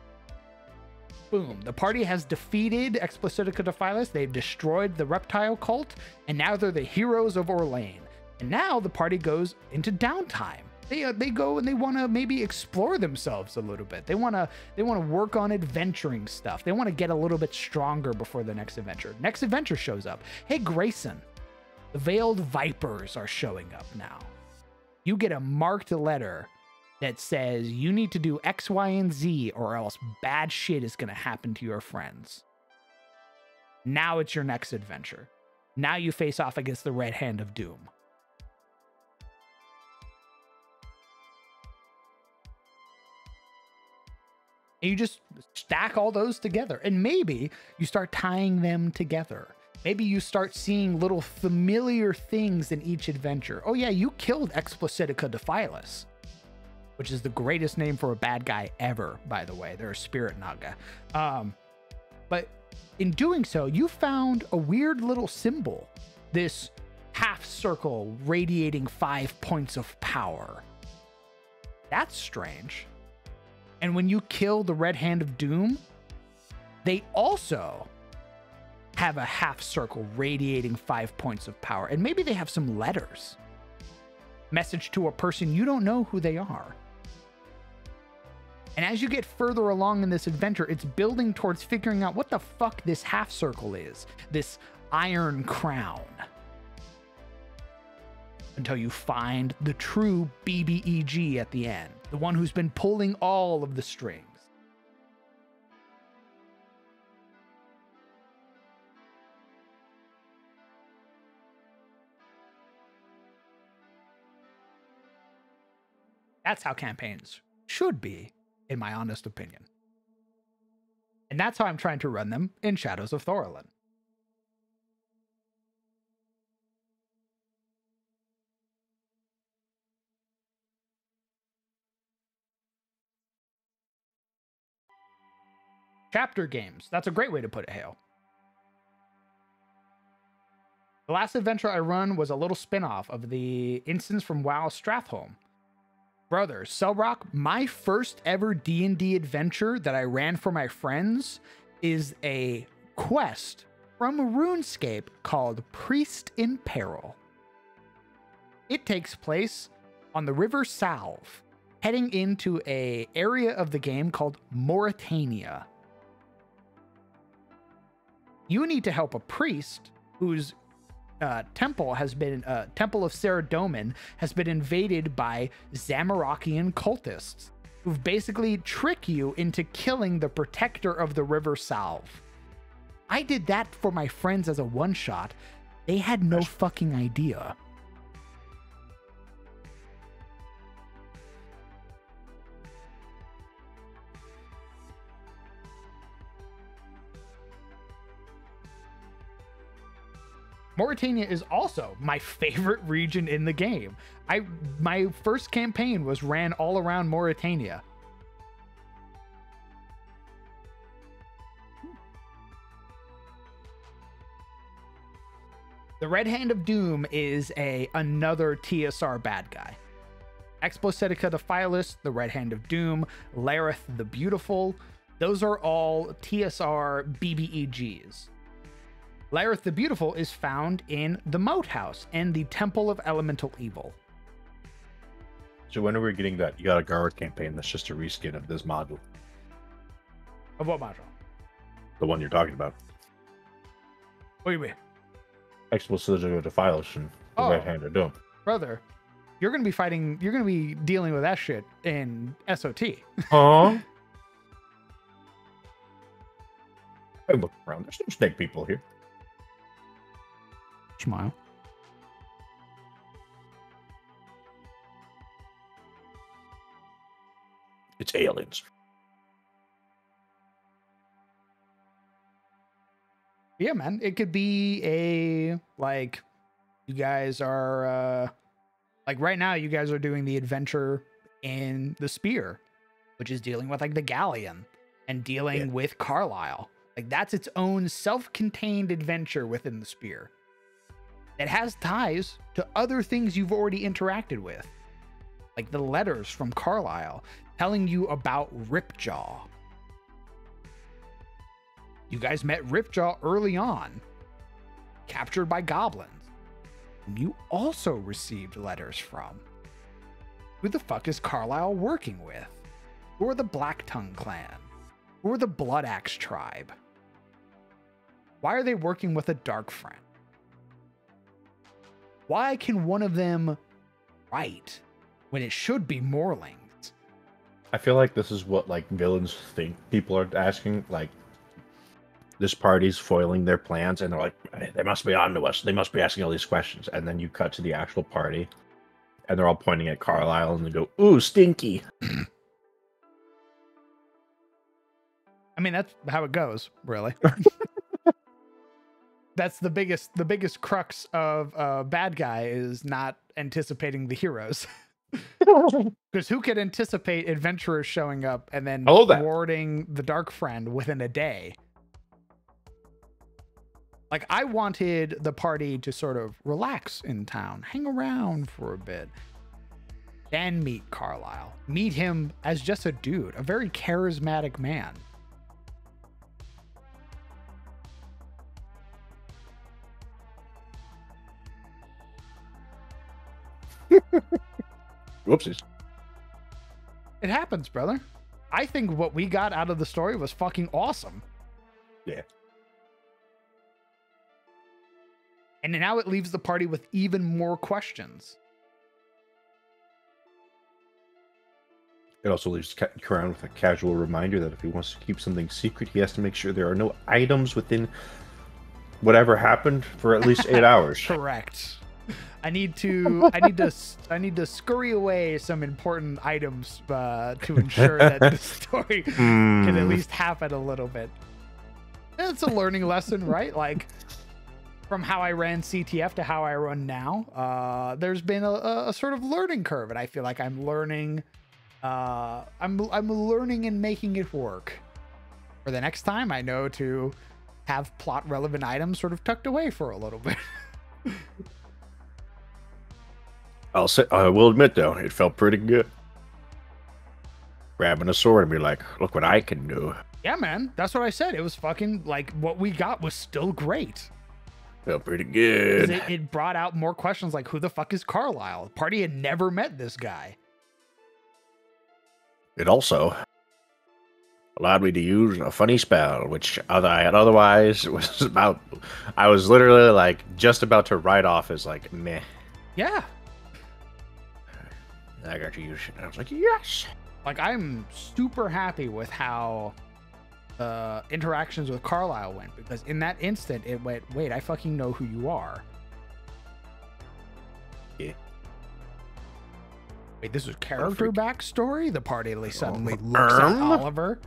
Boom. The party has defeated Explicitica Defilus. They've destroyed the reptile cult, and now they're the heroes of Orlane. And now the party goes into downtime. They go and they want to maybe explore themselves a little bit. They want to work on adventuring stuff. They want to get a little bit stronger before the next adventure. Next adventure shows up. Hey, Grayson, the Veiled Vipers are showing up now. You get a marked letter that says you need to do X, Y, and Z, or else bad shit is going to happen to your friends. Now it's your next adventure. Now you face off against the Red Hand of Doom. And you just stack all those together, and maybe you start tying them together. Maybe you start seeing little familiar things in each adventure. Oh yeah, you killed Explicitica Defilus, which is the greatest name for a bad guy ever, by the way. They're a spirit naga. But in doing so, you found a weird little symbol, this half circle radiating 5 points of power. That's strange. And when you kill the Red Hand of Doom, they also have a half circle radiating 5 points of power. And maybe they have some letters. Message to a person you don't know who they are. And as you get further along in this adventure, it's building towards figuring out what the fuck this half circle is. This iron crown. Until you find the true BBEG at the end. The one who's been pulling all of the strings. That's how campaigns should be, in my honest opinion. And that's how I'm trying to run them in Shadows of Thorolin. Chapter games. That's a great way to put it, Hale. The last adventure I run was a little spin-off of the instance from WoW Stratholme. Brother, Cellrock, my first ever D&D adventure that I ran for my friends is a quest from RuneScape called Priest in Peril. It takes place on the River Salve, heading into an area of the game called Morytania. You need to help a priest whose temple has been Temple of Saradomin has been invaded by Zamorakian cultists who've basically tricked you into killing the protector of the River Salve. I did that for my friends as a one-shot. They had no fucking idea. Morytania is also my favorite region in the game. My first campaign was ran all around Morytania. The Red Hand of Doom is another TSR bad guy. Explicitica Defilus, the Red Hand of Doom, Lareth the Beautiful, those are all TSR BBEGs. Lareth the Beautiful is found in the Moat House and the Temple of Elemental Evil. So when are we getting that? You got a guard campaign that's just a reskin of this module. Of what module? The one you're talking about. What do you mean? Explicitica Defilus and the Red Hand of Doom. Brother, you're going to be dealing with that shit in SOT. Huh? I look around. There's no snake people here. Smile. It's aliens. Yeah, man. It could be a like you guys are like right now you guys are doing the adventure in the Spear, which is dealing with like the Galleon and dealing with Carlisle. Like that's its own self-contained adventure within the Spear. It has ties to other things you've already interacted with. Like the letters from Carlisle telling you about Ripjaw. You guys met Ripjaw early on, captured by goblins. And you also received letters from. Who the fuck is Carlisle working with? Who are the Blacktongue clan? Who are the Blood Axe tribe? Why are they working with a dark friend? Why can one of them write when it should be Morlings? I feel like this is what like villains think people are asking. Like this party's foiling their plans, and they're like, "They must be onto us. They must be asking all these questions." And then you cut to the actual party, and they're all pointing at Carlisle, and they go, "Ooh, stinky." I mean, that's how it goes, really. That's the biggest crux of bad guy is not anticipating the heroes. Because who could anticipate adventurers showing up and then thwarting the dark friend within a day? Like, I wanted the party to sort of relax in town, hang around for a bit, then meet Carlisle. Meet him as just a dude, a very charismatic man. Whoopsies. It happens, brother. I think what we got out of the story was fucking awesome. Yeah. And now it leaves the party with even more questions. It also leaves Karan with a casual reminder that if he wants to keep something secret, he has to make sure there are no items within whatever happened for at least 8 hours. Correct. I need to scurry away some important items to ensure that the story can at least happen a little bit. It's a learning lesson, right? Like from how I ran CTF to how I run now, there's been a sort of learning curve, and I feel like I'm learning. I'm learning and making it work. For the next time, I know to have plot relevant items sort of tucked away for a little bit. I will admit though, it felt pretty good. Grabbing a sword and be like, look what I can do. Yeah, man. That's what I said. It was fucking like what we got was still great. Felt pretty good. It brought out more questions like, who the fuck is Carlisle? The party had never met this guy. It also allowed me to use a funny spell, which I had otherwise was about. I was literally like just about to write off as like meh. Yeah. I got to use it. I was like, yes. Like I'm super happy with how interactions with Carlisle went, because in that instant it went, wait, I fucking know who you are. Yeah. Wait, this is character backstory? The party suddenly looks at Oliver.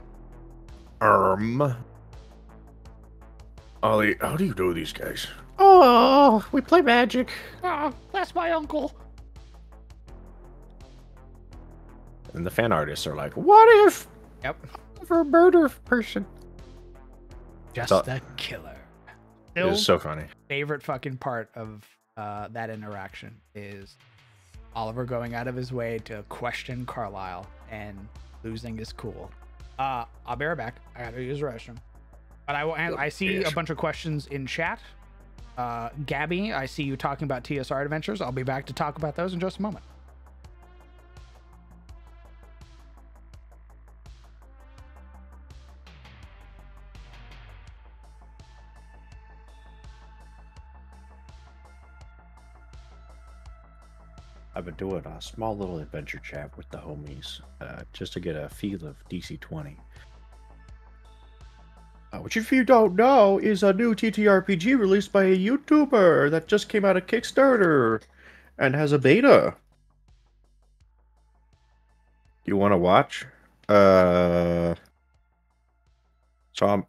Ollie, how do you know these guys? Oh, we play Magic. Oh, that's my uncle. And the fan artists are like, what if? Yep. For a murder person. Just a killer. It was so funny. Favorite fucking part of that interaction is Oliver going out of his way to question Carlisle and losing his cool. I'll be right back. I gotta use the restroom. But I see a bunch of questions in chat. Gabby, I see you talking about TSR adventures. I'll be back to talk about those in just a moment. I've been doing a small little adventure chat with the homies just to get a feel of DC20. Which, if you don't know, is a new TTRPG released by a YouTuber that just came out of Kickstarter and has a beta. You want to watch? So I'm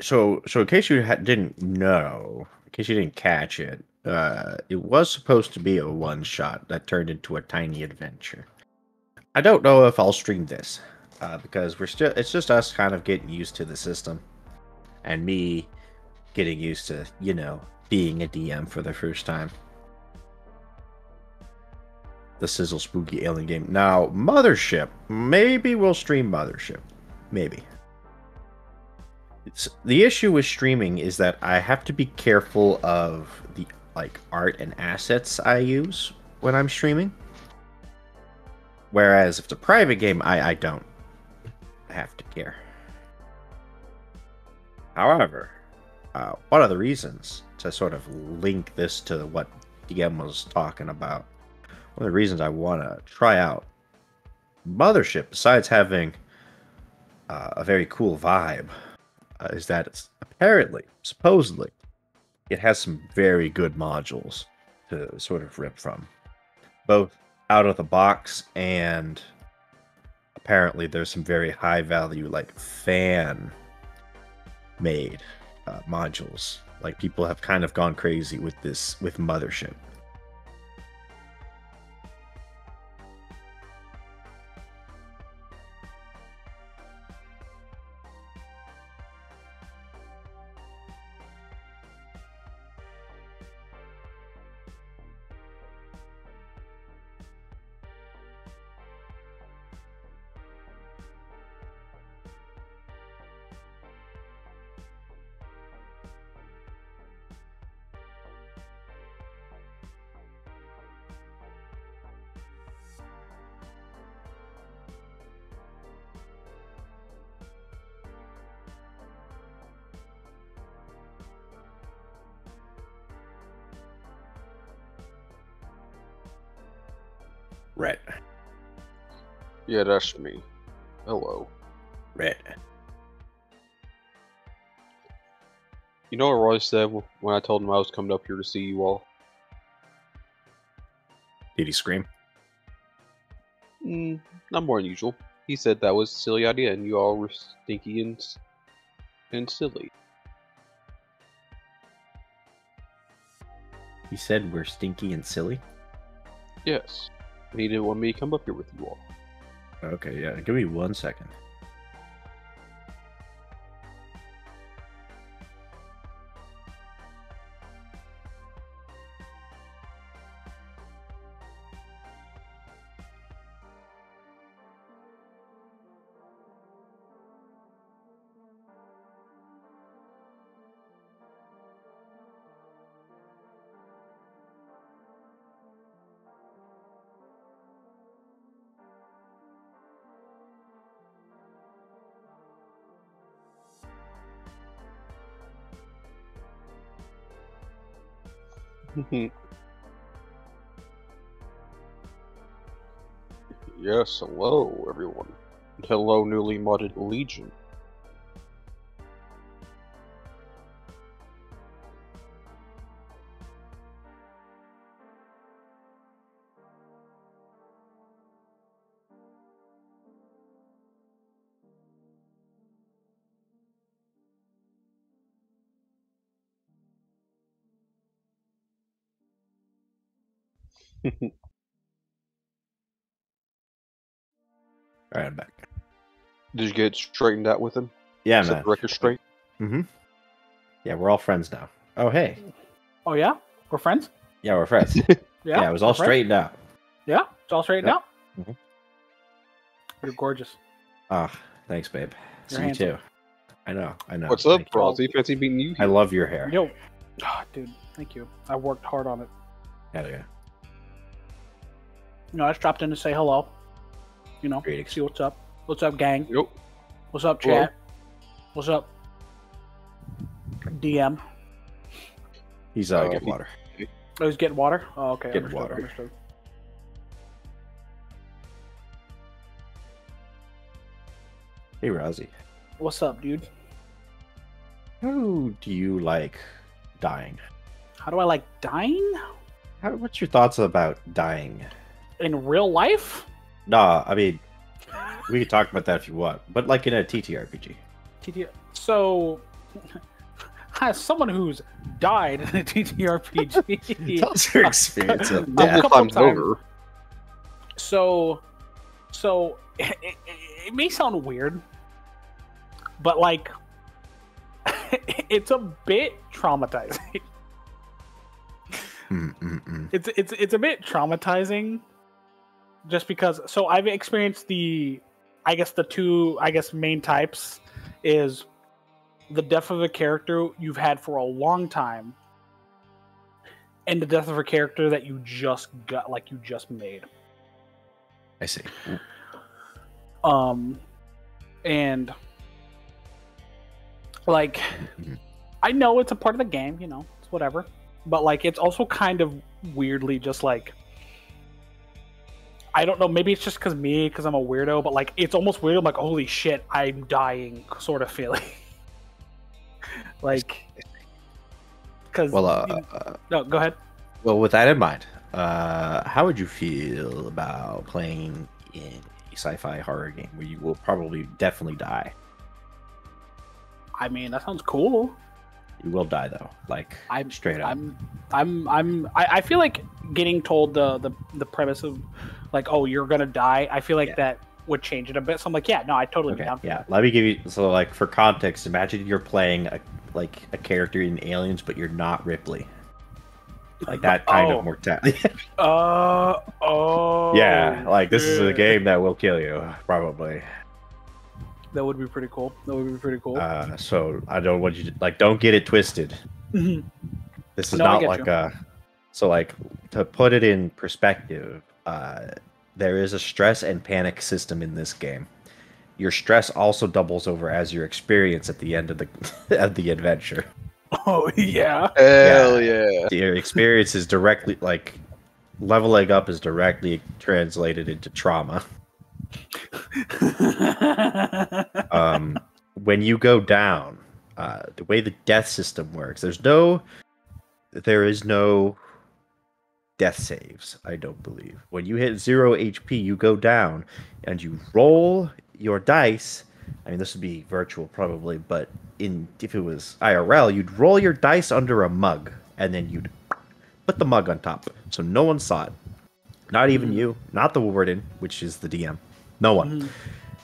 So in case you didn't know, in case you didn't catch it, it was supposed to be a one-shot that turned into a tiny adventure. I don't know if I'll stream this, because it's just us kind of getting used to the system, and me getting used to, being a DM for the first time. The Sizzle Spooky Alien game. Now, Mothership. Maybe we'll stream Mothership. Maybe. The issue with streaming is that I have to be careful of the art and assets I use when I'm streaming. Whereas if it's a private game, I don't have to care. However, one of the reasons to sort of link this to what DM was talking about, one of the reasons I want to try out Mothership, besides having a very cool vibe, is that it's supposedly, it has some very good modules to sort of rip from. Both out of the box, and apparently there's some very high value, fan made modules. People have kind of gone crazy with Mothership. Red. Yeah, that's me. Hello. Red. You know what Roy said when I told him I was coming up here to see you all? Did he scream? Not more than usual. He said that was a silly idea and you all were stinky and silly. He said we're stinky and silly? Yes. He didn't want me to come up here with you all. Okay, yeah. Give me 1 second. Yes, hello everyone. Hello newly modded Legion. Alright, I'm back. Did you get straightened out with him? Yeah, Set man. the record straight? Mm-hmm. Yeah, we're all friends now. Oh, hey. Oh, yeah? We're friends? Yeah, we're friends. Yeah, it was all we're friends? straightened out. Yeah, it's all straightened Yep. out? Mhm. You're gorgeous. Ah, thanks, babe. You're See handsome. you too. I know. What's up, Thank you. Rosie? Fancy meeting you I here. love your hair. Yo. Ah, dude, thank you. I worked hard on it. Hell yeah. I just dropped in to say hello. Greetings. See what's up. What's up, gang? Yep. What's up, Hello. chat? What's up, DM? He's Oh, getting water. Oh, he's getting water? Oh, okay. Getting Understood, water. Understood. Hey, Rosie. What's up, dude? How do you like dying? How do I like dying? What's your thoughts about dying? In real life? Nah, I mean, we can talk about that if you want, but in a TTRPG. TT. So, As someone who's died in a TTRPG, Tell us your experience of A death. couple times times. over. so it may sound weird, but like it's a bit traumatizing. It's a bit traumatizing, just because. So I've experienced the two main types is the death of a character you've had for a long time, and the death of a character that you just made. I see. And like, I know it's a part of the game, it's whatever, but like, it's also kind of weirdly just like, I don't know, maybe it's just because I'm a weirdo, but like, it's almost weird. I'm like, holy shit, I'm dying sort of feeling. Like, because no, go ahead. Well, with that in mind, how would you feel about playing in a sci-fi horror game where you will probably definitely die? I mean, that sounds cool. You will die though, like straight up. I feel like getting told the premise of like, oh, you're gonna die. I feel like that would change it a bit. So I'm like, yeah, no, I totally be down for that. Let me give you like for context. Imagine you're playing a character in Aliens, but you're not Ripley. Like that kind of mortality. Yeah, like this is a game that will kill you probably. That would be pretty cool. So I don't want you to don't get it twisted. Mhm. This is No, I not get like you. so like to put it in perspective, there is a stress and panic system in this game. Your stress also doubles over as your experience at the end of the of the adventure. Oh yeah. Hell yeah. Your experience is directly leveling up is directly translated into trauma. When you go down, the way the death system works, there is no death saves. I don't believe. When you hit 0 HP, you go down, and you roll your dice. I mean, this would be virtual probably, but if it was IRL, you'd roll your dice under a mug, and then you'd put the mug on top, so no one saw it. Not even you, not the warden, which is the DM. No one.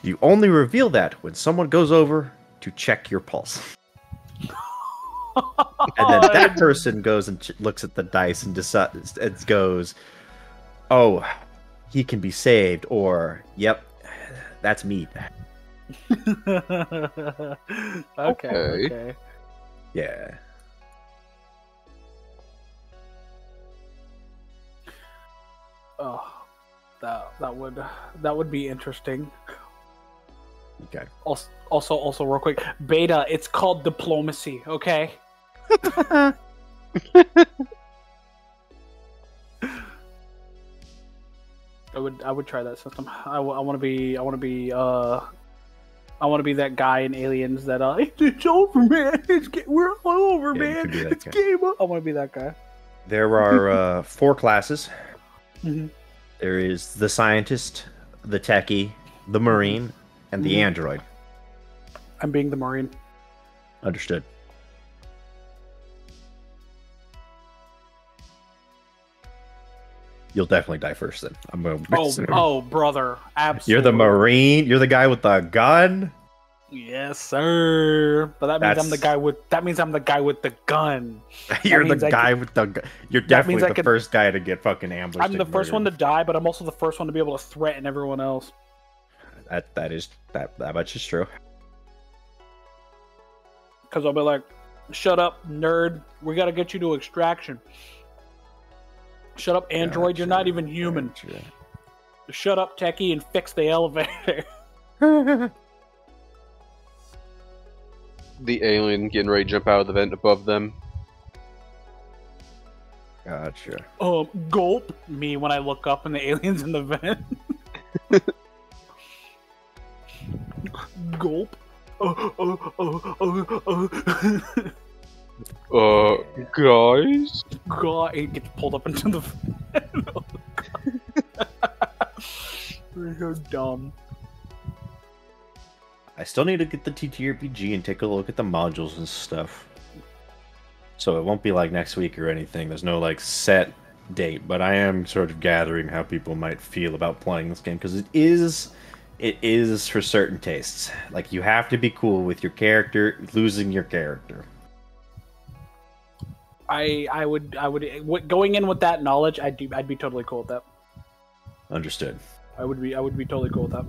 You only reveal that when someone goes over to check your pulse. And then that person goes and looks at the dice and decides, and goes, oh, he can be saved, or, yep, that's meat. Okay. Yeah. Oh, that would be interesting. Okay. Also, real quick, beta. It's called diplomacy. Okay. I would try that system. I want to be that guy in Aliens that it's over, man. We're all over, Yeah, you man. could be that It's guy. game up. I want to be that guy. There are 4 classes. Mhm. There is the scientist, the techie, the marine, and the android. I'm being the Marine. Understood. You'll definitely die first then. I'm gonna Oh, brother, absolutely. You're the marine. You're the guy with the gun. Yes, sir. But that means I'm the That's- guy with. That means I'm the guy with the gun. You're the means I guy with the gun. You're that definitely means I the could- first guy to get fucking ambushed. I'm the and first one to murdered. die, but I'm also the first one to be able to threaten everyone else. That much is true. Because I'll be like, "Shut up, nerd. We gotta get you to extraction. Shut up, android. You're not Gotcha, even human. gotcha. Shut up, techie, and fix the elevator." The alien getting ready to jump out of the vent above them. Gotcha. Gulp. Me when I look up and the alien's in the vent. Gulp. Guys? God, it gets pulled up into the vent. You're so dumb. I still need to get the TTRPG and take a look at the modules and stuff. So it won't be like next week or anything. There's no like set date, but I am sort of gathering how people might feel about playing this game because it is for certain tastes. Like you have to be cool with your character losing your character. I would going in with that knowledge, I'd be totally cool with that. Understood. I would be totally cool with that.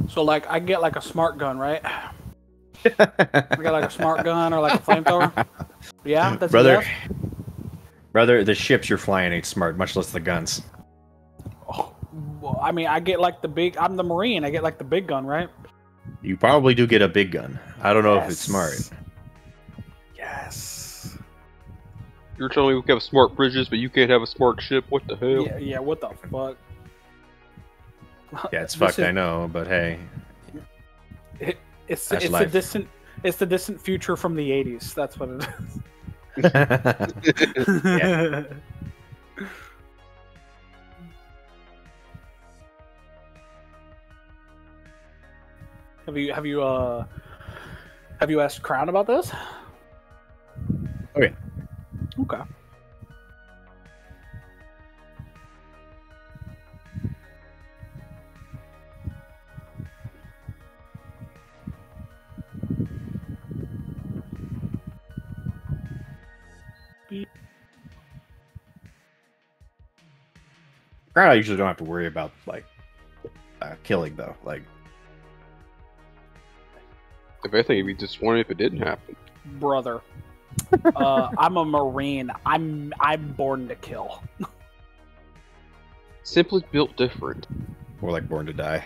So like I get like a smart gun, right? I got like a smart gun or like a flamethrower. Yeah, that's brother. yes? Brother, the ships you're flying ain't smart, much less the guns. Oh, well, I mean, I get like the big. I'm the Marine. I get like the big gun, right? You probably do get a big gun. I don't know if it's smart. Yes. You're telling me we can have smart bridges, but you can't have a smart ship? What the hell? Yeah. What the fuck? Yeah, it's fucked. I know, but hey, it's that's the life. distant future from the '80s. That's what it is. Yeah. Have you asked Crown about this? Oh yeah. Okay. I usually don't have to worry about like killing though. Like, If anything, you'd be disappointed if it didn't happen. Brother, I'm a Marine. I'm born to kill. Simply built different. more like Born to Die.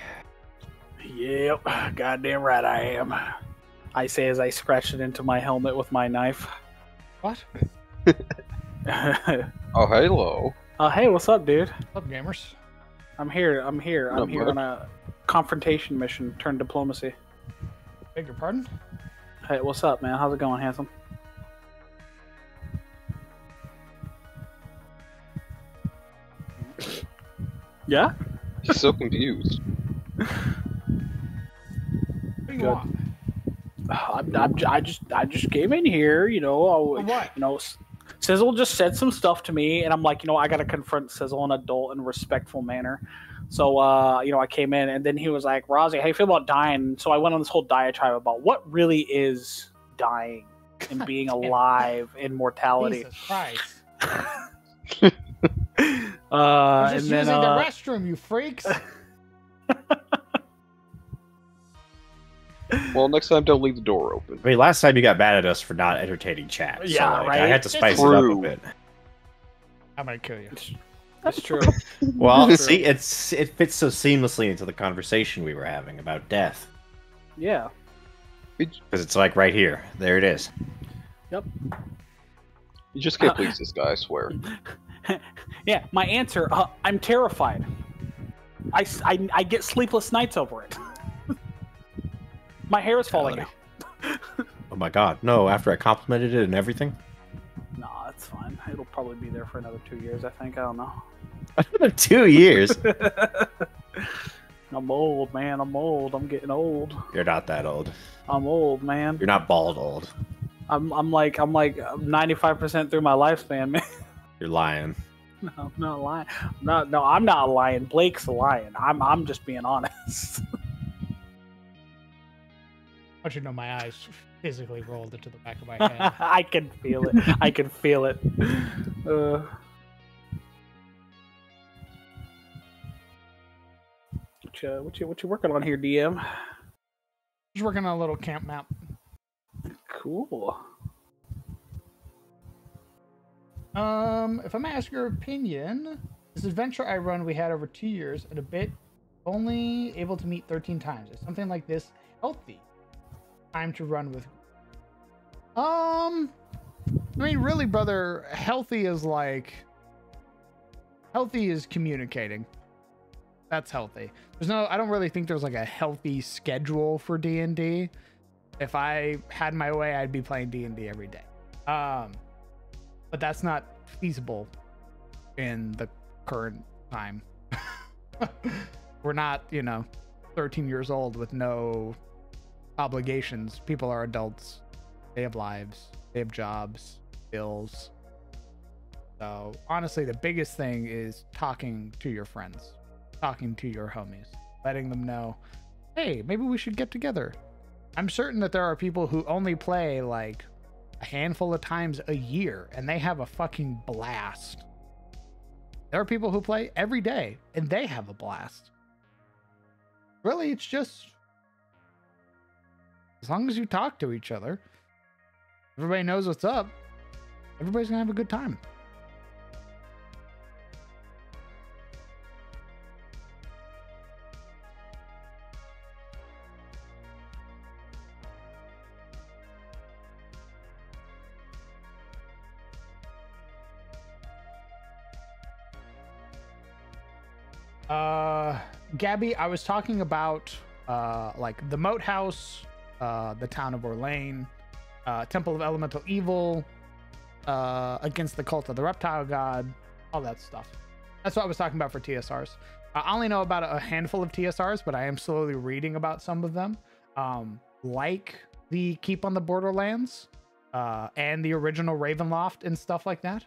Yep, goddamn right I am. I say as I scratch it into my helmet with my knife. What? Oh, hello. Hey, what's up, dude? What's up, gamers? I'm here. I'm here Not much. on a confrontation mission turned diplomacy. Beg your pardon? Hey, what's up, man? How's it going, handsome? Yeah? He's so confused. What do you Good. want? I just came in here, you know. For what? You know, Sizzle just said some stuff to me, and I'm like, you know, I gotta confront Sizzle in an adult and respectful manner. So, you know, I came in, and then he was like, "Rozzy, how you feel about dying?" So I went on this whole diatribe about what really is dying and being alive in mortality. Jesus Christ. And Just then using the restroom, you freaks. Well, next time, don't leave the door open. I mean, last time you got mad at us for not entertaining chat. So, Yeah, like, right? I had to spice it up a True. bit. I'm gonna kill you. That's true. Well, True. see, it fits so seamlessly into the conversation we were having about death. Yeah. Because it's like right here. There it is. Yep. You just can't please this guy, I swear. Yeah. My answer: I'm terrified. I get sleepless nights over it. My hair is falling out. Oh my god. No, after I complimented it and everything? Nah, it's fine. It'll probably be there for another 2 years, I think. I don't know. Another 2 years? I'm old, man. I'm old. I'm getting old. You're not that old. I'm old, man. You're not bald old. I'm like 95% through my lifespan, man. You're lying. No, I'm not lying. No, I'm not lying. Blake's lying. I'm just being honest. I want you to know my eyes physically rolled into the back of my head. I can feel it. I can feel it. What you working on here, DM? Just working on a little camp map. Cool. If I may ask your opinion, this adventure I run we had over 2 years at a bit, only able to meet 13 times. Is something like this healthy? Time to run with. I mean, really, brother, healthy is like Healthy is communicating. That's healthy. I don't really think there's like a healthy schedule for D&D. If I had my way, I'd be playing D&D every day. But that's not feasible in the current time. We're not, 13 years old with no obligations. People are adults. They have lives. They have jobs, bills. So honestly, the biggest thing is talking to your friends, talking to your homies, letting them know, hey, maybe we should get together. I'm certain that there are people who only play like a handful of times a year and they have a fucking blast. There are people who play every day and they have a blast. Really, it's just as long as you talk to each other, everybody knows what's up, everybody's gonna have a good time. Gabby, I was talking about like the Moat House, the town of Orlane, Temple of Elemental Evil, against the Cult of the Reptile God, all that stuff. That's what I was talking about for TSRs. I only know about a handful of TSRs, but I am slowly reading about some of them, like the Keep on the Borderlands and the original Ravenloft and stuff like that.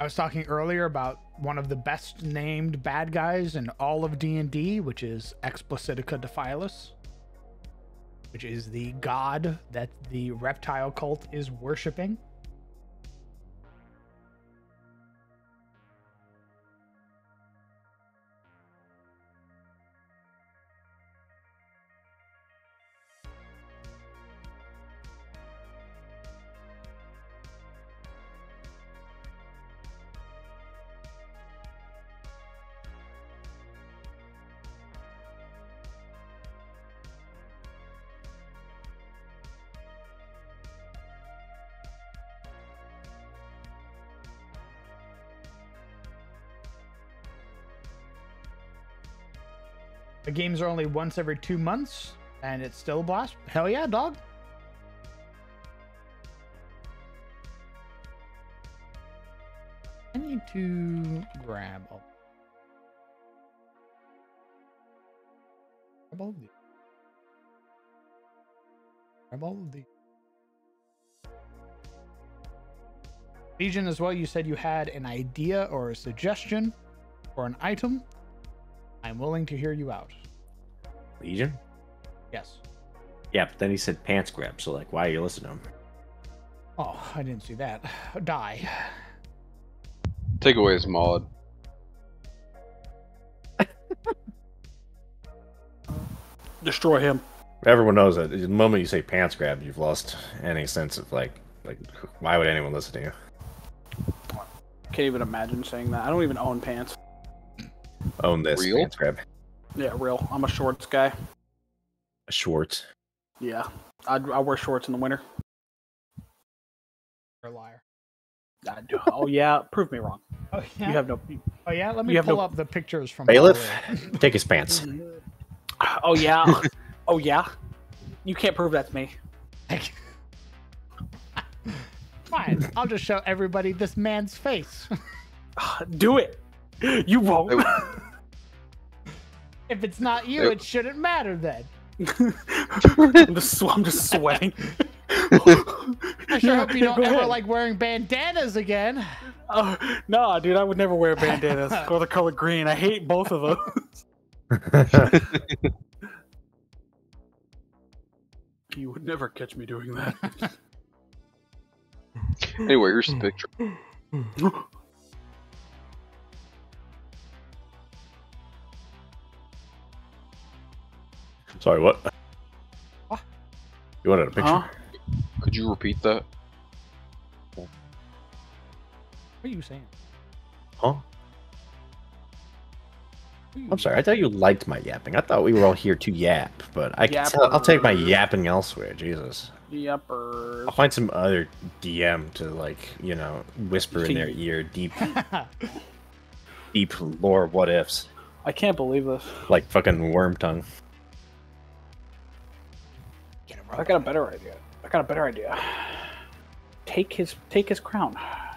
I was talking earlier about one of the best named bad guys in all of D&D, which is Explicitica Defilus, which is the god that the reptile cult is worshipping. The games are only once every 2 months, and it's still a blast. Hell yeah, dog. I need to grab all of these. Grab all of these. Legion as well, you said you had an idea or a suggestion for an item. I'm willing to hear you out. Legion? Yes. Yeah, but then he said pants grab, so like, why are you listening to him? Oh, I didn't see that. Die. Take away his mod. Destroy him. Everyone knows that the moment you say pants grab, you've lost any sense of like why would anyone listen to you? Can't even imagine saying that. I don't even own pants. Own this Real? pants grab. Yeah, real. I'm a shorts guy. A Schwartz. Yeah, I wear shorts in the winter. You're a liar. I do. Oh yeah, prove me wrong. Oh yeah. You have no. Oh yeah. Let me you have pull no- up the pictures from Bailiff, take his pants. Oh yeah. Oh yeah. You can't prove that's me. Fine. I'll just show everybody this man's face. Do it. You won't. If it's not you, it shouldn't matter then. I'm just sweating. I sure hope you don't Go ever ahead. like wearing bandanas again. No, dude, I would never wear bandanas or the color green. I hate both of those. You would never catch me doing that. Anyway, here's the picture. Sorry, what? What? You wanted a picture? Huh? Could you repeat that? What are you saying? Huh? I'm sorry. I thought you liked my yapping. I thought we were all here to yap, but I'll take my yapping elsewhere. Jesus. Yappers. I'll find some other DM to whisper in their ear deep lore what ifs. I can't believe this. Like fucking worm tongue. I got a better idea. Take his crown.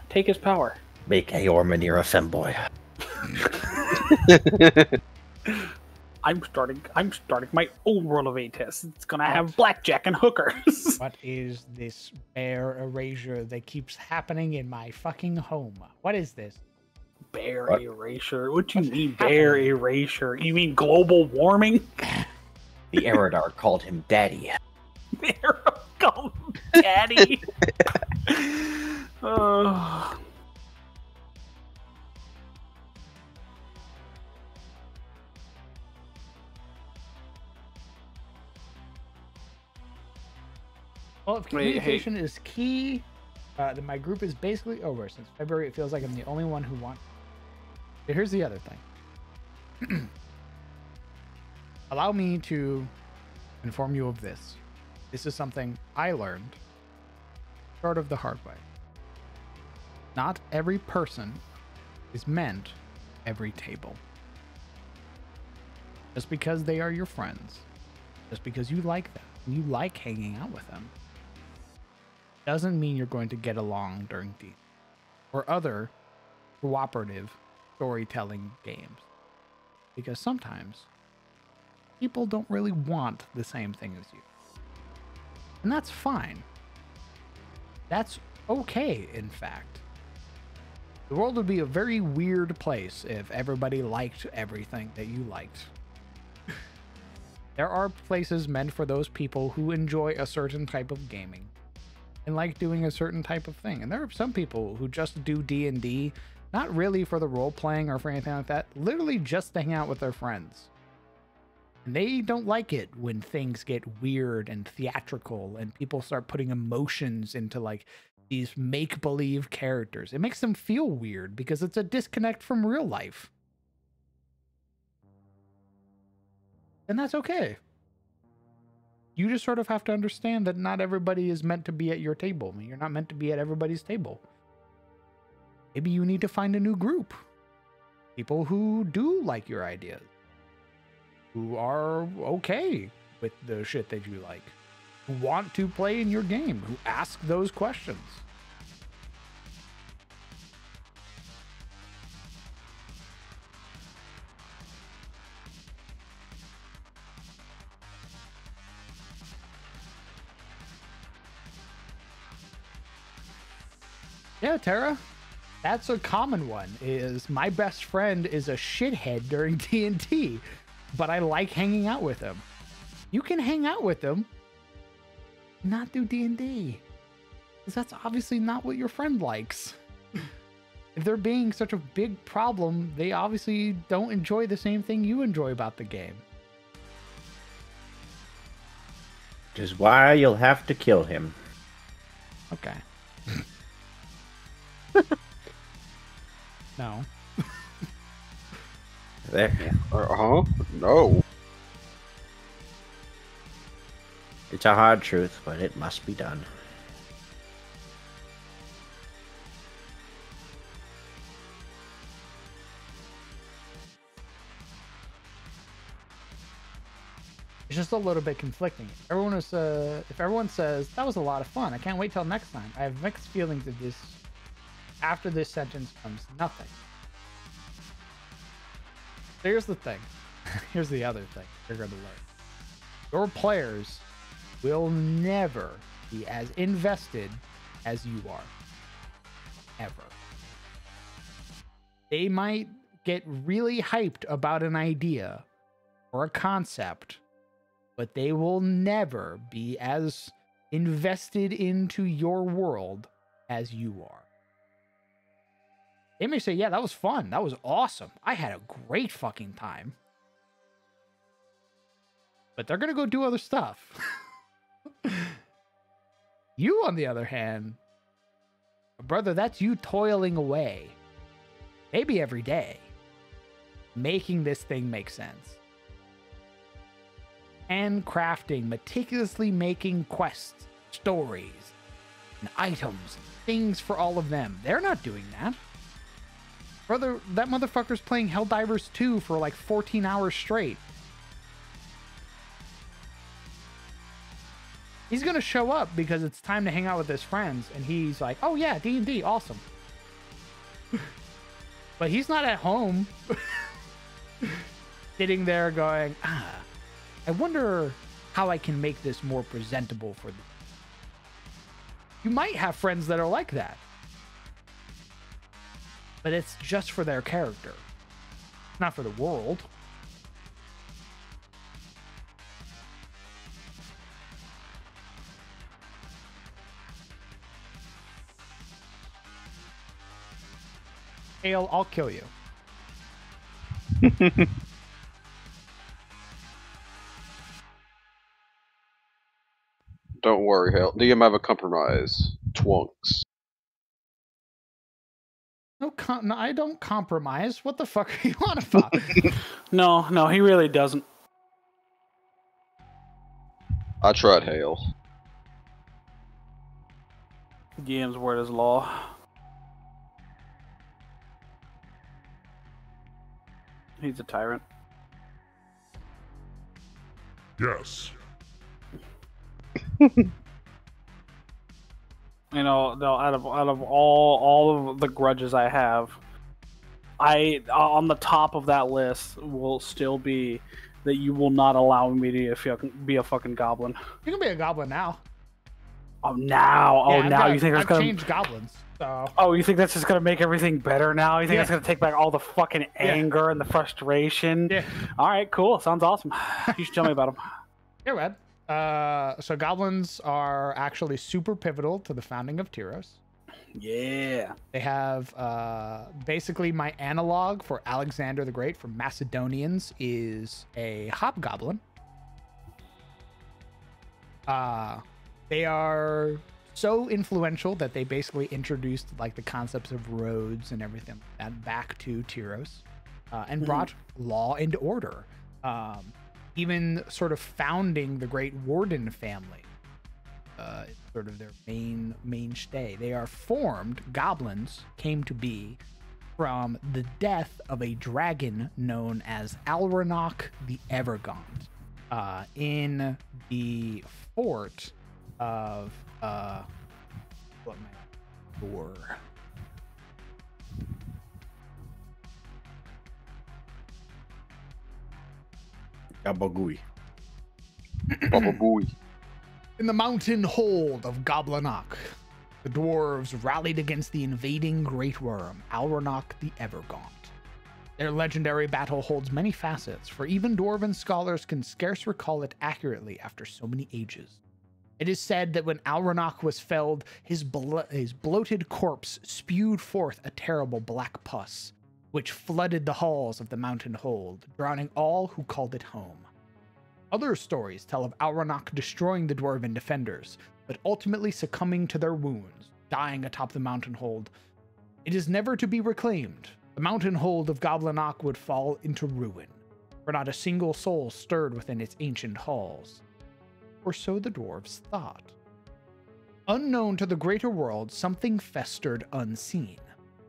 Take his power. Make Eormenir a femboy. I'm starting my own World of A-test. It's gonna have blackjack and hookers. What is this bear erasure that keeps happening in my fucking home? What is this? Bear erasure? What do you mean bear erasure? You mean global warming? The Eridar called him Daddy. The Eridar called him Daddy. Well, if communication is key, then my group is basically over. Since February, it feels like I'm the only one who wants. But here's the other thing. Allow me to inform you of this. This is something I learned sort of the hard way. Not every person is meant every table. Just because they are your friends, just because you like them, you like hanging out with them, doesn't mean you're going to get along during D or other cooperative storytelling games. Because sometimes people don't really want the same thing as you. And that's fine. That's okay, in fact. The world would be a very weird place if everybody liked everything that you liked. There are places meant for those people who enjoy a certain type of gaming and like doing a certain type of thing. And there are some people who just do D&D, not really for the role-playing or for anything like that, literally just to hang out with their friends. And they don't like it when things get weird and theatrical and people start putting emotions into like these make-believe characters. It makes them feel weird because it's a disconnect from real life. And that's okay. You just sort of have to understand that not everybody is meant to be at your table. I mean, you're not meant to be at everybody's table. Maybe you need to find a new group. People who do like your ideas. Who are okay with the shit that you like. Who want to play in your game. Who ask those questions. Yeah, Tara. That's a common one, is my best friend is a shithead during D&D, but I like hanging out with him. You can hang out with him, not do D&D, because that's obviously not what your friend likes. If they're being such a big problem, they obviously don't enjoy the same thing you enjoy about the game. Which is why you'll have to kill him. Okay. No. There. No. It's a hard truth, but it must be done. It's just a little bit conflicting. Everyone is, if everyone says, that was a lot of fun, I can't wait till next time, I have mixed feelings of this. After this sentence comes nothing. Here's the thing. Here's the other thing you're going to learn. Your players will never be as invested as you are. Ever. They might get really hyped about an idea or a concept, but they will never be as invested into your world as you are. They may say, yeah, that was fun. That was awesome. I had a great fucking time. But they're going to go do other stuff. You, on the other hand, brother, that's you toiling away. Maybe every day. making this thing make sense. Handcrafting, meticulously making quests, stories, and items, things for all of them. They're not doing that. Brother, that motherfucker's playing Helldivers 2 for like 14 hours straight. He's gonna show up because it's time to hang out with his friends, and he's like, oh yeah, D&D, awesome. But he's not at home sitting there going, I wonder how I can make this more presentable for them. You might have friends that are like that, but it's just for their character, not for the world. Hale, I'll kill you. Don't worry, Hale. DM have a compromise. Twunks. No, I don't compromise. What the fuck are you on about? No, he really doesn't. I tried, Hale. DM's word is law. He's a tyrant. Yes. You know, no, out of all of the grudges I have, I on the top of that list will still be that you will not allow me to be a fucking goblin. You can be a goblin now. Oh, now, you think that's I've gonna change goblins? So. Oh, you think that's just gonna make everything better now? You think that's gonna take back all the fucking anger and the frustration? Yeah. All right, cool. Sounds awesome. You should tell me about them. Yeah, Red. So goblins are actually super pivotal to the founding of Tyros. Yeah. They have basically my analog for Alexander the Great for Macedonians is a hobgoblin. They are so influential that they basically introduced like the concepts of roads and everything like that back to Tyros, and brought law and order. Even sort of founding the Great Warden family, sort of their mainstay. They are formed, goblins came to be from the death of a dragon known as Alranok the Evergaunt, in the fort of what am I for? Gabagui. Baba Booey. In the mountain hold of Goblinok, the dwarves rallied against the invading Great Worm, Alranok the Evergaunt. Their legendary battle holds many facets, for even dwarven scholars can scarce recall it accurately after so many ages. It is said that when Alranok was felled, his bloated corpse spewed forth a terrible black pus, which flooded the halls of the mountain hold, drowning all who called it home. Other stories tell of Alranok destroying the dwarven defenders, but ultimately succumbing to their wounds, dying atop the mountain hold. It is never to be reclaimed. The mountain hold of Goblinok would fall into ruin, for not a single soul stirred within its ancient halls. Or so the dwarves thought. Unknown to the greater world, something festered unseen.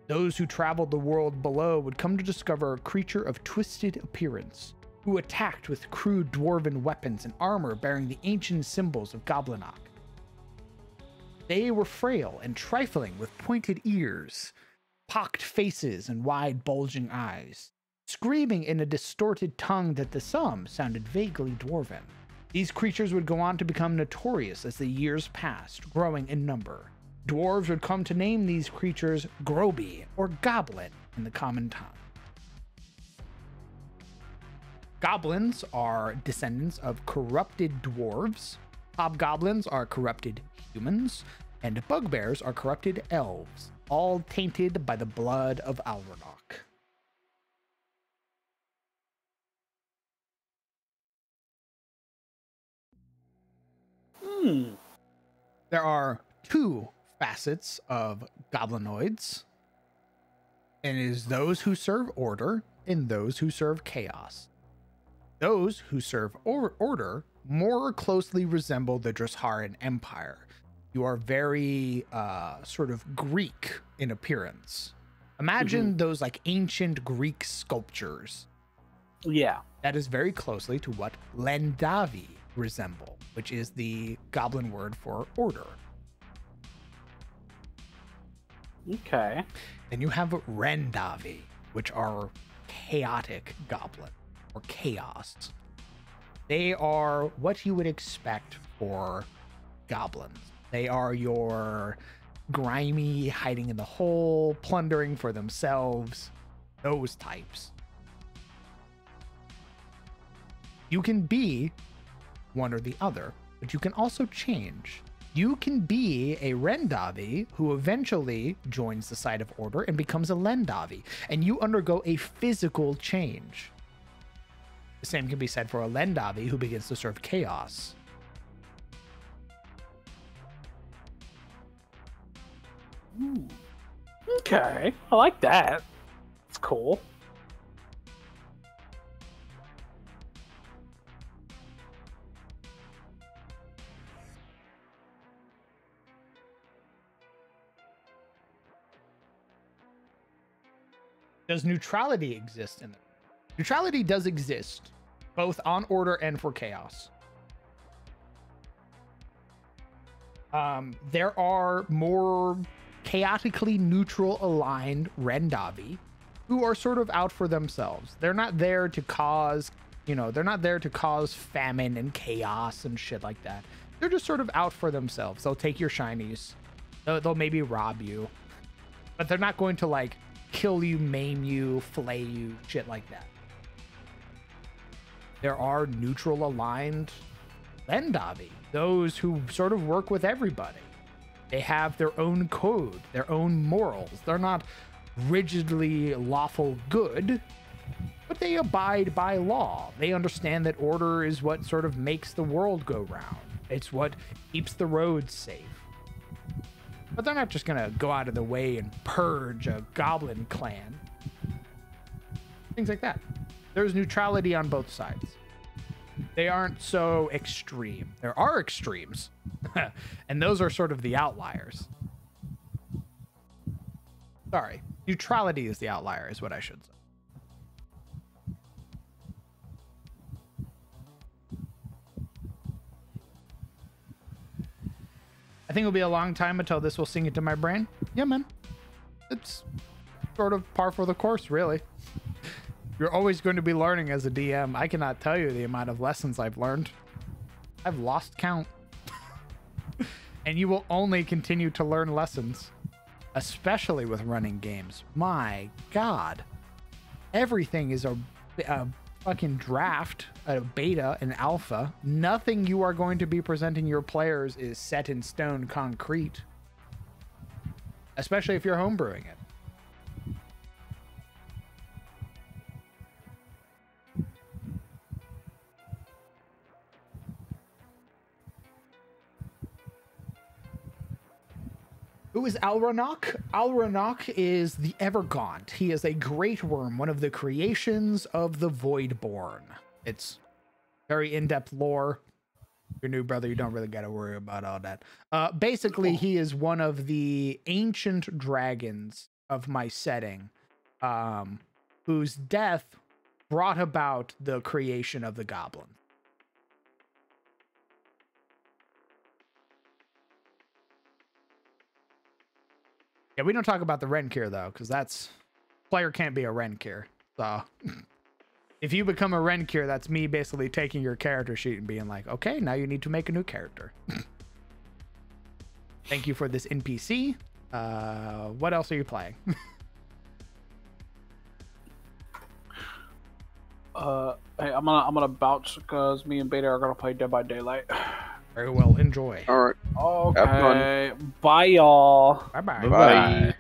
Those who traveled the world below would come to discover a creature of twisted appearance, who attacked with crude dwarven weapons and armor bearing the ancient symbols of Goblinok. They were frail and trifling with pointed ears, pocked faces, and wide bulging eyes, screaming in a distorted tongue that to some sounded vaguely dwarven. These creatures would go on to become notorious as the years passed, growing in number. Dwarves would come to name these creatures Groby, or Goblin, in the common tongue. Goblins are descendants of corrupted dwarves, hobgoblins are corrupted humans, and bugbears are corrupted elves, all tainted by the blood of Alranok. There are two facets of goblinoids, and it is those who serve order and those who serve chaos. Those who serve order more closely resemble the Dressharan Empire. You are very sort of Greek in appearance. Imagine those like ancient Greek sculptures. Yeah. That is very closely to what Lendavi resemble, which is the goblin word for order. Okay. Then you have Rendavi, which are chaotic goblin or chaos. They are what you would expect for goblins. They are your grimy, hiding in the hole, plundering for themselves, those types. You can be one or the other, but you can also change. You can be a Rendavi who eventually joins the side of order and becomes a Lendavi, and you undergo a physical change. The same can be said for a Lendavi who begins to serve chaos. Okay, I like that. It's cool. Does neutrality exist in there? Neutrality does exist, both on order and for chaos. There are more chaotically neutral aligned Rendavi who are sort of out for themselves. They're not there to cause, they're not there to cause famine and chaos and shit like that. They're just sort of out for themselves. They'll take your shinies. They'll maybe rob you, but they're not going to like kill you, maim you, flay you, shit like that. There are neutral aligned Lendavi, those who sort of work with everybody. They have their own code, their own morals. They're not rigidly lawful good, but they abide by law. They understand that order is what sort of makes the world go round. It's what keeps the roads safe. But they're not just gonna go out of the way and purge a goblin clan. Things like that. There's neutrality on both sides. They aren't so extreme. There are extremes, and those are sort of the outliers. Sorry, neutrality is the outlier, is what I should say. I think it'll be a long time until this will sink into my brain. Yeah, man. It's sort of par for the course, really. You're always going to be learning as a DM. I cannot tell you the amount of lessons I've learned. I've lost count. And you will only continue to learn lessons, especially with running games. My God. Everything is a fucking draft, a beta, an alpha. Nothing you are going to be presenting your players is set in stone concrete, especially if you're homebrewing it. Who is Alranok? Alranok is the Evergaunt. He is a great worm, one of the creations of the Voidborn. It's very in-depth lore. Your new brother, you don't really got to worry about all that. Basically, he is one of the ancient dragons of my setting, whose death brought about the creation of the goblin. Yeah, we don't talk about the Renkir though, because that's player can't be a Renkir. So if you become a Renkir, that's me basically taking your character sheet and being like, okay, now you need to make a new character. Thank you for this NPC. What else are you playing? Hey, I'm gonna bounce because me and Beta are gonna play Dead by Daylight. Very well, enjoy. All right. Okay. Bye, y'all. Bye-bye. Bye.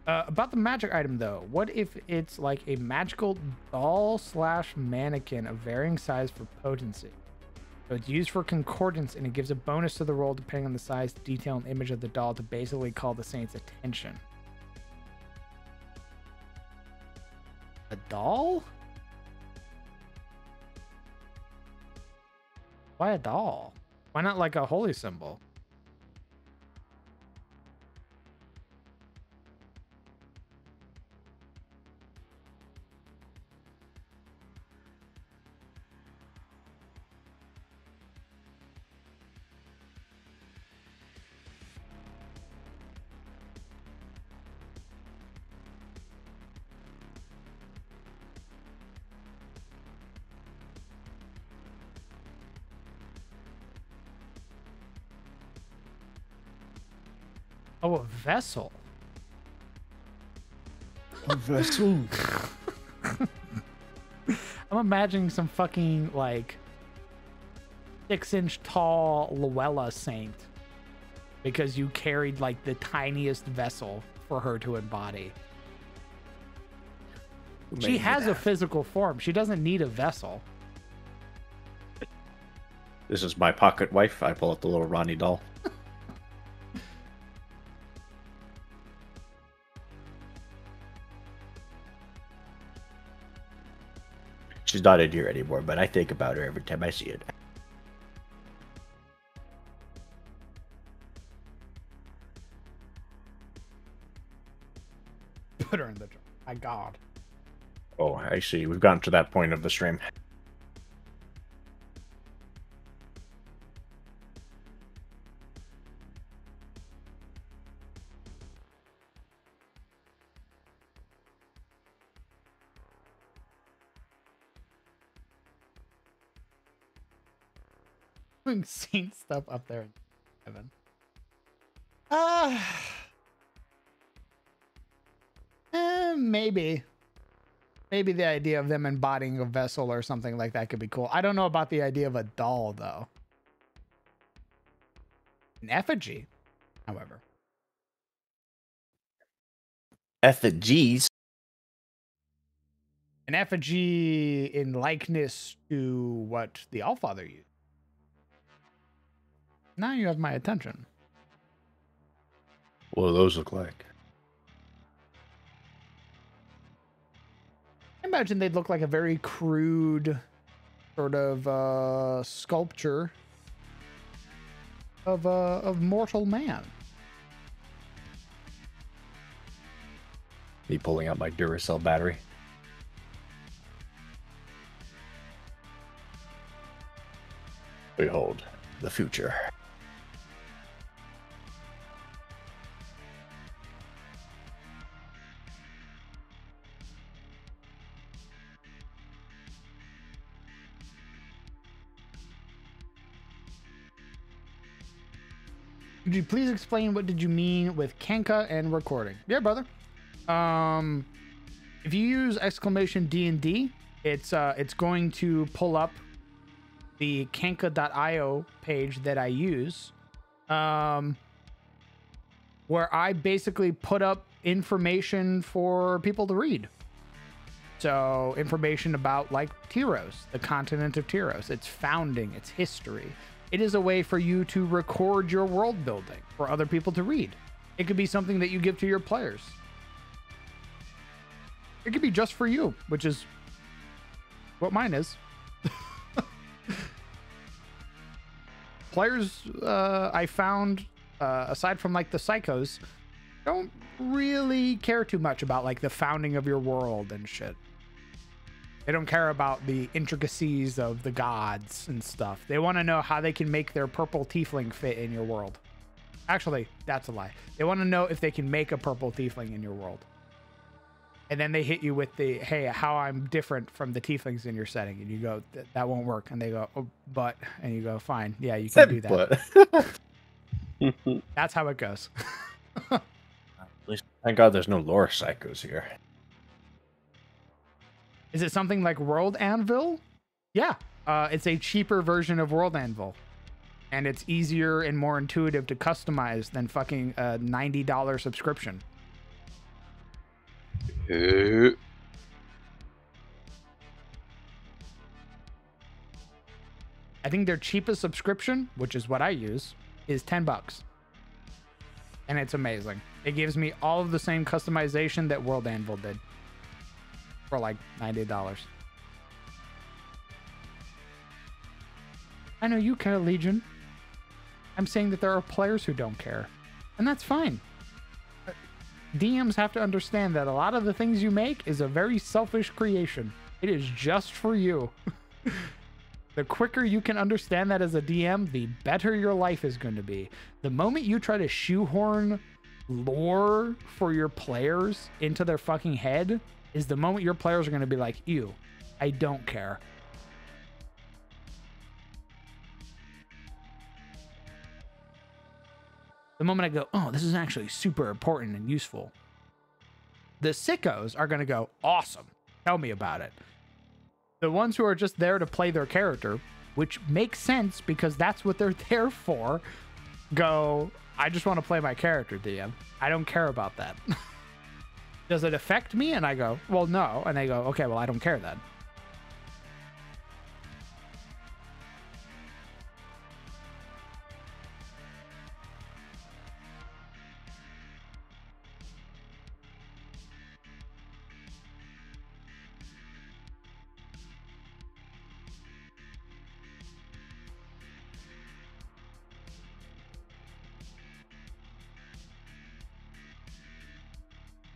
About the magic item, though, what if it's like a magical doll / mannequin of varying size for potency? So it's used for concordance, and it gives a bonus to the roll depending on the size, detail, and image of the doll to basically call the saint's attention. A doll? Why a doll? Why not like a holy symbol? Oh, a vessel. A vessel. I'm imagining some fucking like 6-inch tall Luella saint because you carried like the tiniest vessel for her to embody. She has a physical form. She doesn't need a vessel. This is my pocket wife. I pull out the little Ronnie doll. She's not in here anymore, but I think about her every time I see it. Put her in the jar. My God. Oh, I see. We've gotten to that point of the stream. Seen stuff up there in heaven. Maybe the idea of them embodying a vessel or something like that could be cool. I don't know about the idea of a doll though. An effigy, however. Effigies. An effigy in likeness to what the Allfather used. Now you have my attention. What do those look like? I imagine they'd look like a very crude sort of sculpture of mortal man. Me pulling out my Duracell battery. Behold the future. Could you please explain what did you mean with Kanka and recording? Yeah, brother. If you use exclamation D&D, it's going to pull up the kanka.io page that I use, where I basically put up information for people to read. So information about like Tyros, the continent of Tyros, its founding, its history. It is a way for you to record your world building for other people to read. It could be something that you give to your players. It could be just for you, which is what mine is. Players, I found, aside from like the psychos, don't really care too much about like the founding of your world and shit. They don't care about the intricacies of the gods and stuff. They want to know how they can make their purple tiefling fit in your world. Actually, that's a lie. They want to know if they can make a purple tiefling in your world. And then they hit you with the, hey, how I'm different from the tieflings in your setting. And you go, that won't work. And they go, oh, but. And you go, fine. Yeah, you can do that. That's how it goes. At least, thank God there's no lore psychos here. Is it something like World Anvil? Yeah. It's a cheaper version of World Anvil. And it's easier and more intuitive to customize than fucking a $90 subscription. I think their cheapest subscription, which is what I use, is $10. And it's amazing. It gives me all of the same customization that World Anvil did. for like $90. I know you care, Legion. I'm saying that there are players who don't care, and that's fine. DMs have to understand that a lot of the things you make is a very selfish creation. It is just for you. The quicker you can understand that as a DM, the better your life is going to be. The moment you try to shoehorn lore for your players into their fucking head is the moment your players are going to be like, ew, I don't care. The moment I go, oh, this is actually super important and useful, the sickos are going to go, awesome, tell me about it. The ones who are just there to play their character, which makes sense because that's what they're there for, go, I just want to play my character, DM. I don't care about that. Does it affect me? And I go, well, no. And they go, okay, well, I don't care then.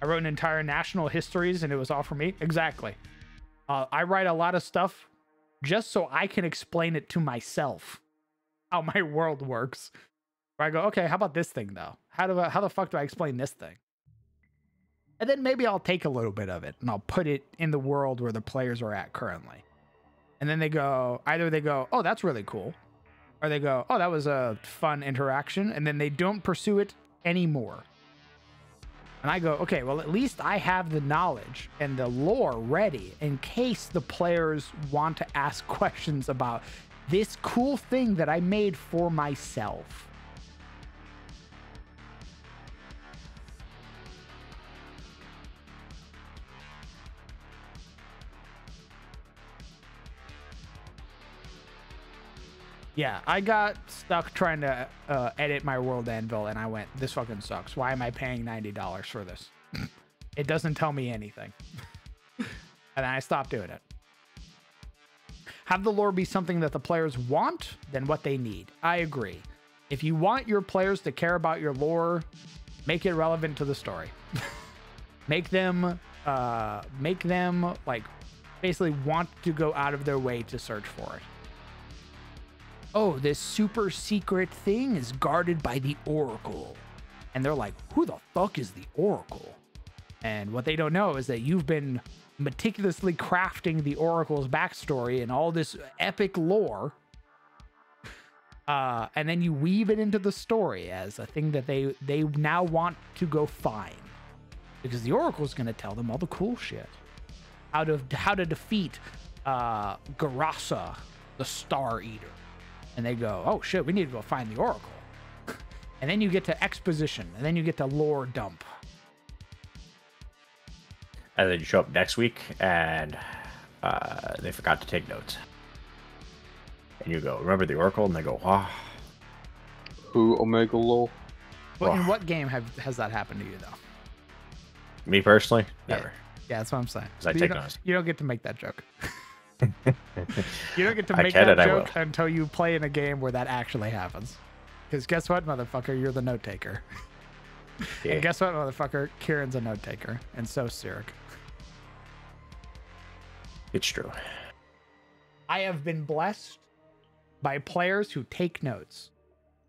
I wrote an entire national histories and it was all for me. Exactly. I write a lot of stuff just so I can explain it to myself, how my world works. Where I go, okay, how about this thing though? How the fuck do I explain this thing? And then maybe I'll take a little bit of it and I'll put it in the world where the players are at currently. And then they go, either they go, oh, that's really cool. Or they go, oh, that was a fun interaction. And then they don't pursue it anymore. And I go, okay, well, at least I have the knowledge and the lore ready in case the players want to ask questions about this cool thing that I made for myself. Yeah, I got stuck trying to edit my World Anvil, and I went, this fucking sucks. Why am I paying $90 for this? It doesn't tell me anything. And then I stopped doing it. Have the lore be something that the players want than what they need. I agree. If you want your players to care about your lore, make it relevant to the story. Make them like basically want to go out of their way to search for it. Oh, this super secret thing is guarded by the Oracle. And they're like, who the fuck is the Oracle? And what they don't know is that you've been meticulously crafting the Oracle's backstory and all this epic lore. And then you weave it into the story as a thing that they now want to go find. Because the Oracle's going to tell them all the cool shit. How to defeat Garasa, the Star Eater. And they go, oh shit, we need to go find the Oracle. And then you get to exposition, and then you get to lore dump. And then you show up next week, and they forgot to take notes. And you go, remember the Oracle? And they go, wow. Who, Omega Lol? Well, in what game has that happened to you, though? Me personally? Yeah. Never. Yeah, that's what I'm saying. Because I take notes. You don't get to make that joke. You don't get to make that joke until you play in a game where that actually happens. Because guess what, motherfucker? You're the note taker. Yeah. And guess what, motherfucker? Kieran's a note taker. And so is Sirik. It's true. I have been blessed by players who take notes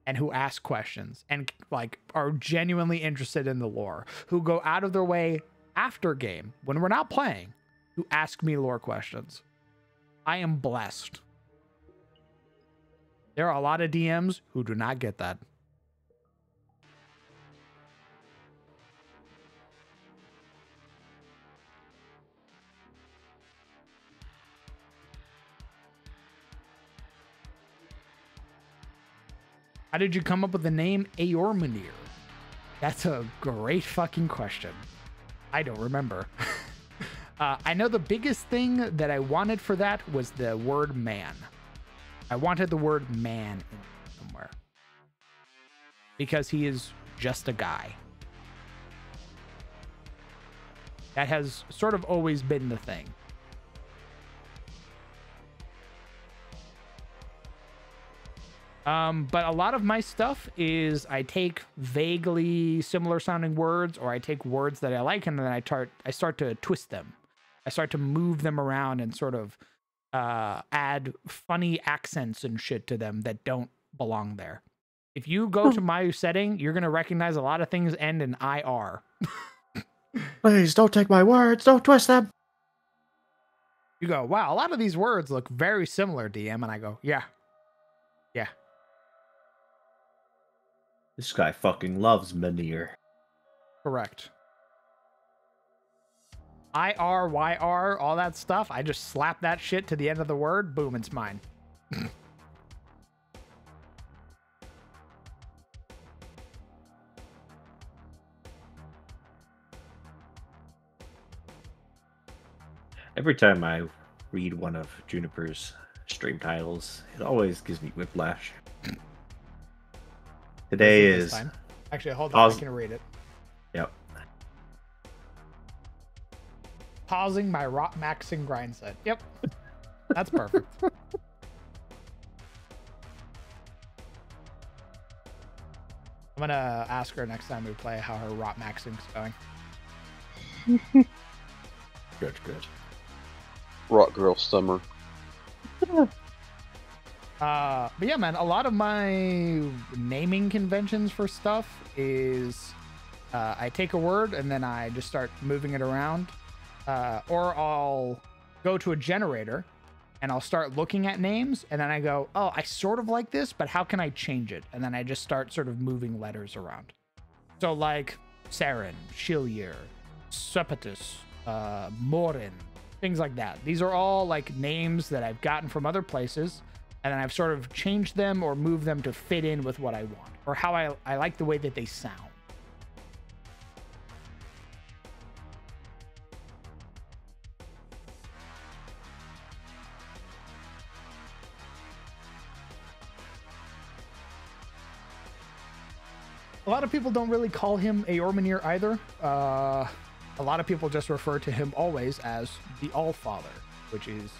and who ask questions and like are genuinely interested in the lore, who go out of their way after game when we're not playing to ask me lore questions. I am blessed. There are a lot of DMs who do not get that. How did you come up with the name Eormenir? That's a great fucking question. I don't remember. I know the biggest thing that I wanted for that was the word man. I wanted the word man in somewhere. Because he is just a guy. That has sort of always been the thing. But a lot of my stuff is I take vaguely similar sounding words, or I take words that I like, and then I start to twist them. I start to move them around and sort of add funny accents and shit to them that don't belong there. If you go to my setting, you're gonna recognize a lot of things end in IR. Please don't take my words. Don't twist them. You go, wow, a lot of these words look very similar, DM, and I go, yeah. This guy fucking loves Manir. Correct. IR, YR, all that stuff. I just slap that shit to the end of the word. Boom, it's mine. Every time I read one of Juniper's stream titles, it always gives me whiplash. Today is... Time. Actually, hold on. I can read it. Yep. Pausing my rock maxing grind set. Yep. That's perfect. I'm gonna ask her next time we play how her rot maxing's going. Good. Rock Girl Summer. But yeah, man, a lot of my naming conventions for stuff is I take a word and then I just start moving it around. Or I'll go to a generator and I'll start looking at names and then I go, oh, I sort of like this, but how can I change it? And then I just start sort of moving letters around. So like Saren, Shilier, Sepetus, Morin, things like that. These are all like names that I've gotten from other places, and then I've sort of changed them or moved them to fit in with what I want or how I like the way that they sound. A lot of people don't really call him Eormenir either. A lot of people just refer to him always as the Allfather, which is,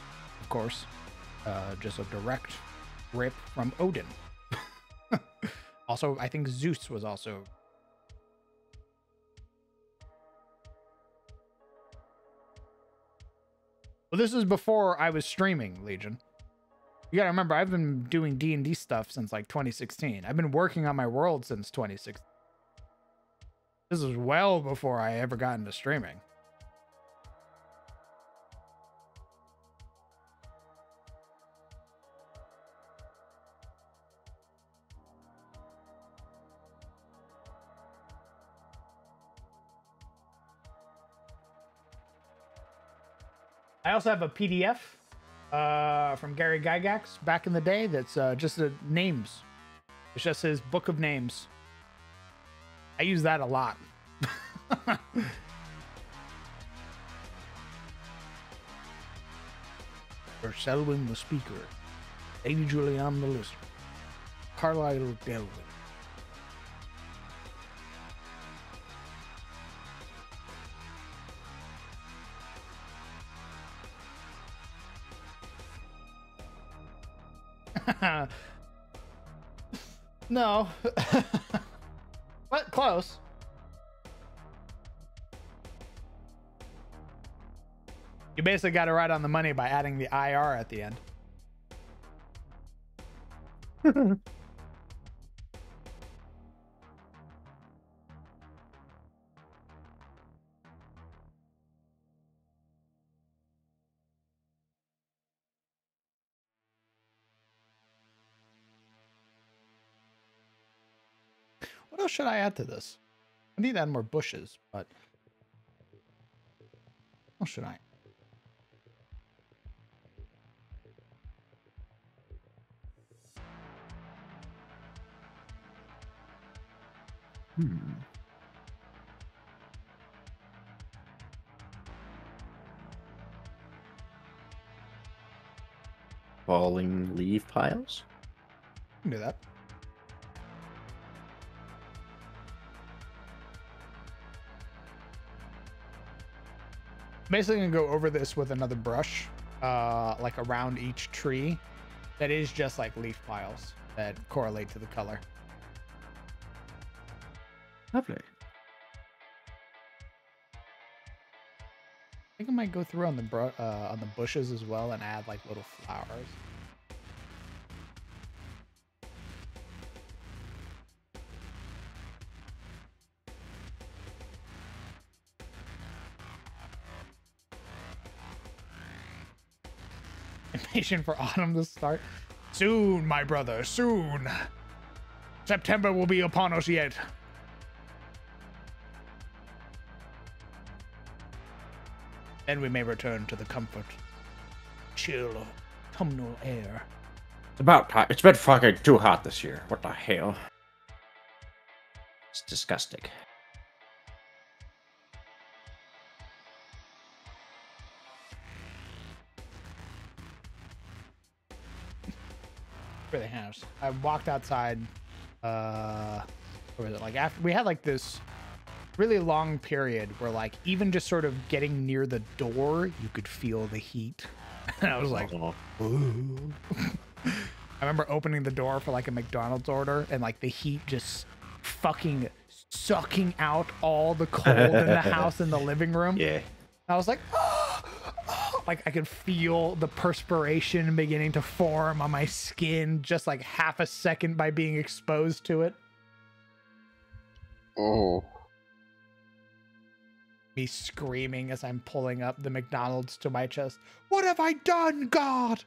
of course, just a direct rip from Odin. Also, I think Zeus was also... Well, this is before I was streaming, Legion. You gotta remember, I've been doing D&D stuff since like 2016. I've been working on my world since 2016. This is well before I ever got into streaming. I also have a PDF from Gary Gygax back in the day that's just the names. It's just his book of names. I use that a lot. For Selwyn the speaker, Lady Julianne the listener, Carlisle Delvin. No. But close. You basically got it right on the money by adding the IR at the end. What else should I add to this? I need to add more bushes, but what should I? Falling leaf piles? I can do that. basically gonna go over this with another brush, like around each tree. That is just like leaf piles that correlate to the color. Lovely. I think I might go through on the bushes as well and add like little flowers. Impatient for autumn to start. Soon, my brother, soon. September will be upon us yet. Then we may return to the comfort, chill, autumnal air. It's about time. It's been fucking too hot this year. What the hell? It's disgusting. For the house, I walked outside. What was it like? After we had like this really long period where like even just sort of getting near the door, you could feel the heat, and I was like, ooh. I remember opening the door for like a McDonald's order, and like the heat just fucking sucking out all the cold in the house in the living room. Yeah. I was like, like I could feel the perspiration beginning to form on my skin just like half a second by being exposed to it. Oh. Me screaming as I'm pulling up the McDonald's to my chest. What have I done, God?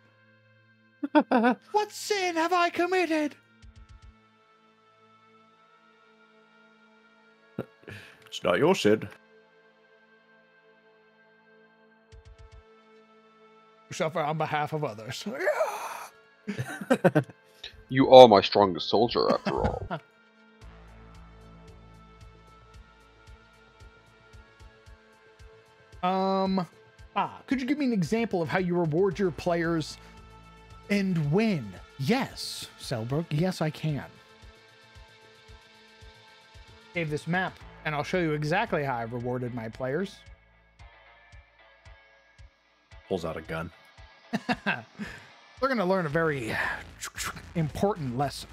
What sin have I committed? It's not your sin. Suffer on behalf of others. You are my strongest soldier, after all. Could you give me an example of how you reward your players and when? Yes, Selbrook, yes I can. Save this map, and I'll show you exactly how I rewarded my players. Pulls out a gun. We're gonna learn a very important lesson.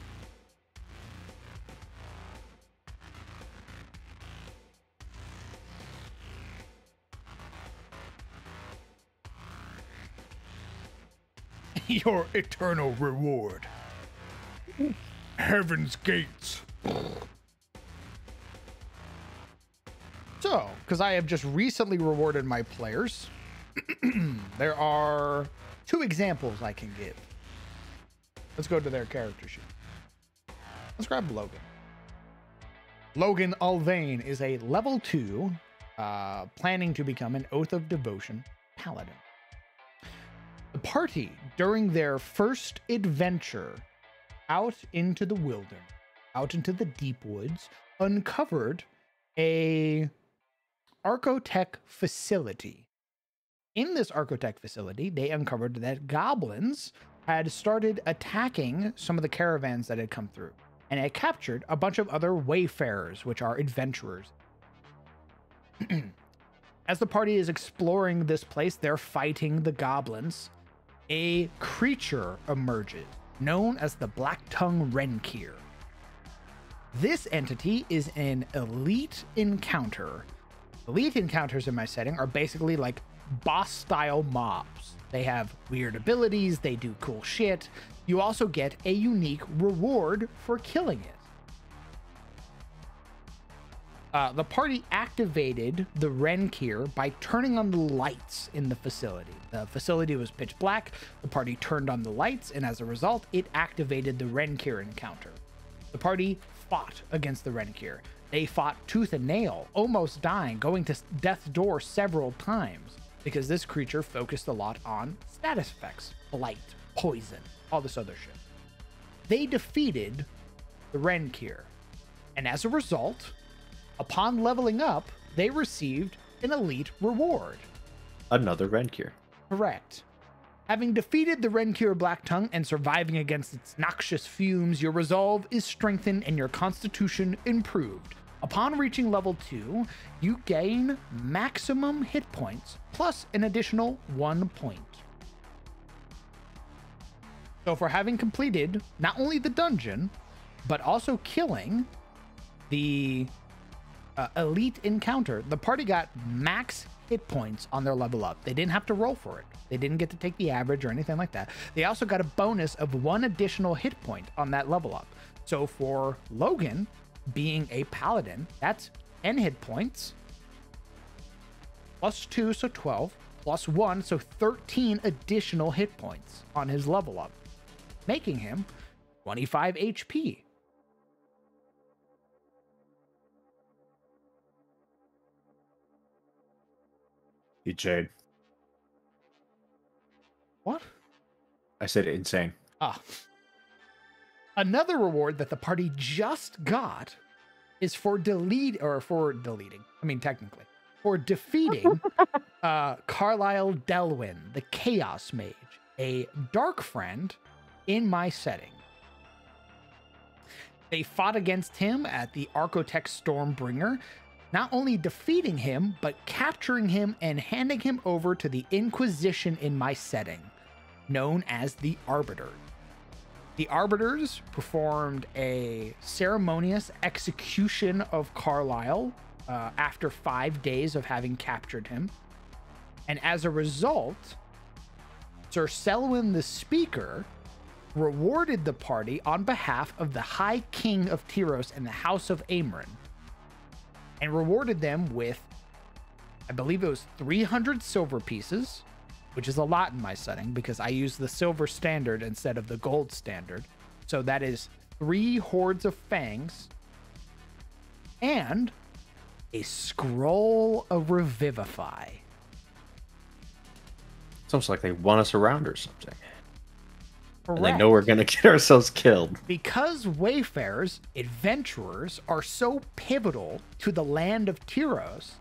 Your eternal reward. Heaven's gates. So, because I have just recently rewarded my players, there are 2 examples I can give. Let's go to their character sheet. Let's grab Logan. Logan Alvain is a level 2, planning to become an Oath of Devotion paladin. The party, during their first adventure out into the wilderness, out into the deep woods, uncovered a Archotech facility. In this Archotech facility, they uncovered that goblins had started attacking some of the caravans that had come through, and had captured a bunch of other wayfarers, which are adventurers. As the party is exploring this place, they're fighting the goblins. A creature emerges, known as the Black-Tongue Renkir. This entity is an elite encounter. Elite encounters in my setting are basically like boss-style mobs. They have weird abilities, they do cool shit. You also get a unique reward for killing it. The party activated the Renkir by turning on the lights in the facility. The facility was pitch black, the party turned on the lights, and as a result, it activated the Renkir encounter. The party fought against the Renkir. They fought tooth and nail, almost dying, going to death's door several times, because this creature focused a lot on status effects, blight, poison, all this other shit. They defeated the Renkir, and as a result, upon leveling up, they received an elite reward. Another Renkir. Correct. Having defeated the Renkir Black-Tongue and surviving against its noxious fumes, your resolve is strengthened and your constitution improved. Upon reaching level 2, you gain maximum hit points plus an additional 1 point. So for having completed not only the dungeon, but also killing the elite encounter, the party got max hit points on their level up. They didn't have to roll for it. They didn't get to take the average or anything like that. They also got a bonus of 1 additional hit point on that level up. So for Logan being a paladin, that's 10 hit points plus 2, so 12, plus 1, so 13 additional hit points on his level up, making him 25 HP. You Jade. What? I said insane. Ah. Another reward that the party just got is for defeating, for defeating Carlisle Delwyn, the Chaos Mage, a dark friend in my setting. They fought against him at the Archotech Stormbringer, not only defeating him, but capturing him and handing him over to the Inquisition in my setting, known as the Arbiter. The Arbiters performed a ceremonious execution of Carlisle after 5 days of having captured him. And as a result, Sir Selwyn the Speaker rewarded the party on behalf of the High King of Tyros and the House of Amren, and rewarded them with, I believe it was 300 silver pieces, which is a lot in my setting because I use the silver standard instead of the gold standard. So that is 3 hordes of fangs and a scroll of revivify. It's almost like they want us around or something. Correct. And they know we're going to get ourselves killed. Because wayfarers, adventurers, are so pivotal to the land of Tyros,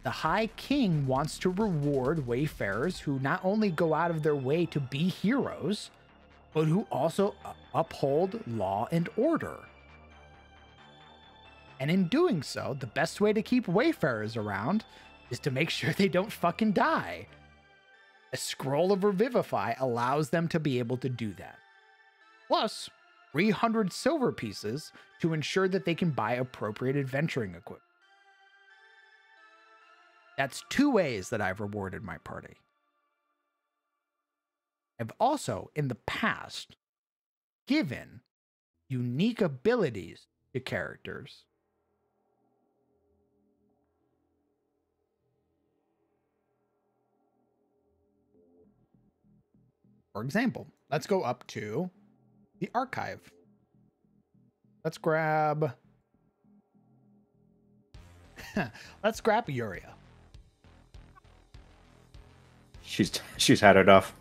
the High King wants to reward wayfarers who not only go out of their way to be heroes, but who also uphold law and order. And in doing so, the best way to keep wayfarers around is to make sure they don't fucking die. A scroll of revivify allows them to be able to do that. Plus, 300 silver pieces to ensure that they can buy appropriate adventuring equipment. That's 2 ways that I've rewarded my party. I've also, in the past, given unique abilities to characters. For example, let's go up to the archive. Let's grab Yuria. She's had it off.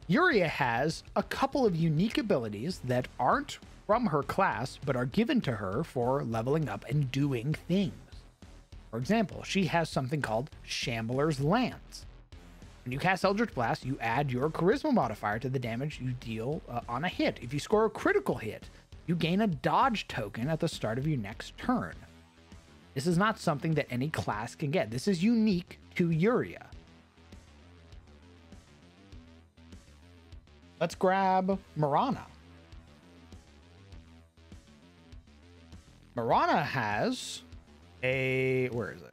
Yuria has a couple of unique abilities that aren't from her class, but are given to her for leveling up and doing things. For example, she has something called Shambler's Lance. When you cast Eldritch Blast, you add your Charisma modifier to the damage you deal on a hit. If you score a critical hit, you gain a dodge token at the start of your next turn. This is not something that any class can get. This is unique to Yuria. Let's grab Marana. Marana has a... where is it?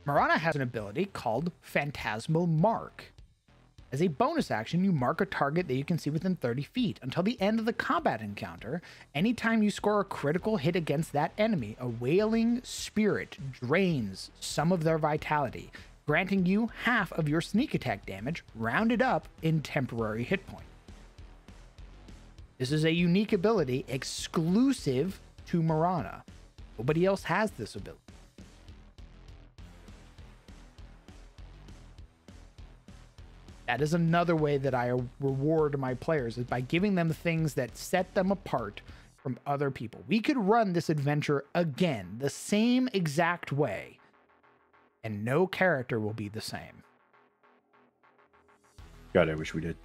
Marana has an ability called Phantasmal Mark. As a bonus action, you mark a target that you can see within 30 feet. Until the end of the combat encounter, anytime you score a critical hit against that enemy, a Wailing Spirit drains some of their vitality, granting you half of your sneak attack damage, rounded up in temporary hit point. This is a unique ability exclusive to Marana. Nobody else has this ability. That is another way that I reward my players, is by giving them things that set them apart from other people. We could run this adventure again, the same exact way, and no character will be the same. God, I wish we did.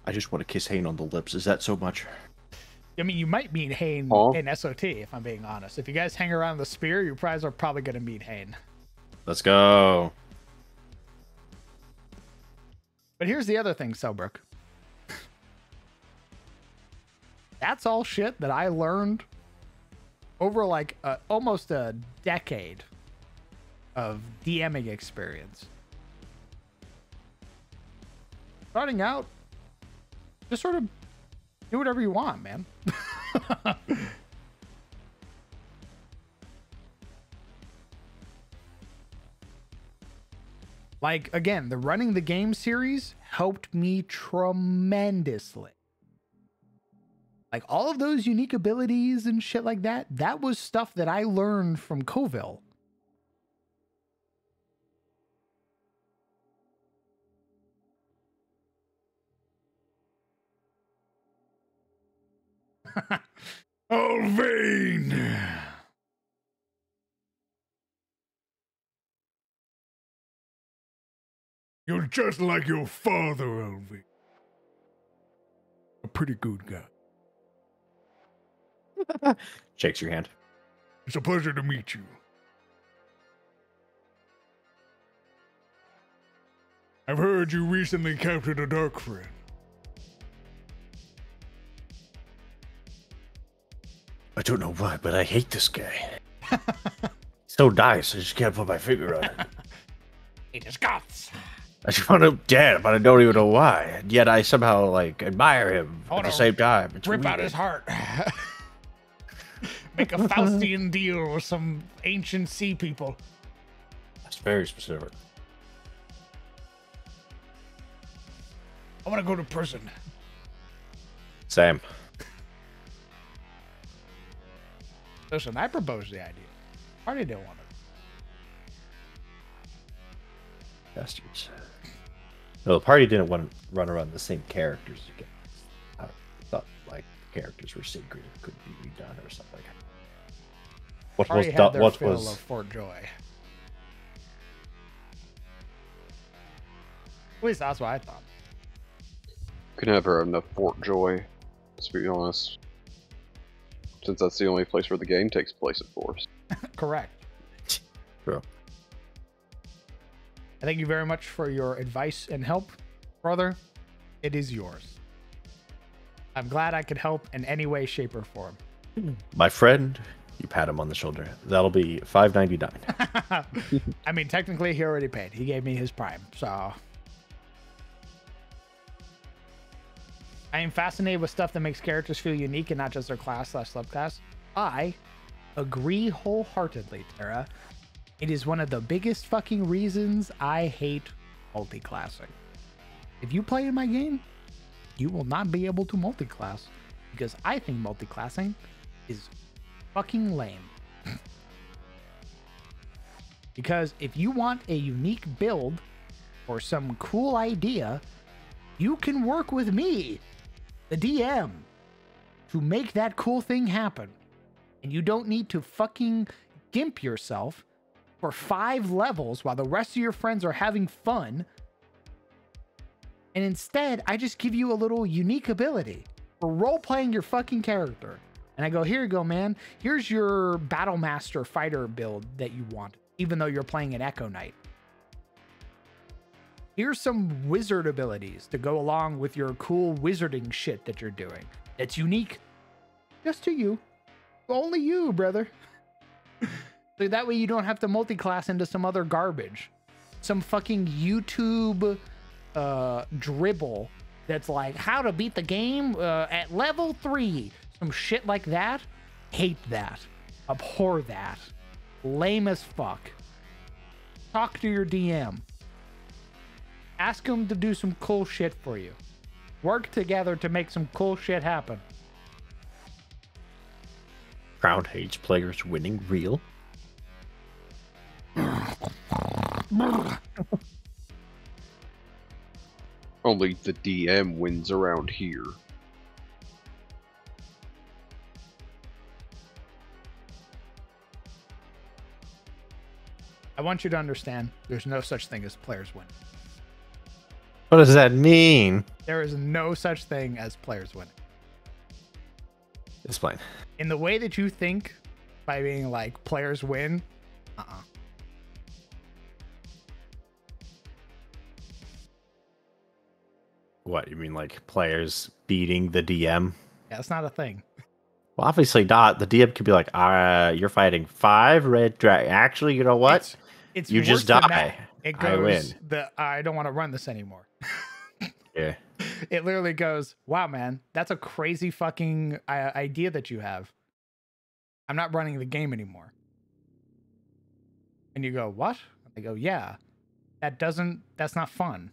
I just want to kiss Hane on the lips. Is that so much? I mean, you might meet Hane Aw. in SOT, if I'm being honest. If you guys hang around the Spear, you guys are probably going to meet Hane. Let's go. But here's the other thing, Selbrook. That's all shit that I learned over like almost a decade of DMing experience. Starting out, just sort of do whatever you want, man. Like, again, the Running the Game series helped me tremendously. Like, all of those unique abilities and shit like that, that was stuff that I learned from Coville. Alvain! You're just like your father, Alvain. A pretty good guy. Shakes your hand. It's a pleasure to meet you. I've heard you recently captured a dark friend. I don't know why, but I hate this guy. So nice, I just can't put my finger on it. Eat his guts. I just want him dead, but I don't even know why. And yet I somehow, like, admire him at the same time. It's Rip out weird. his heart. Make a Faustian deal with some ancient sea people. That's very specific. I want to go to prison. Same. Listen, I proposed the idea. Party didn't want it. Bastards. No, the party didn't want to run around the same characters again. I thought, like, the characters were sacred and couldn't be redone or something like that. What Party was had their what fill was of Fort Joy. At least that's what I thought. Could never have enough Fort Joy, to be honest. Since that's the only place where the game takes place, of course. Correct. True. I thank you very much for your advice and help, brother. It is yours. I'm glad I could help in any way, shape, or form. My friend, you pat him on the shoulder. That'll be $5.99. I mean, technically, he already paid. He gave me his prime, so I am fascinated with stuff that makes characters feel unique and not just their class/subclass. I agree wholeheartedly, Tara. It is one of the biggest fucking reasons I hate multi-classing. If you play in my game, you will not be able to multi-class because I think multi-classing is fucking lame. Because if you want a unique build or some cool idea, you can work with me, the DM, to make that cool thing happen. And you don't need to fucking gimp yourself for 5 levels while the rest of your friends are having fun. And instead, I just give you a little unique ability for role-playing your fucking character. And I go, here you go, man. Here's your Battle Master fighter build that you want, even though you're playing an Echo Knight. Here's some wizard abilities to go along with your cool wizarding shit that you're doing. It's unique just to you. Only you, brother. So that way you don't have to multi-class into some other garbage. Some fucking YouTube dribble that's like, how to beat the game at level 3. Some shit like that. Hate that. Abhor that. Lame as fuck. Talk to your DM. Ask him to do some cool shit for you. Work together to make some cool shit happen. Crown hates players winning real. Only the DM wins around here. I want you to understand there's no such thing as players win. What does that mean? There is no such thing as players winning. Explain. In the way that you think by being like players win, What, you mean like players beating the DM? Yeah, that's not a thing. Well, obviously not. The DM could be like, you're fighting 5 red dragon. Actually, you know what? It's you worse just than die. that. It I win. goes, I don't want to run this anymore. Yeah. It literally goes, wow, man, that's a crazy fucking idea that you have. I'm not running the game anymore. And you go, what? They go, yeah, that's not fun.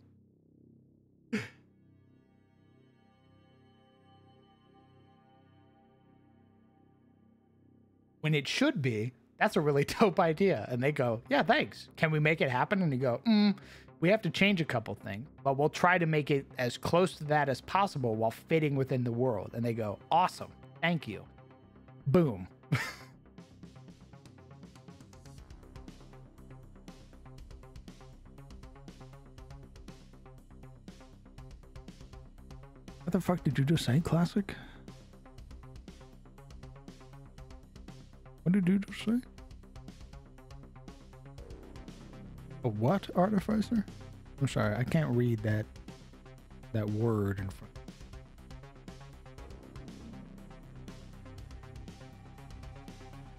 When it should be, that's a really dope idea. And they go, yeah, thanks. Can we make it happen? And you go, we have to change a couple things, but we'll try to make it as close to that as possible while fitting within the world. And they go, awesome. Thank you. Boom. What the fuck did you just say, Classic? What did you just say? A what, Artificer? I'm sorry, I can't read that word in front.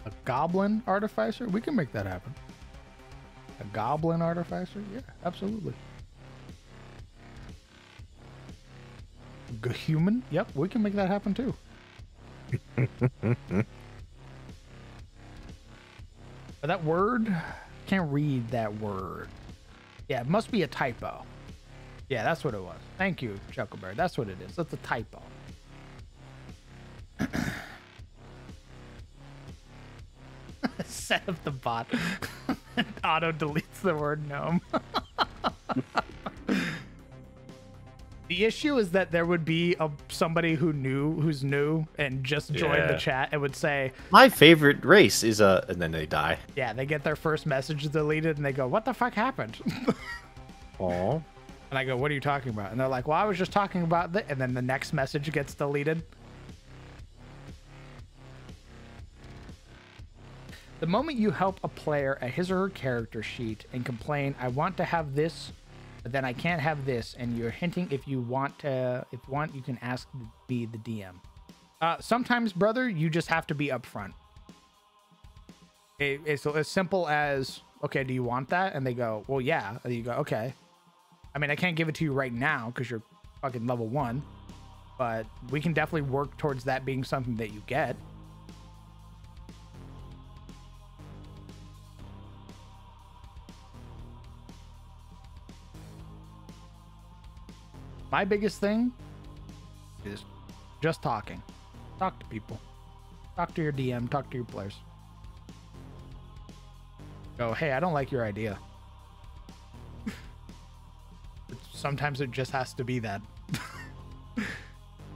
A goblin artificer? We can make that happen. A goblin artificer? Yeah, absolutely. Human? Yep, we can make that happen too. But that word, can't read that word. Yeah, it must be a typo. Yeah, that's what it was. Thank you, Chuckleberry. That's what it is. That's a typo. Set up the bot. Auto deletes the word gnome. The issue is that there would be somebody who's new and just joined the chat and would say, my favorite race is and then they die. Yeah, they get their first message deleted and they go, what the fuck happened? Oh. And I go, what are you talking about? And they're like, well, I was just talking about that. And then the next message gets deleted. The moment you help a player at his or her character sheet and complain, I want to have this, but then I can't have this, and you're hinting if you want, you can ask me, the DM. Sometimes, brother, you just have to be upfront. It's as simple as, okay, do you want that? And they go, well, yeah. And you go, okay. I mean, I can't give it to you right now because you're fucking level 1, but we can definitely work towards that being something that you get. My biggest thing is just talking. Talk to people. Talk to your DM. Talk to your players. Go, hey, I don't like your idea. Sometimes it just has to be that.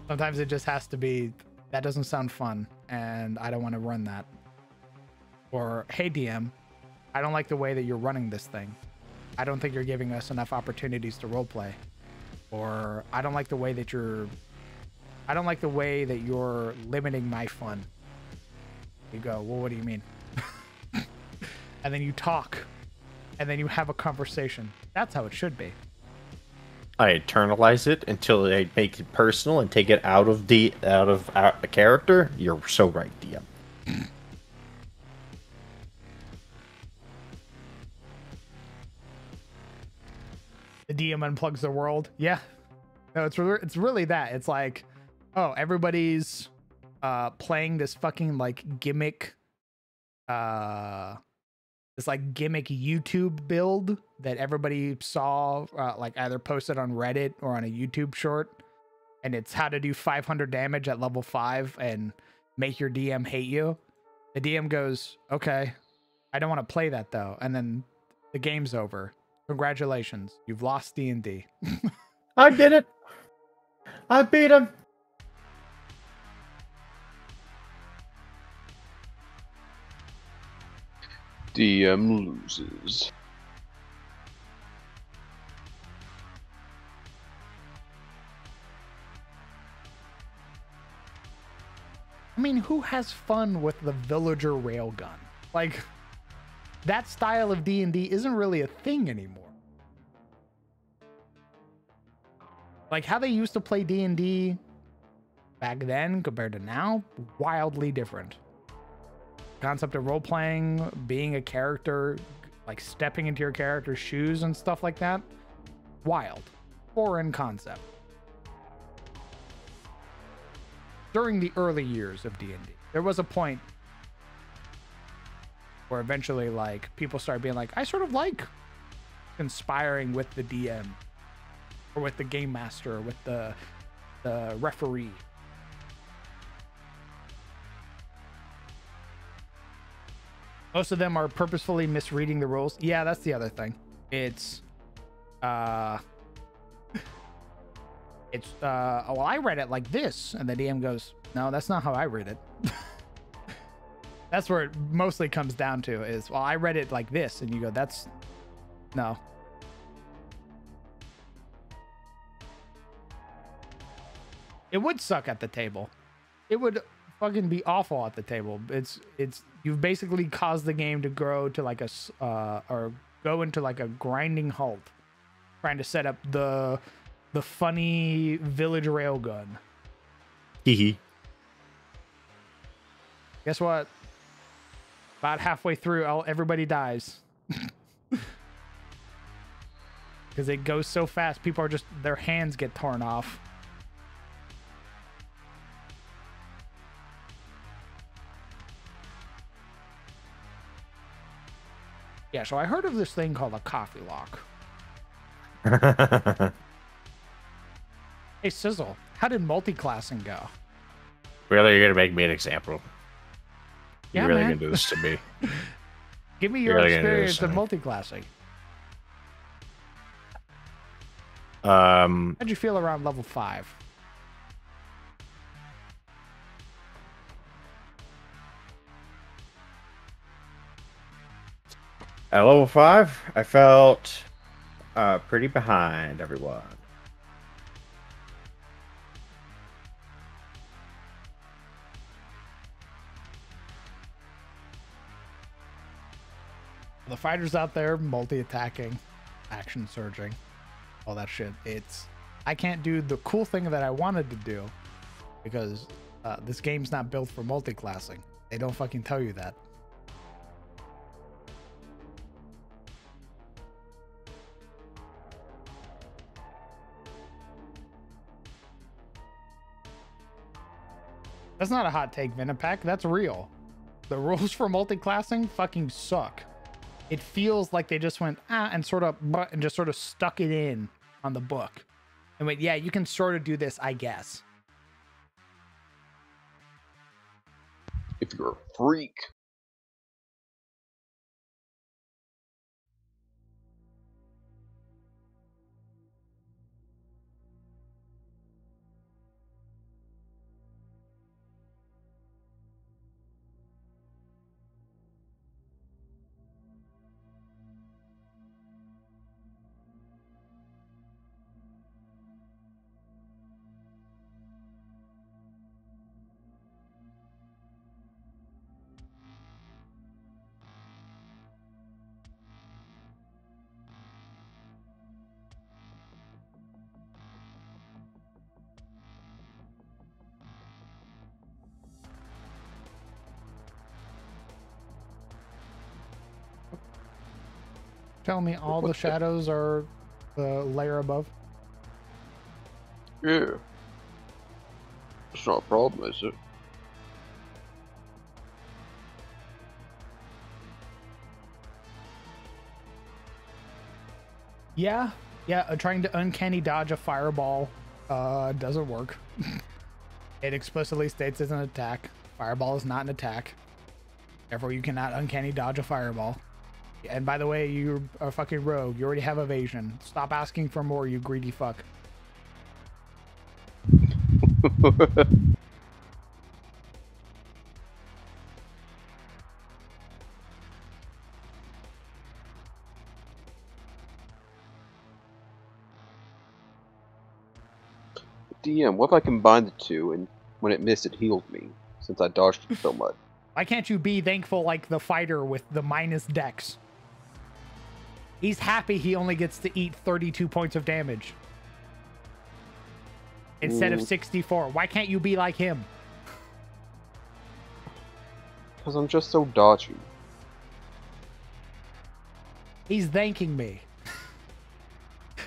Sometimes it just has to be, that doesn't sound fun, and I don't want to run that. Or, hey, DM, I don't like the way that you're running this thing. I don't think you're giving us enough opportunities to roleplay. Or I don't like the way that you're limiting my fun. You go, well, what do you mean? And then you talk, and then you have a conversation. That's how it should be. I internalize it until I make it personal and take it out of the character. You're so right, DM. The DM unplugs the world. Yeah. No, it's really that. It's like, oh, everybody's playing this fucking like gimmick this like gimmick YouTube build that everybody saw like either posted on Reddit or on a YouTube short, and it's how to do 500 damage at level 5 and make your DM hate you. The DM goes, okay, I don't want to play that though, and then the game's over. Congratulations, you've lost D&D. I did it. I beat him. DM loses. mean, who has fun with the villager railgun? Like, that style of D&D isn't really a thing anymore. Like, how they used to play D&D back then compared to now, wildly different. Concept of role-playing, being a character, like stepping into your character's shoes and stuff like that, wild. Foreign concept. During the early years of D&D, there was a point where eventually, like, people started being like, I sort of like conspiring with the DM, or with the game master, or with the referee. Most of them are purposefully misreading the rules. Yeah, that's the other thing. It's well, I read it like this, and the DM goes, no, that's not how I read it. That's where it mostly comes down to is, well, I read it like this, and you go, that's no. It would suck at the table. It would fucking be awful at the table. It's you've basically caused the game to grow to like a or go into like a grinding halt, trying to set up the funny village railgun. Hee. Guess what? About halfway through, everybody dies. Because it goes so fast, people are just, their hands get torn off. Yeah, so I heard of this thing called a coffee lock. Hey, Sizzle, how did multi-classing go? Really, you're gonna make me an example? Yeah, You're really man. gonna do this to me? Give me your You're really gonna do experience this of to me? multi-classing. How'd you feel around level 5? At level 5, I felt pretty behind everyone. The fighters out there multi-attacking, action surging, all that shit. I can't do the cool thing that I wanted to do because this game's not built for multi-classing. They don't fucking tell you that. That's not a hot take, Vinipack. That's real. The rules for multi-classing fucking suck. It feels like they just went and sort of and just sort of stuck it in on the book and went, yeah, you can sort of do this, I guess. If you're a freak. Tell me all the shadows are the layer above. Yeah. It's not a problem, is it? Yeah, trying to uncanny dodge a fireball doesn't work. It explicitly states it's an attack. Fireball is not an attack. Therefore, you cannot uncanny dodge a fireball. And by the way, you're a fucking rogue. You already have evasion. Stop asking for more, you greedy fuck. DM, what if I combined the two and when it missed, it healed me? since I dodged it so much. Why can't you be thankful like the fighter with the minus dex? He's happy he only gets to eat 32 points of damage instead of 64. Why can't you be like him? Because I'm just so dodgy. He's thanking me.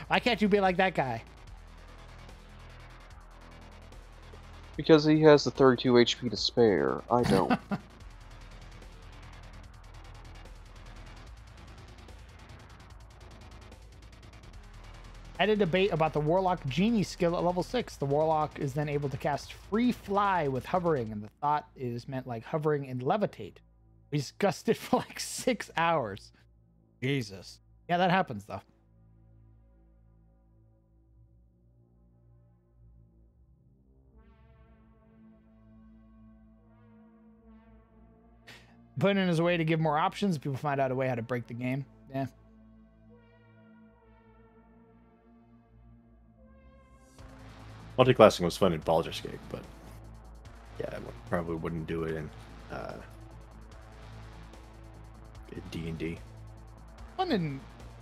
Why can't you be like that guy? Because he has the 32 HP to spare. I don't. I had a debate about the Warlock Genie skill at level 6. The Warlock is then able to cast Free Fly with hovering, and the thought is meant like hovering and levitate. We discussed it for like 6 hours. Jesus. Yeah, that happens though. Putting in as a way to give more options, people find out a way how to break the game. Yeah. Multiclassing was fun in Baldur's Gate, but yeah, I probably wouldn't do it in D&D. Fun in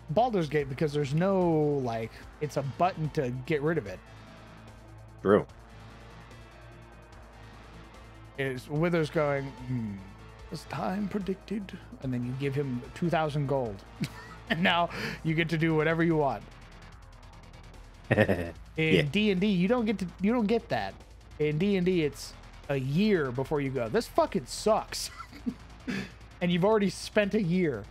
Baldur's Gate because there's no, like, it's a button to get rid of it. True. Is Withers going, is time predicted? And then you give him 2,000 gold. And now you get to do whatever you want. In D&D, you don't get that. In D&D, it's a year before you go, this fucking sucks. And you've already spent a year.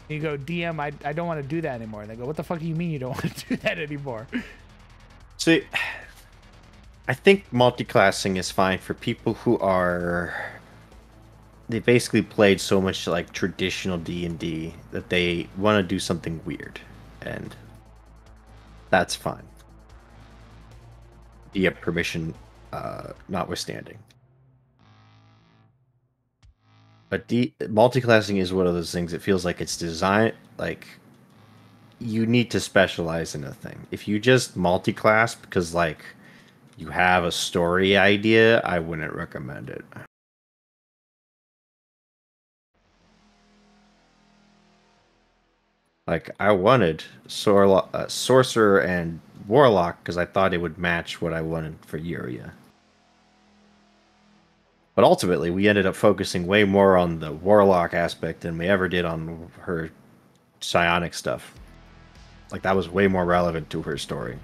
You go, DM, I don't want to do that anymore. And they go, what the fuck do you mean you don't want to do that anymore? See, I think multiclassing is fine for people who they basically played so much like traditional D&D that they want to do something weird, and that's fine. DM permission notwithstanding. But multiclassing is one of those things that feels like it's designed, like you need to specialize in a thing. If you just multiclass because like you have a story idea, I wouldn't recommend it. Like, I wanted Sorcerer and Warlock because I thought it would match what I wanted for Yuria. But ultimately, we ended up focusing way more on the Warlock aspect than we ever did on her psionic stuff. Like, that was way more relevant to her story.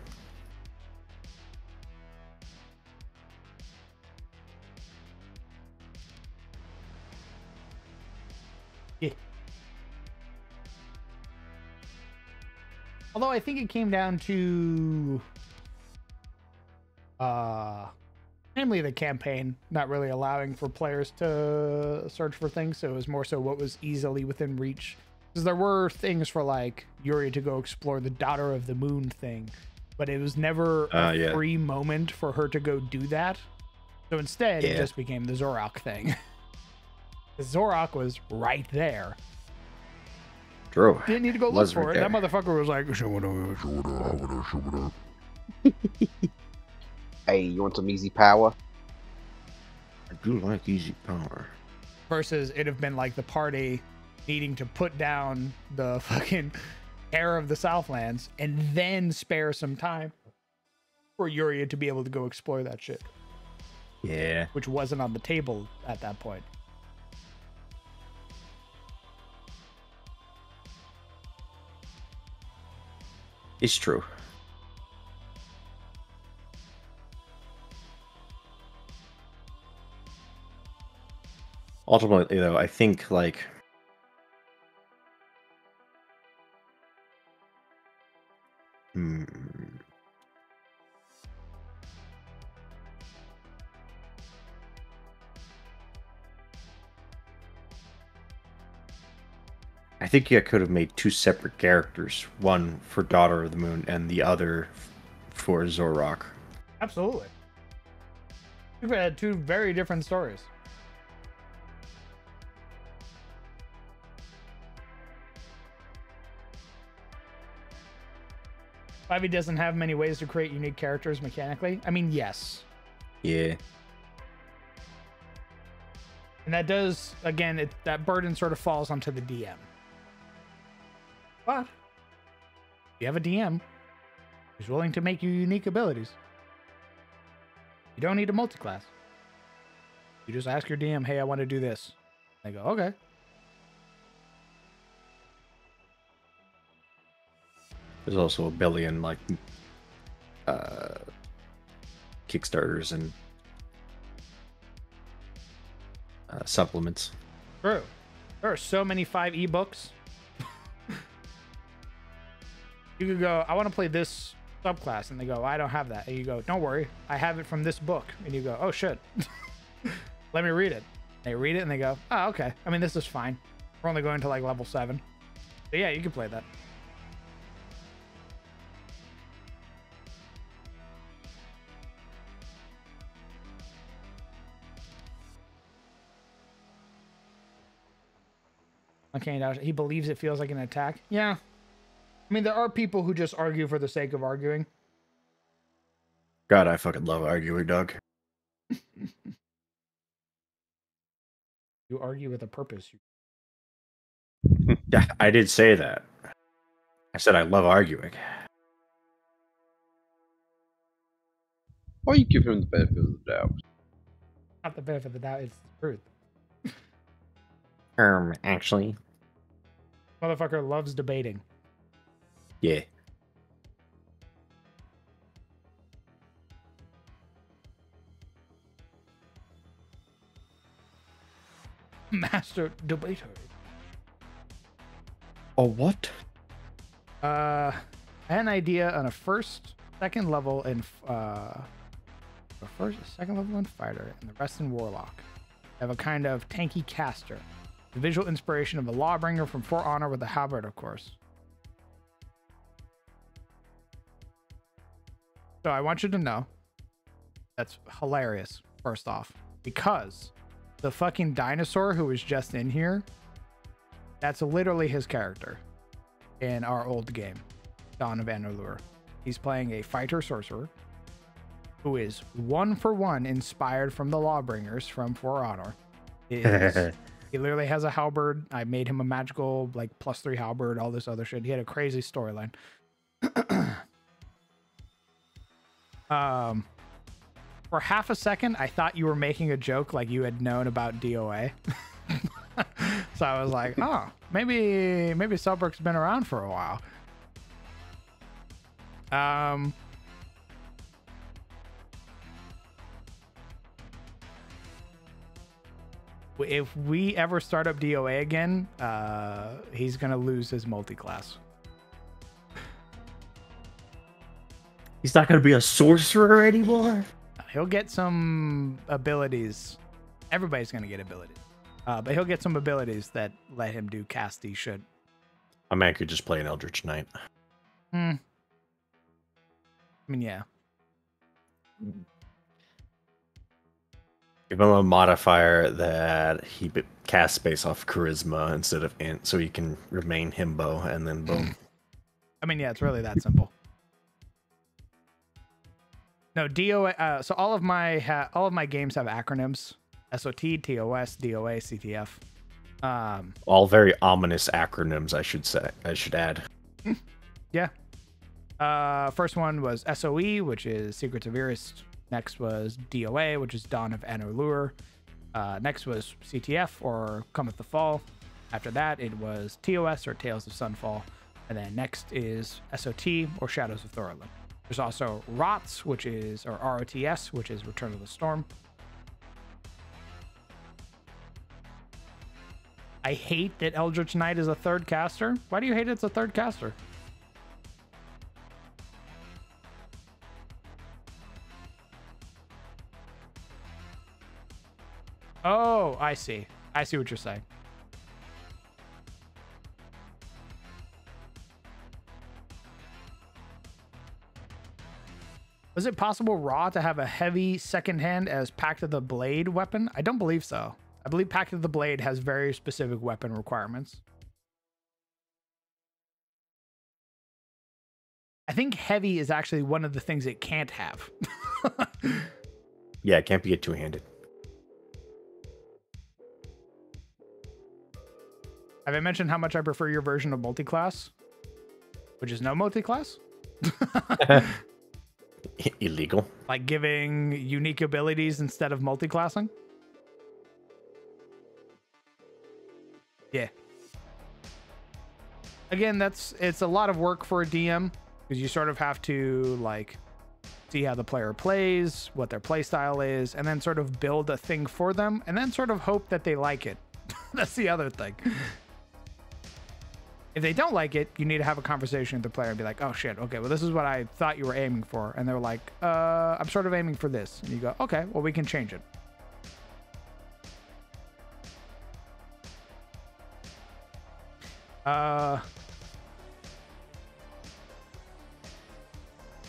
Although I think it came down to namely the campaign not really allowing for players to search for things, so it was more so what was easily within reach. Because there were things for like Yuria to go explore the Daughter of the Moon thing, but it was never a free moment for her to go do that. So instead it just became the Zorok thing. The Zorok was right there. True. Didn't need to go look for it. That motherfucker was like, hey, you want some easy power? I do like easy power. Versus it'd have been like the party needing to put down the fucking heir of the Southlands and then spare some time for Yuria to be able to go explore that shit. Yeah. Which wasn't on the table at that point. It's true. Ultimately, though, I think, like... I think you could have made two separate characters, one for Daughter of the Moon and the other for Zorok. Absolutely. We've had two very different stories. Ivy doesn't have many ways to create unique characters mechanically. I mean, yes, Yeah. And that does, again, that burden sort of falls onto the DM. But if you have a DM who's willing to make you unique abilities, you don't need a multi-class. You just ask your DM, hey, I want to do this. They go, okay. There's also a billion like Kickstarters and supplements. True. There are so many 5 ebooks. You could go, I want to play this subclass, and they go, I don't have that. And you go, don't worry, I have it from this book. And you go, oh shit. Let me read it. They read it and they go, oh, okay. I mean, this is fine. We're only going to like level 7. But yeah, you can play that. Okay, he believes it feels like an attack. Yeah. I mean, there are people who just argue for the sake of arguing. God, I fucking love arguing, dog. You argue with a purpose. Yeah, I did say that. I said I love arguing. Why you give him the benefit of the doubt? Not the benefit of the doubt, it's the truth. Actually. Motherfucker loves debating. Yeah. Master debater. Oh, what? I had an idea on a second level in second level in fighter, and the rest in warlock. I have a kind of tanky caster. The visual inspiration of a lawbringer from For Honor with a halberd, of course. So I want you to know that's hilarious, first off, because the fucking dinosaur who was just in here, that's literally his character in our old game, Dawn of Anarlure. He's playing a fighter sorcerer who is 1-for-1 inspired from the Lawbringers from For Honor. He literally has a halberd. I made him a magical, like, +3 halberd, all this other shit. He had a crazy storyline. For half a second, I thought you were making a joke like you had known about DOA. So I was like, oh, maybe Cellbrook's been around for a while. If we ever start up DOA again, he's gonna lose his multi-class. He's not gonna be a sorcerer anymore. He'll get some abilities. Everybody's gonna get abilities, but he'll get some abilities that let him do casty shit. A man could just play an Eldritch Knight. I mean, yeah. Give him a modifier that he casts based off charisma instead of int, so he can remain himbo, and then boom. I mean, yeah, it's really that simple. No, DOA. So all of my games have acronyms: SOT, TOS, DOA, CTF. All very ominous acronyms, I should add. Yeah. First one was SOE, which is Secrets of Irist. Next was DOA, which is Dawn of Anarlure. Next was CTF, or Cometh the Fall. After that, it was TOS, or Tales of Sunfall. And then next is SOT, or Shadows of Thorolund. There's also ROTS, or ROTS, which is Return of the Storm. I hate that Eldritch Knight is a third caster. Why do you hate it's a third caster? Oh, I see. I see what you're saying. Was it possible Raw to have a heavy second hand as Pact of the Blade weapon? I don't believe so. I believe Pact of the Blade has very specific weapon requirements. I think heavy is actually one of the things it can't have. Yeah, it can't be a two-handed. Have I mentioned how much I prefer your version of multi-class? Which is no multi-class? Illegal. Like giving unique abilities instead of multi-classing? Yeah. Again, it's a lot of work for a DM because you sort of have to like see how the player plays, what their play style is, and then sort of build a thing for them, and then sort of hope that they like it. That's the other thing. If they don't like it, you need to have a conversation with the player and be like, oh shit, okay, well this is what I thought you were aiming for. And they're like, I'm sort of aiming for this. And you go, okay, well we can change it.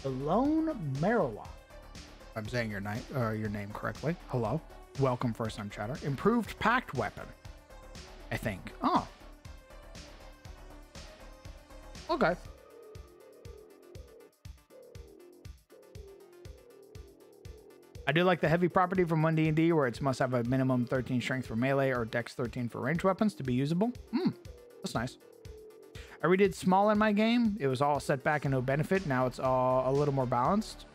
Alone Marowak. I'm saying your name correctly. Hello. Welcome, first time chatter. Improved packed weapon, I think. Oh. Okay. I do like the heavy property from 1D&D where it must have a minimum 13 strength for melee or dex 13 for ranged weapons to be usable. That's nice. I redid small in my game. It was all set back and no benefit. Now it's all a little more balanced.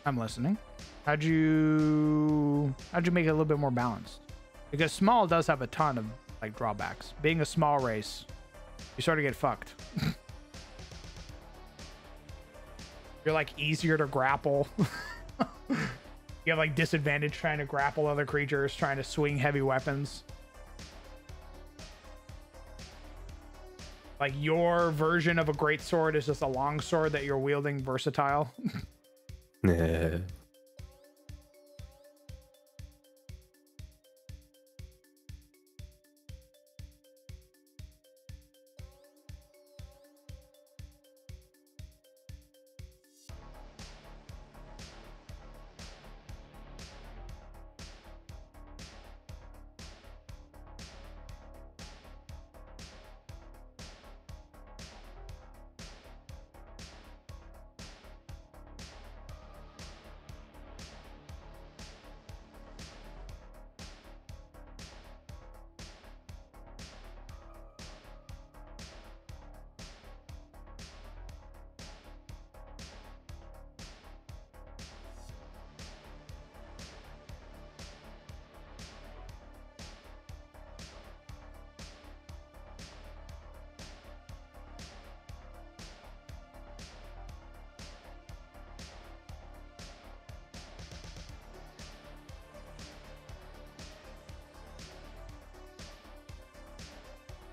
I'm listening. How'd you make it a little bit more balanced? Because small does have a ton of like drawbacks. Being a small race, you sort of get fucked. You're like easier to grapple. You have like disadvantage trying to grapple other creatures, trying to swing heavy weapons. Like your version of a great sword is just a long sword that you're wielding versatile. Yeah.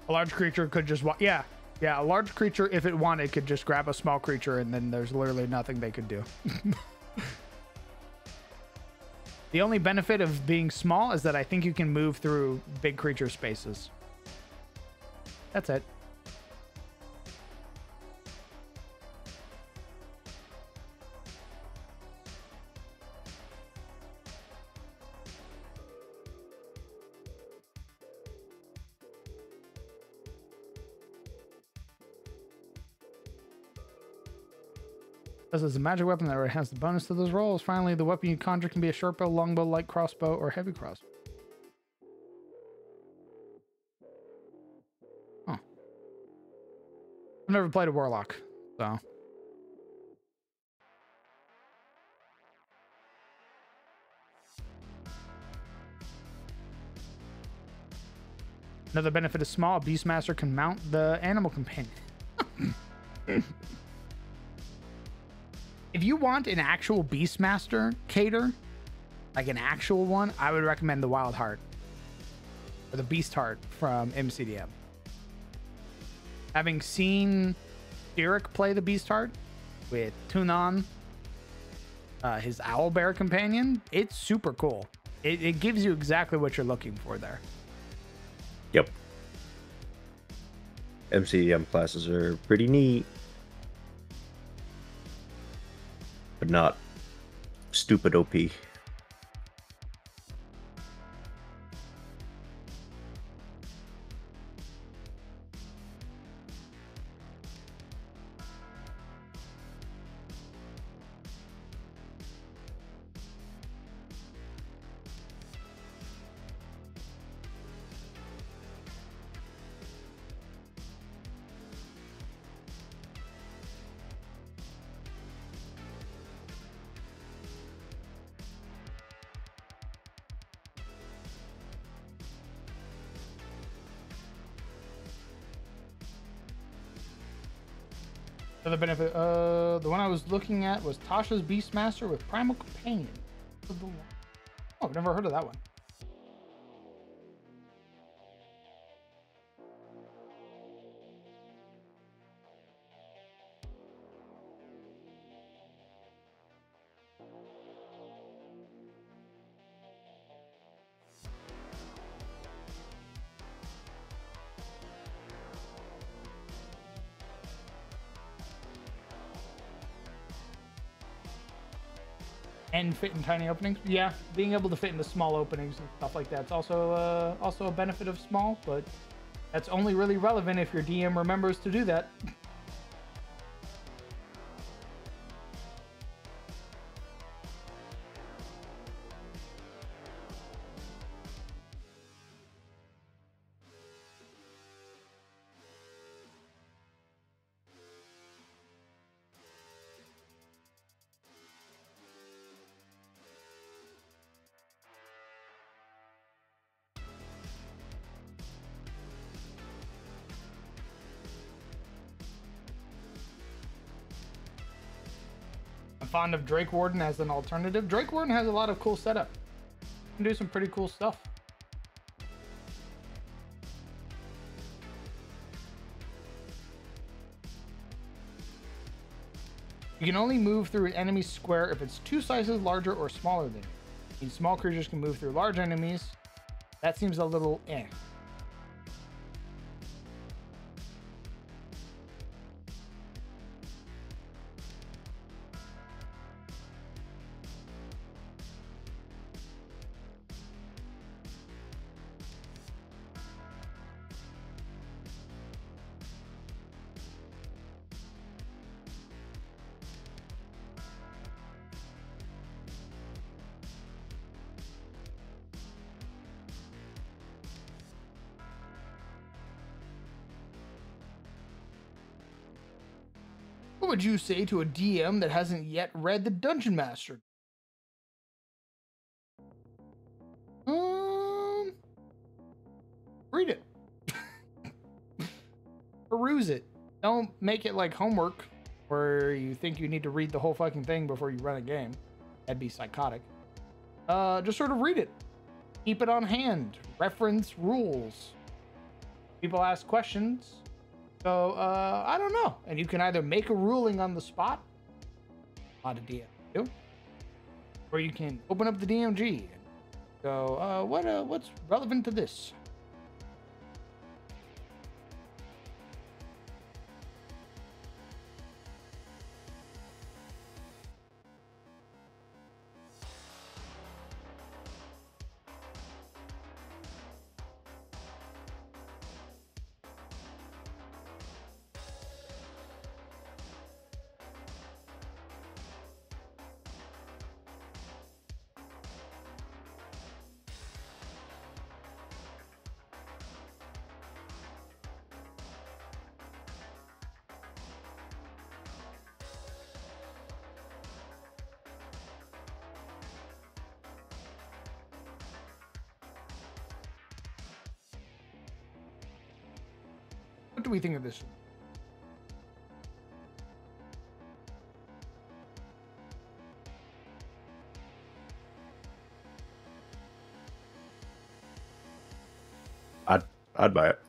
A large creature could just yeah, a large creature, if it wanted, could just grab a small creature and then there's literally nothing they could do. The only benefit of being small is that I think you can move through big creature spaces. That's it. This is a magic weapon that has the bonus to those rolls. Finally, the weapon you conjure can be a short bow, longbow, light crossbow, or heavy crossbow. Huh. I've never played a warlock, so. Another benefit is small. A Beastmaster can mount the animal companion. If you want an actual Beastmaster cater, like an actual one, I would recommend the Wild Heart. Or the Beast Heart from MCDM. Having seen Derek play the Beast Heart with Tunon, his Owlbear companion, it's super cool. It gives you exactly what you're looking for there. Yep. MCM classes are pretty neat. But not stupid OP. The benefit, the one I was looking at was Tasha's Beastmaster with Primal Companion. Oh, I've never heard of that one. And fit in tiny openings. Yeah, being able to fit into small openings and stuff like that's also a benefit of small, but that's only really relevant if your DM remembers to do that. Fond of Drake Warden as an alternative. Drake Warden has a lot of cool setup. You can do some pretty cool stuff. You can only move through an enemy's square if it's 2 sizes larger or smaller than you. These small creatures can move through large enemies. That seems a little eh. What would you say to a DM that hasn't yet read the Dungeon Master? Read it. Peruse it. Don't make it like homework where you think you need to read the whole fucking thing before you run a game. That'd be psychotic. Just sort of read it. Keep it on hand. Reference rules. People ask questions. So, I don't know. And you can either make a ruling on the spot, a lot of DM do, or you can open up the DMG and go, what's relevant to this? What do we think of this? I'd buy it.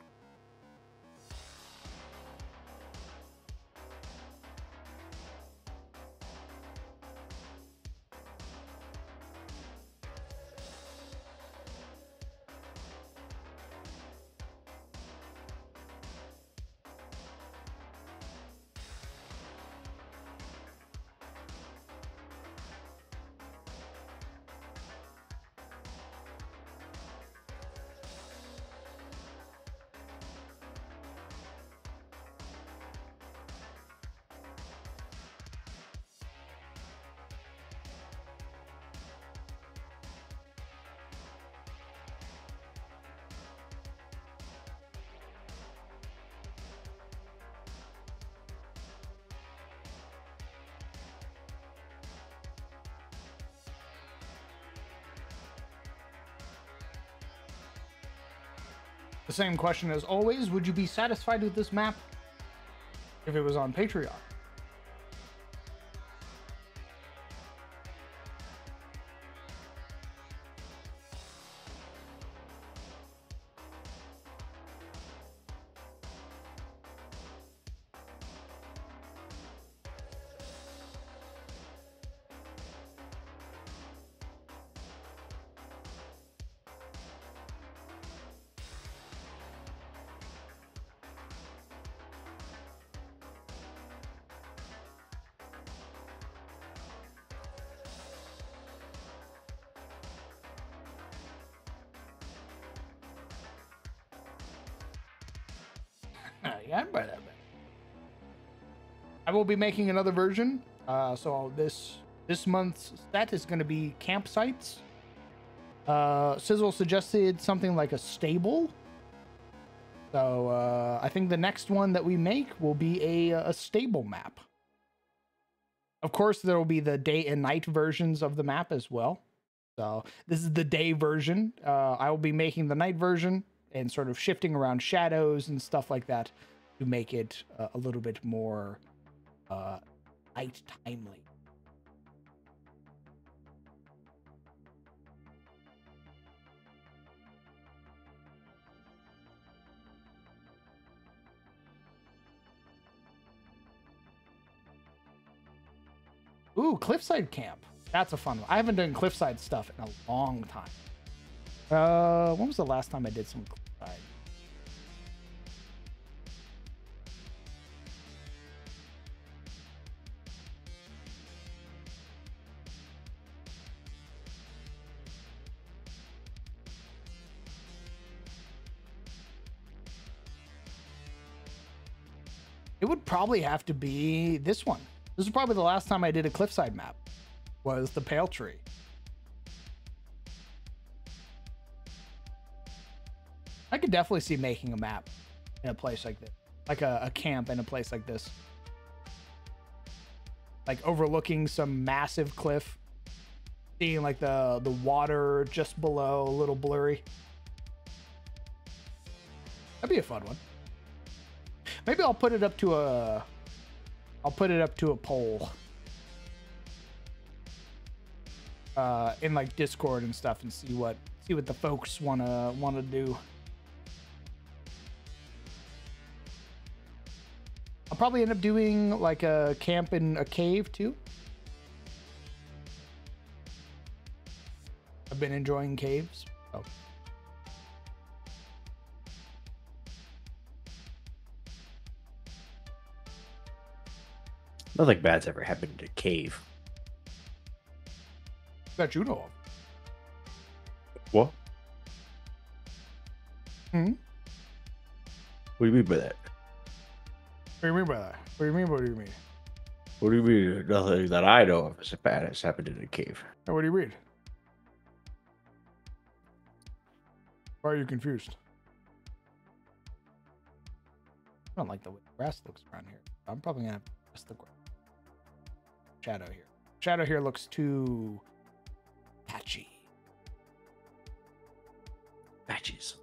The same question as always, would you be satisfied with this map if it was on Patreon? Yeah, I'd buy that. I will be making another version. So this month's set is going to be campsites. Sizzle suggested something like a stable. So I think the next one that we make will be a stable map. Of course, there will be the day and night versions of the map as well. So this is the day version. I will be making the night version and sort of shifting around shadows and stuff like that to make it a little bit more night timely. Ooh, Cliffside Camp. That's a fun one. I haven't done Cliffside stuff in a long time. When was the last time I did some Cliffside? It would probably have to be this one. This is probably the last time I did a Cliffside map, was the Pale Tree. I could definitely see making a map in a place like this, like a camp in a place like this. Like overlooking some massive cliff, seeing like the water just below, a little blurry. That'd be a fun one. Maybe I'll put it up to a poll in like Discord and stuff, and see what the folks wanna do. I'll probably end up doing like a camp in a cave too. I've been enjoying caves. So. Nothing bad's ever happened in a cave. That you know of. What? Hmm? What do you mean by that? What do you mean by that? What do you mean? What do you mean? What do you mean? Nothing that I know of as bad has happened in a cave. Hey, what do you read? Why are you confused? I don't like the way the grass looks around here. I'm probably gonna have to adjust the shadow here. Shadow here looks too patchy. Patches.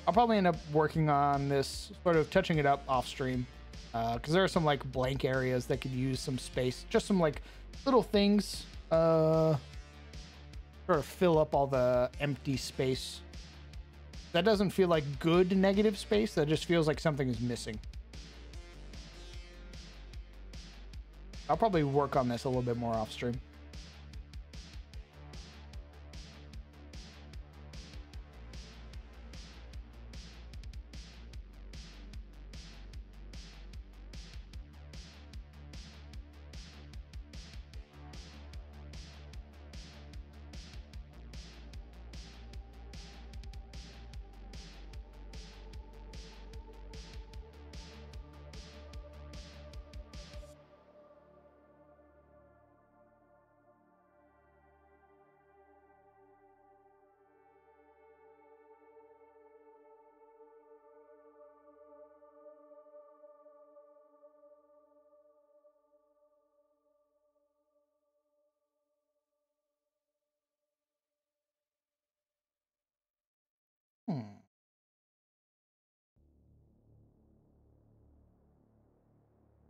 I'll probably end up working on this, sort of touching it up off stream, because there are some like blank areas that could use some space, just some like little things, sort of fill up all the empty space. That doesn't feel like good negative space. That just feels like something is missing. I'll probably work on this a little bit more off stream.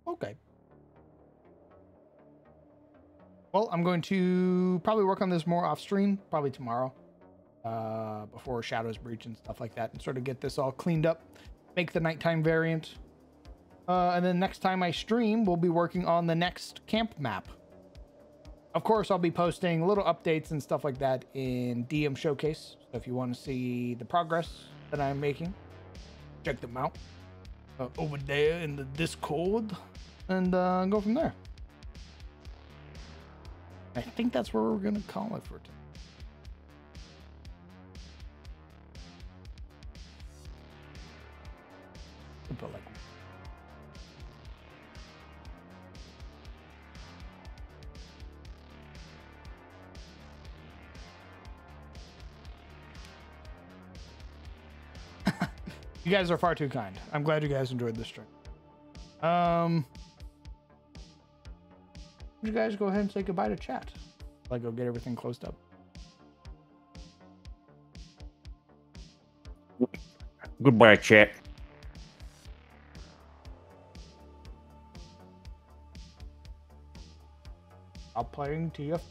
Okay. Well, I'm going to probably work on this more off stream, probably tomorrow, before Shadows Breach and stuff like that, and sort of get this all cleaned up, make the nighttime variant. And then next time I stream, we'll be working on the next camp map. Of course, I'll be posting little updates and stuff like that in DM Showcase. So if you want to see the progress that I'm making, check them out over there in the Discord, and go from there. I think that's where we're going to call it for today. You guys are far too kind. I'm glad you guys enjoyed this stream. You guys go ahead and say goodbye to chat. I'll go get everything closed up. Goodbye, chat. Stop playing TF2.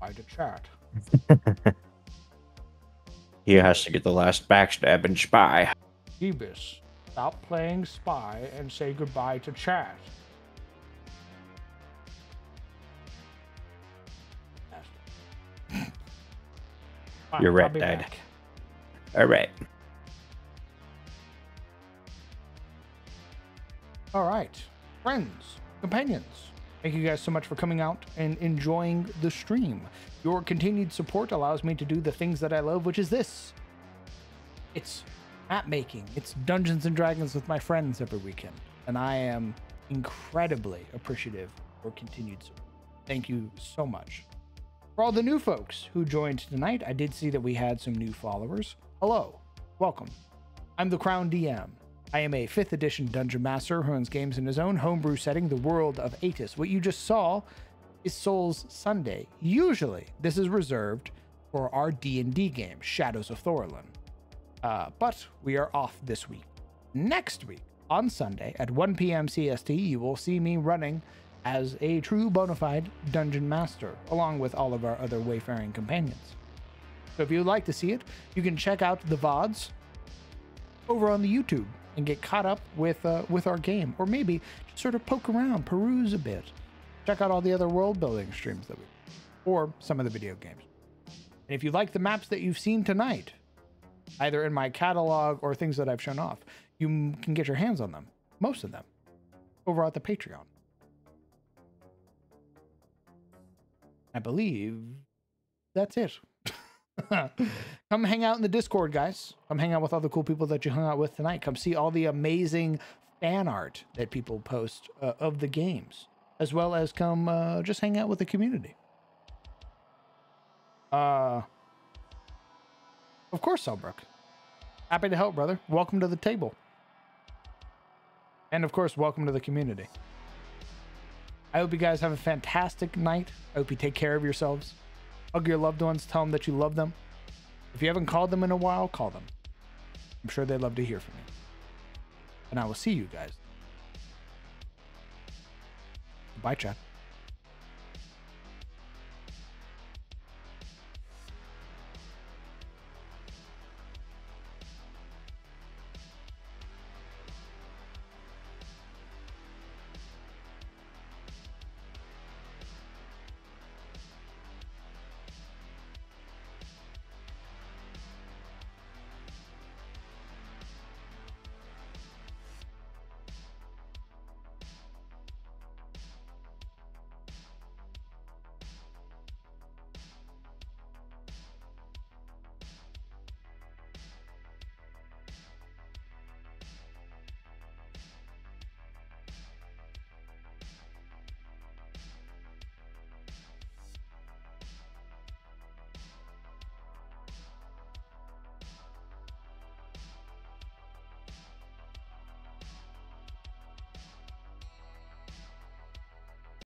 Bye to chat. He has to get the last backstab and spy. Ebis, stop playing spy and say goodbye to chat. Fine, Your I'll rat be died. back. All right. All right, friends, companions, thank you guys so much for coming out and enjoying the stream. Your continued support allows me to do the things that I love, which is this. It's map making. It's Dungeons and Dragons with my friends every weekend. And I am incredibly appreciative for continued support. Thank you so much. For all the new folks who joined tonight, I did see that we had some new followers. Hello, welcome. I'm the Crown DM. I am a 5th edition Dungeon Master who runs games in his own homebrew setting, the world of Atis. What you just saw is Souls Sunday. Usually, this is reserved for our D&D game, Shadows of Thorlin. But we are off this week. Next week, on Sunday at 1 p.m. CST, you will see me running as a true bona fide Dungeon Master, along with all of our other wayfaring companions. So if you'd like to see it, you can check out the VODs over on the YouTube and get caught up with our game, or maybe just sort of poke around, peruse a bit, check out all the other world building streams that we do, or some of the video games. And if you like the maps that you've seen tonight, either in my catalog or things that I've shown off, you can get your hands on them, most of them, over at the Patreon. I believe that's it. Come hang out in the Discord, guys. Come hang out with all the cool people that you hung out with tonight. Come see all the amazing fan art that people post of the games, as well as come just hang out with the community. Of course, Selbrook. Happy to help, brother. Welcome to the table. And of course, welcome to the community. I hope you guys have a fantastic night. I hope you take care of yourselves. Hug your loved ones. Tell them that you love them. If you haven't called them in a while, call them. I'm sure they'd love to hear from you. And I will see you guys. Bye, chat.